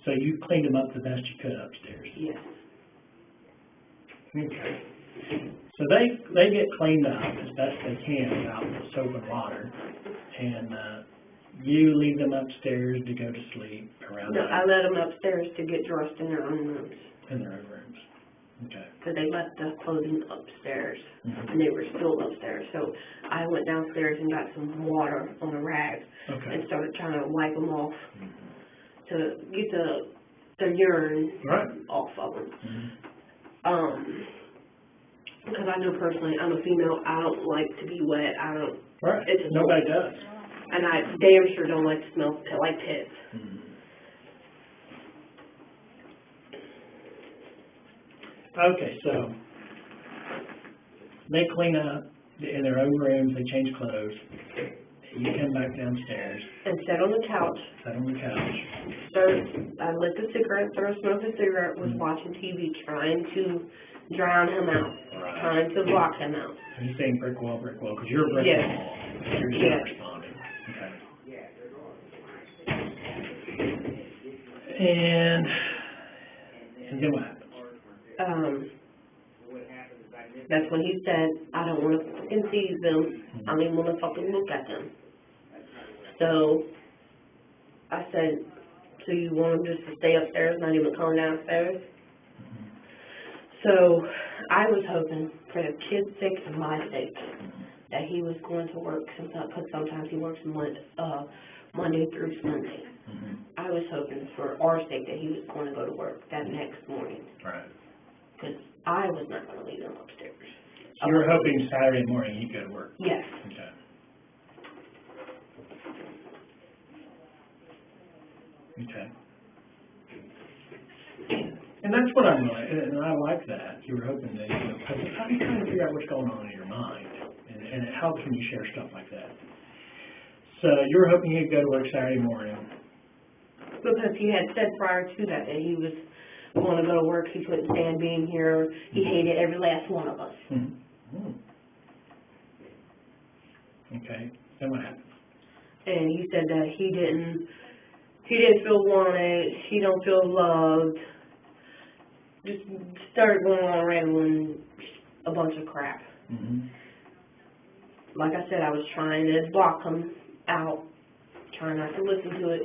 Speaker 3: So you cleaned them up the best you could upstairs.
Speaker 2: Yes.
Speaker 3: Okay. So they get cleaned up as best they can without soap and water, and you leave them upstairs to go to sleep around
Speaker 2: No, I let them upstairs to get dressed in their own rooms.
Speaker 3: in their own rooms. Okay.
Speaker 2: So they left the clothing upstairs,
Speaker 3: Mhm.
Speaker 2: and they were still upstairs. So I went downstairs and got some water on a rag
Speaker 3: Okay.
Speaker 2: and started trying to wipe them off
Speaker 3: Mhm.
Speaker 2: to get the urine
Speaker 3: Right.
Speaker 2: off of them.
Speaker 3: Mhm.
Speaker 2: Because I know personally, I'm a female, I don't like to be wet,
Speaker 3: Right.
Speaker 2: It's a
Speaker 3: Nobody does.
Speaker 2: and I damn sure don't like to smell like piss.
Speaker 3: Mhm. Okay, so they clean up in their own rooms, they change clothes, you come back downstairs,
Speaker 2: And sat on the couch,
Speaker 3: sit on the couch.
Speaker 2: I lit the cigarette, started smoking a cigarette, was watching TV, trying to drown him out,
Speaker 3: Right.
Speaker 2: trying to block him out.
Speaker 3: Are you saying brick wall, because you're a brick
Speaker 2: Yes.
Speaker 3: wall. You're just
Speaker 2: Yes.
Speaker 3: not responding. Okay. And then what happens?
Speaker 2: That's when he said, I don't want to fucking see them, I don't even want to fucking look at them. So, I said, so you want him just to stay upstairs, not even come downstairs? So, I was hoping, for the kids' sake and my sake, that he was going to work, because sometimes he works Monday through Sunday.
Speaker 3: Mhm.
Speaker 2: I was hoping for our sake that he was going to go to work that next morning,
Speaker 3: Right.
Speaker 2: because I was not going to leave him upstairs.
Speaker 3: So you were hoping Saturday morning he'd go to work?
Speaker 2: Yes.
Speaker 3: Okay. Okay. And that's what I'm like, and I like that. You were hoping that, because how do you kind of figure out what's going on in your mind? And it helps when you share stuff like that. So you were hoping he'd go to work Saturday morning.
Speaker 2: Because he had said prior to that he was going to go to work, he couldn't stand being here, he hated every last one of us.
Speaker 3: Mm-hmm. Okay, then what happened?
Speaker 2: And he said that he didn't feel wanted, he don't feel loved. Just started going on rambling a bunch of crap.
Speaker 3: Mm-hmm.
Speaker 2: Like I said, I was trying to block him out trying not to listen to it.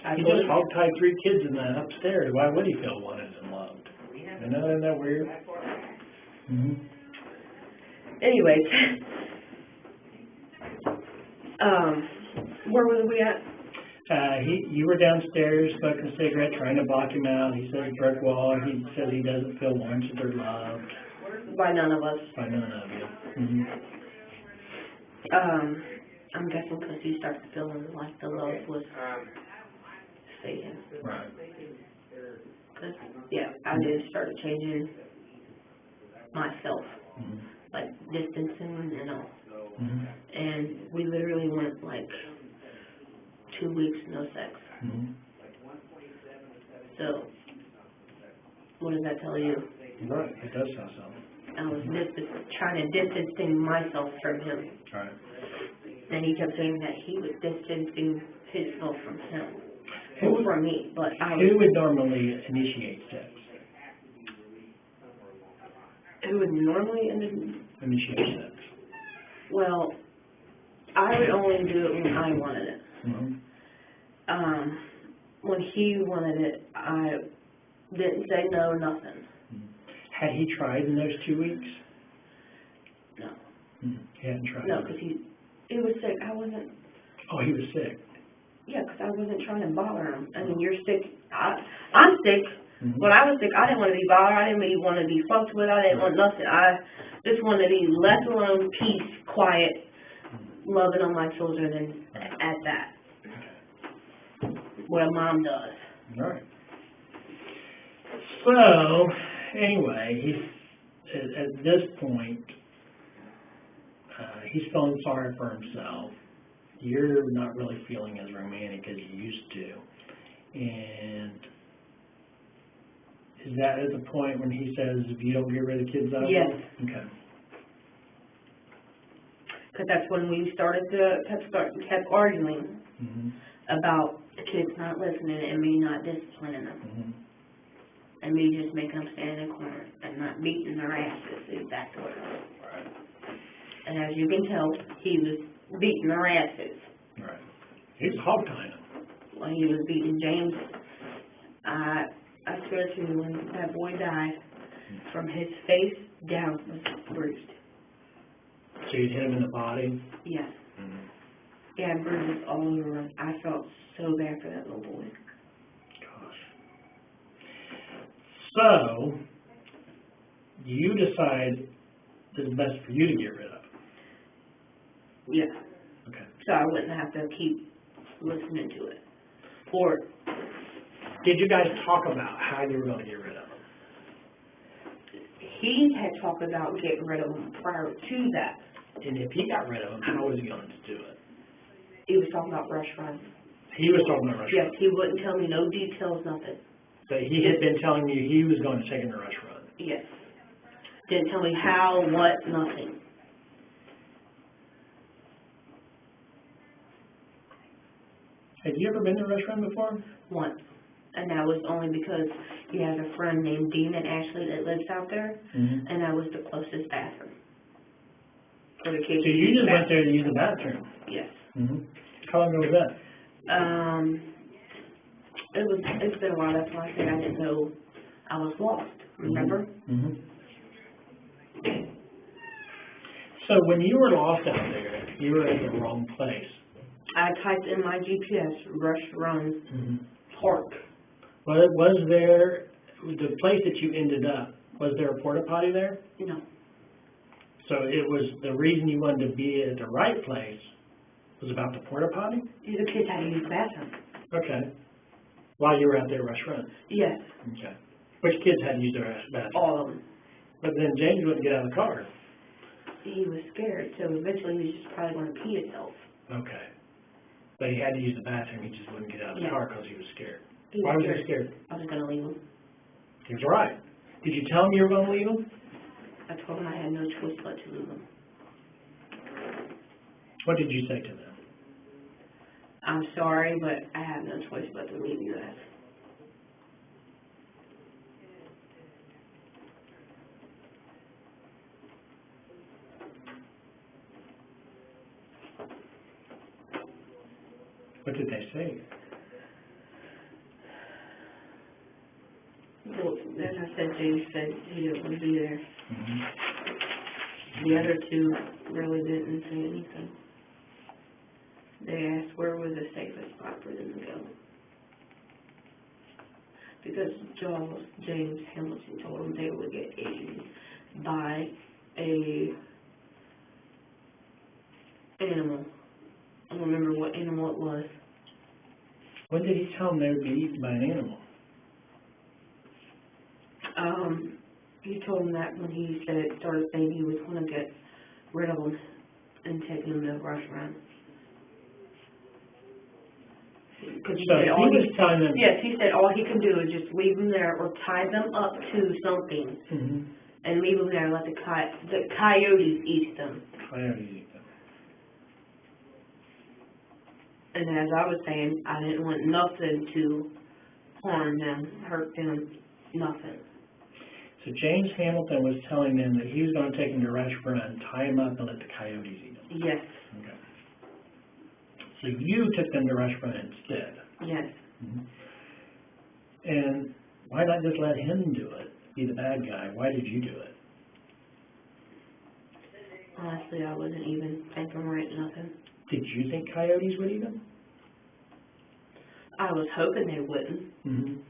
Speaker 2: I
Speaker 3: He
Speaker 2: told
Speaker 3: just
Speaker 2: him,
Speaker 3: hog-tied 3 kids in that upstairs. Why would he feel wanted and loved? I know, isn't that weird?
Speaker 2: anyways, where was we at?
Speaker 3: You were downstairs smoking a cigarette, trying to block him out. He said he broke wall. He says he doesn't feel wanted or loved.
Speaker 2: By none of us.
Speaker 3: By none of you.
Speaker 2: I'm guessing because he started feeling like the love was fading.
Speaker 3: Right.
Speaker 2: Cause, yeah, I did start changing myself, like distancing and all. And we literally went like 2 weeks no sex. So, what does that tell you?
Speaker 3: Right, it does sound something.
Speaker 2: I was trying to distance myself from him.
Speaker 3: Right.
Speaker 2: And he kept saying that he was distancing himself from him.
Speaker 3: Who
Speaker 2: From me, but
Speaker 3: Who would normally initiate sex?
Speaker 2: Who would normally
Speaker 3: Initiate sex.
Speaker 2: Well, I would only do it when I wanted it. When he wanted it, I didn't say no, nothing.
Speaker 3: Had he tried in those 2 weeks?
Speaker 2: No.
Speaker 3: He hadn't tried?
Speaker 2: No, because he was sick. I wasn't.
Speaker 3: Oh, he was sick.
Speaker 2: Yeah, because I wasn't trying to bother him. I mean, you're sick. I'm sick. When I was sick, I didn't want to be bothered. I didn't want to be fucked with. I didn't want nothing. I just wanted to be left alone, peace, quiet, loving on my children, and at that. What a mom does.
Speaker 3: All right. So, anyway, at this point, he's feeling sorry for himself. You're not really feeling as romantic as you used to. And is that at the point when he says, if you don't get rid of kids, I will?
Speaker 2: Yes.
Speaker 3: Okay.
Speaker 2: Because that's when we started to kept arguing about the kids not listening and me not disciplining them. And me just making them stand in the corner and not beating their asses, exactly.
Speaker 3: Right.
Speaker 2: And as you can tell, he was beating their asses.
Speaker 3: Right. He was hog-tying them.
Speaker 2: When he was beating James, I swear to you, when that boy died, from his face down was bruised.
Speaker 3: So you'd hit him in the body?
Speaker 2: Yes. He had bruises all over him. I felt so bad for that little boy.
Speaker 3: Gosh. So, you decide it's best for you to get rid of him.
Speaker 2: Yeah.
Speaker 3: Okay.
Speaker 2: So I wouldn't have to keep listening to it. Or,
Speaker 3: did you guys talk about how you were going to get rid of him?
Speaker 2: he had talked about getting rid of him prior to that.
Speaker 3: And if he got rid of him, how was he going to do it?
Speaker 2: He was talking about rush run.
Speaker 3: He was talking about rush
Speaker 2: Yes,
Speaker 3: run.
Speaker 2: he wouldn't tell me no details, nothing.
Speaker 3: So he had been telling you he was going to take him to rush run.
Speaker 2: Yes. Didn't tell me how, what, nothing.
Speaker 3: Have you ever been to rush run before?
Speaker 2: Once. And that was only because he has a friend named Dean and Ashley that lives out there, and that was the closest bathroom for the kids.
Speaker 3: So you just went there to use the bathroom?
Speaker 2: Yes.
Speaker 3: How long ago was that?
Speaker 2: It's been a while. That's why I said I didn't know I was lost. Remember?
Speaker 3: So when you were lost out there, you were at the wrong place.
Speaker 2: I typed in my GPS, Rush Run Park.
Speaker 3: Was there, the place that you ended up, was there a porta potty there?
Speaker 2: No.
Speaker 3: So it was, the reason you wanted to be at the right place was about the porta potty?
Speaker 2: The kids had to use the bathroom.
Speaker 3: Okay. While you were out there Rush Run?
Speaker 2: Yes.
Speaker 3: Okay. Which kids had to use their bathroom?
Speaker 2: All of them.
Speaker 3: But then James wouldn't get out of the car.
Speaker 2: He was scared, so eventually he was just probably going to pee himself.
Speaker 3: Okay. But he had to use the bathroom, he just wouldn't get out of the car because he was scared. Why was he scared?
Speaker 2: I was going to leave him.
Speaker 3: He was right. Did you tell him you were going to leave him?
Speaker 2: I told him I had no choice but to leave him.
Speaker 3: What did you say to them?
Speaker 2: I'm sorry, but I have no choice but to leave you guys.
Speaker 3: What did they say?
Speaker 2: Well, as I said, James said he didn't want to be there.
Speaker 3: Mm-hmm.
Speaker 2: The other two really didn't say anything. They asked where was the safest spot for them to go. Because James Hamilton told them they would get eaten by a animal. I don't remember what animal it was.
Speaker 3: When did he tell them they would be eaten by an animal?
Speaker 2: He told them that when he started saying he was going to get rid of them and take them to the restaurant.
Speaker 3: So he was telling them...
Speaker 2: Yes, he said all he can do is just leave them there or tie them up to something and leave them there and let the coyotes eat them.
Speaker 3: Coyotes eat them.
Speaker 2: And as I was saying, I didn't want nothing to harm them, hurt them, nothing.
Speaker 3: So James Hamilton was telling them that he was going to take them to a restaurant, tie them up, and let the coyotes eat them.
Speaker 2: Yes.
Speaker 3: Okay. So you took them to a restaurant instead.
Speaker 2: Yes.
Speaker 3: And why not just let him do it, be the bad guy? Why did you do it?
Speaker 2: Honestly, I wasn't even thinking right, nothing.
Speaker 3: Did you think coyotes would eat them?
Speaker 2: I was hoping they wouldn't.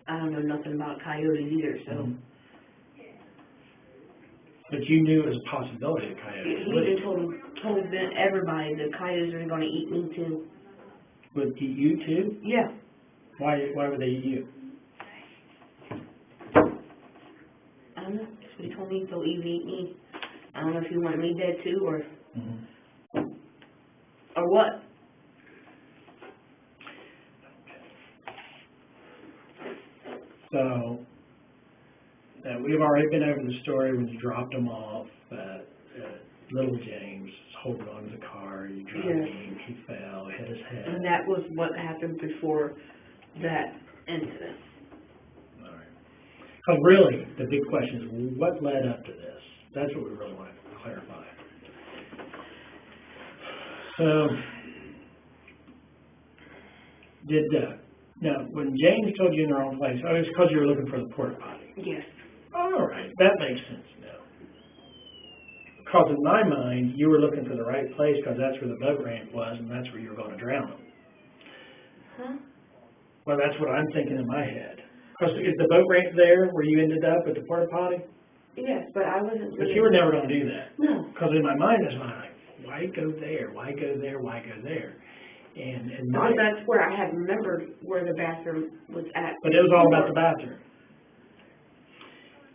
Speaker 2: I don't know nothing about coyotes either, so.
Speaker 3: But you knew it was a possibility that coyotes would eat.
Speaker 2: He told everybody the coyotes are going to eat me too.
Speaker 3: Would eat you too?
Speaker 2: Yeah.
Speaker 3: Why would they eat you?
Speaker 2: I don't know. That's what he told me. They'll even eat me. I don't know if you want me dead too or what.
Speaker 3: So, we've already been over the story when you dropped him off at Little James, holding on to the car, you dropped him, he fell, hit his head.
Speaker 2: And that was what happened before that incident.
Speaker 3: All right. Because really, the big question is, what led up to this? That's what we really want to clarify. So, now, when James told you in the wrong place, it was because you were looking for the porta potty.
Speaker 2: Yes.
Speaker 3: All right, that makes sense now. Because in my mind, you were looking for the right place because that's where the boat ramp was and that's where you were going to drown them.
Speaker 2: Huh?
Speaker 3: Well, that's what I'm thinking in my head. Because is the boat ramp there where you ended up at the porta potty?
Speaker 2: Yes, but I wasn't.
Speaker 3: But you were never going to do that.
Speaker 2: No.
Speaker 3: Because in my mind, it's like, why go there? Why go there? Why go there? And
Speaker 2: that's where I had remembered where the bathroom was at.
Speaker 3: But it was all about the bathroom.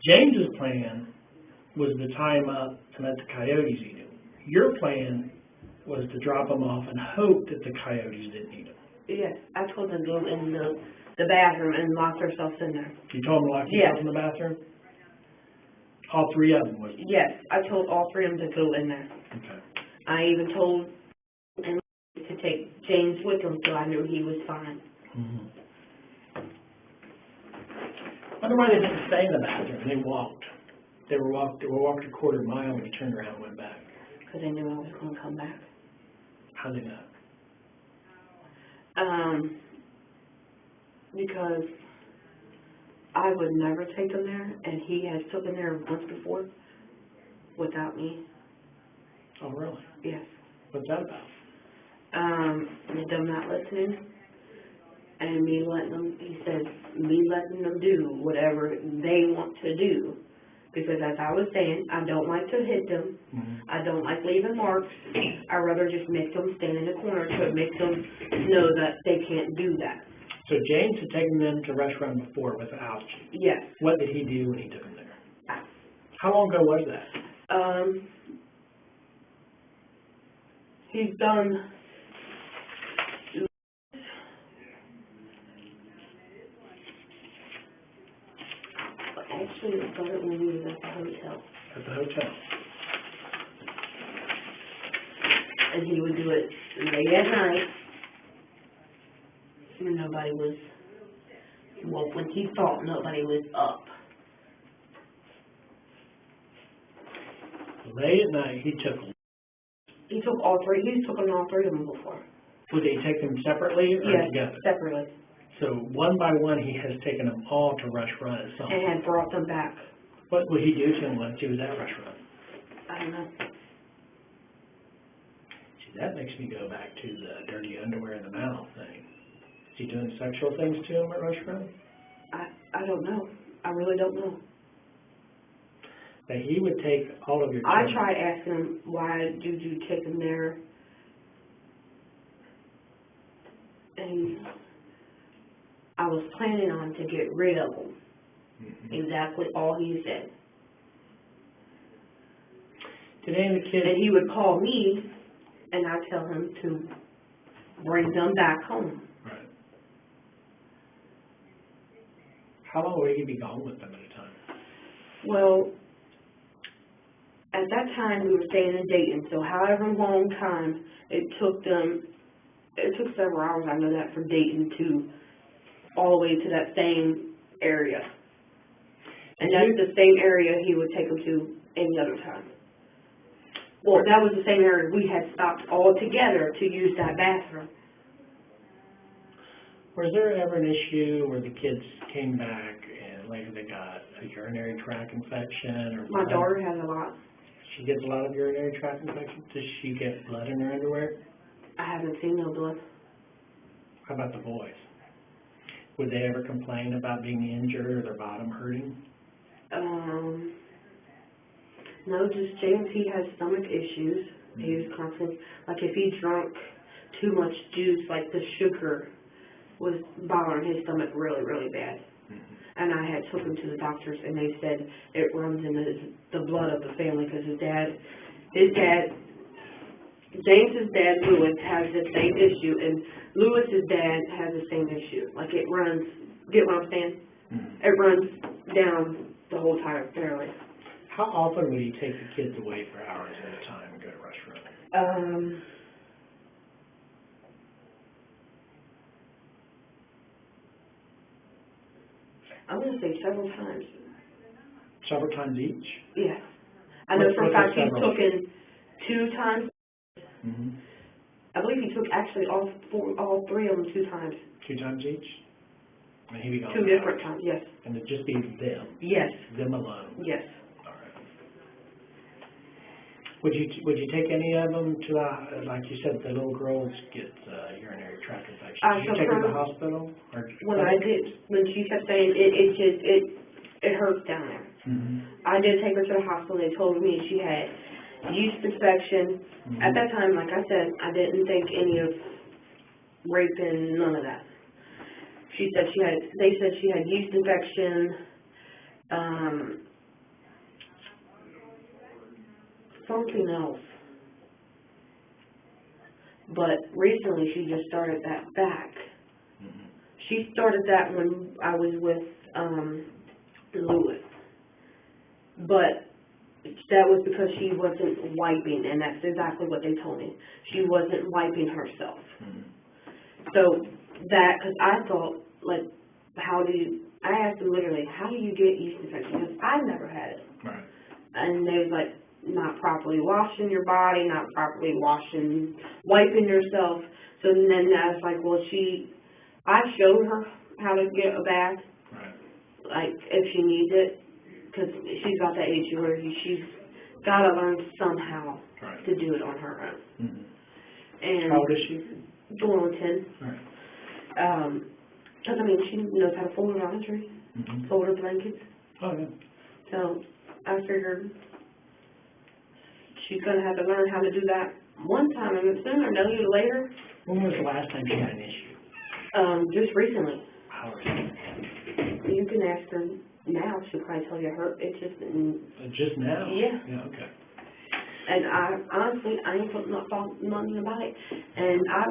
Speaker 3: James's plan was to tie him up and let the coyotes eat him. Your plan was to drop him off and hope that the coyotes didn't eat him.
Speaker 2: Yes, I told them to go in the bathroom and lock themselves in there.
Speaker 3: You told them to lock yourself in the bathroom? All three of them was?
Speaker 2: Yes, I told all three of them to go in there.
Speaker 3: Okay.
Speaker 2: I even told him to take James with him so I knew he was fine.
Speaker 3: I wonder why they didn't stay in the bathroom. They walked. They walked a quarter mile and they turned around and went back.
Speaker 2: Because they knew I was going to come back.
Speaker 3: How did they know?
Speaker 2: Because I would never take him there, and he has taken there once before without me.
Speaker 3: Oh, really?
Speaker 2: Yes.
Speaker 3: What's that about?
Speaker 2: Them not listening, and me letting them, he said, me letting them do whatever they want to do. Because as I was saying, I don't like to hit them. I don't like leaving marks. I'd rather just make them stand in the corner to make them know that they can't do that.
Speaker 3: So James had taken them to a restaurant before without you.
Speaker 2: Yes.
Speaker 3: What did he do when he took them there? How long ago was that?
Speaker 2: He's done. Actually, I got it when we was at the hotel.
Speaker 3: At the hotel.
Speaker 2: And he would do it late at night when nobody was, well, when he thought nobody was up.
Speaker 3: Late at night, he took them
Speaker 2: He took all three, he's taken all three of them before.
Speaker 3: Would they take them separately or
Speaker 2: Yes,
Speaker 3: together?
Speaker 2: separately,
Speaker 3: So one by one, he has taken them all to Rush Run at some
Speaker 2: and
Speaker 3: point.
Speaker 2: had brought them back.
Speaker 3: What would he do to them once he was at Rush Run?
Speaker 2: I don't know.
Speaker 3: See, that makes me go back to the dirty underwear in the mouth thing. Is he doing sexual things to him at Rush Run?
Speaker 2: I don't know. I really don't know.
Speaker 3: That he would take all of your
Speaker 2: I
Speaker 3: children.
Speaker 2: tried asking him, why did you take them there? And I was planning on to get rid of them.
Speaker 3: Mhm.
Speaker 2: Exactly all he said.
Speaker 3: Did any of the kids?
Speaker 2: And he would call me, and I'd tell him to bring them back home.
Speaker 3: Right. How long would he be gone with them at a time?
Speaker 2: Well, at that time, we were staying in Dayton, so however long time it took several hours, I know that, from Dayton to all the way to that same area. And that's the same area he would take them to any other time. Well, that was the same area we had stopped all together to use that bathroom.
Speaker 3: Was there ever an issue where the kids came back and later they got a urinary tract infection or
Speaker 2: My
Speaker 3: blood?
Speaker 2: daughter has a lot.
Speaker 3: She gets a lot of urinary tract infections. Does she get blood in her underwear?
Speaker 2: I haven't seen no blood.
Speaker 3: How about the boys? Would they ever complain about being injured or their bottom hurting?
Speaker 2: No, just James, he has stomach issues. He was constantly, like if he drank too much juice, like the sugar was bothering his stomach really, really bad. And I had took him to the doctors, and they said it runs in the blood of the family, because James's dad, Lewis, has the same issue, and Lewis's dad has the same issue. Like it runs, get what I'm saying? It runs down the whole entire family.
Speaker 3: How often would he take the kids away for hours at a time and go to Rush Run?
Speaker 2: I'm going to say several times.
Speaker 3: Several times each?
Speaker 2: Yes. I know for a
Speaker 3: What's
Speaker 2: fact he's
Speaker 3: several?
Speaker 2: taken 2 times.
Speaker 3: Mm-hmm.
Speaker 2: I believe he took actually all three of them 2 times.
Speaker 3: 2 times each? And he'd be gone
Speaker 2: 2
Speaker 3: for
Speaker 2: different
Speaker 3: hours.
Speaker 2: times, yes.
Speaker 3: And it'd just be them?
Speaker 2: Yes.
Speaker 3: Them alone?
Speaker 2: Yes.
Speaker 3: All right. Would you take any of them to, like you said, the little girls get urinary tract infections? Did you take them to the hospital? Or
Speaker 2: When she kept saying it hurts down there.
Speaker 3: Mm-hmm.
Speaker 2: I did take her to the hospital. They told me she had yeast infection.
Speaker 3: Mm-hmm.
Speaker 2: At that time, like I said, I didn't think any of raping, none of that. They said she had yeast infection, something else. But recently she just started that back.
Speaker 3: Mm-hmm.
Speaker 2: She started that when I was with, Lewis. But that was because she wasn't wiping, and that's exactly what they told me. She wasn't wiping herself.
Speaker 3: Mm-hmm.
Speaker 2: So that, because I thought, like, I asked them literally, how do you get yeast infection? Because I never had it.
Speaker 3: Right.
Speaker 2: And they was like, not properly washing your body, not properly wiping yourself. So then I was like, well, I showed her how to get a bath,
Speaker 3: Right.
Speaker 2: like, if she needs it, because she's got that age where she's got to learn somehow
Speaker 3: Right.
Speaker 2: to do it on her own.
Speaker 3: Mm-hmm.
Speaker 2: And
Speaker 3: How old is she?
Speaker 2: going on 10.
Speaker 3: Right.
Speaker 2: Because, I mean, she knows how to fold her laundry,
Speaker 3: Mm-hmm.
Speaker 2: fold her blankets.
Speaker 3: Oh, yeah.
Speaker 2: So I figured she's going to have to learn how to do that one time, and sooner or later.
Speaker 3: When was the last time she had an issue?
Speaker 2: Just recently.
Speaker 3: Hours.
Speaker 2: You can ask her now. She'll probably tell you it's just.
Speaker 3: Just now?
Speaker 2: Yeah.
Speaker 3: Yeah, okay.
Speaker 2: And I ain't putting up nothing about it. And I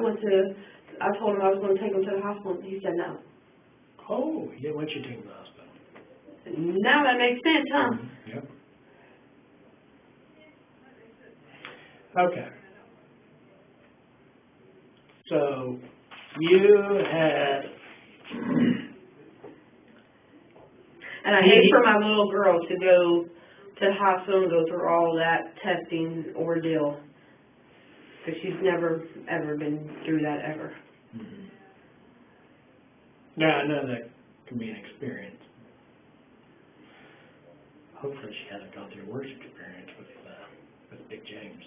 Speaker 2: told him I was going to take him to the hospital. He said no.
Speaker 3: Oh, he didn't want you to take him to the hospital.
Speaker 2: Now that makes sense, huh?
Speaker 3: Yep. Okay. So, you had...
Speaker 2: And I hate for my little girl to go to the hospital and go through all that testing ordeal. Because she's never, ever been through that ever.
Speaker 3: Mm-hmm. Now, I know that can be an experience. Hopefully she hasn't gone through a worse experience with Big James.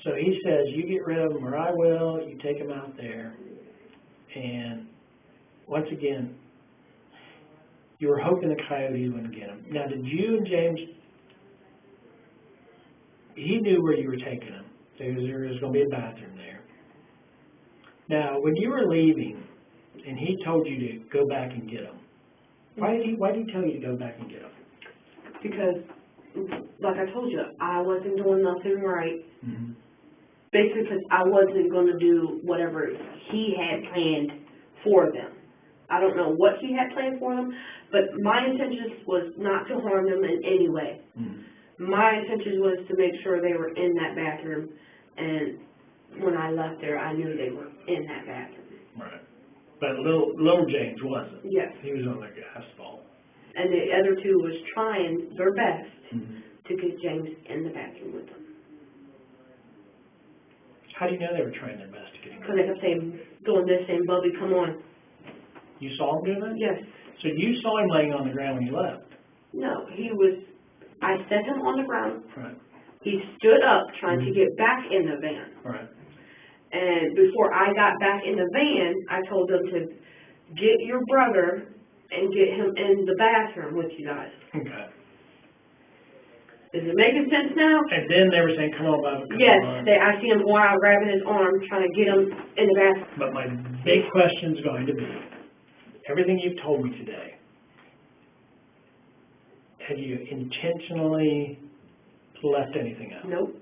Speaker 3: So he says, you get rid of them or I will, you take them out there. And once again, you were hoping the coyotes wouldn't get them. Now, did you and James, he knew where you were taking them. There was going to be a bathroom there. Now, when you were leaving and he told you to go back and get them, why did he tell you to go back and get them?
Speaker 2: Because, like I told you, I wasn't doing nothing right.
Speaker 3: Mm-hmm.
Speaker 2: Basically, because I wasn't going to do whatever he had planned for them. I don't know what he had planned for them, but my intention was not to harm them in any way.
Speaker 3: Mm-hmm.
Speaker 2: My intention was to make sure they were in that bathroom, and when I left there, I knew they were in that bathroom.
Speaker 3: Right. But little James wasn't.
Speaker 2: Yes.
Speaker 3: He was on the asphalt.
Speaker 2: And the other two was trying their best
Speaker 3: Mm-hmm.
Speaker 2: to get James in the bathroom with them.
Speaker 3: How do you know they were trying their best to get him?
Speaker 2: Because they kept saying, doing this, saying, Bubby, come on.
Speaker 3: You saw him doing that?
Speaker 2: Yes.
Speaker 3: So you saw him laying on the ground when you left?
Speaker 2: No, I set him on the ground.
Speaker 3: Right.
Speaker 2: He stood up trying to get back in the van.
Speaker 3: Right.
Speaker 2: And before I got back in the van, I told them to get your brother and get him in the bathroom with you guys.
Speaker 3: Okay.
Speaker 2: Is it making sense now?
Speaker 3: And then they were saying, come on, Bubba, come
Speaker 2: Yes,
Speaker 3: on.
Speaker 2: I see him going out grabbing his arm, trying to get him in the bathroom.
Speaker 3: But my big question's going to be, everything you've told me today, have you intentionally left anything out?
Speaker 2: Nope.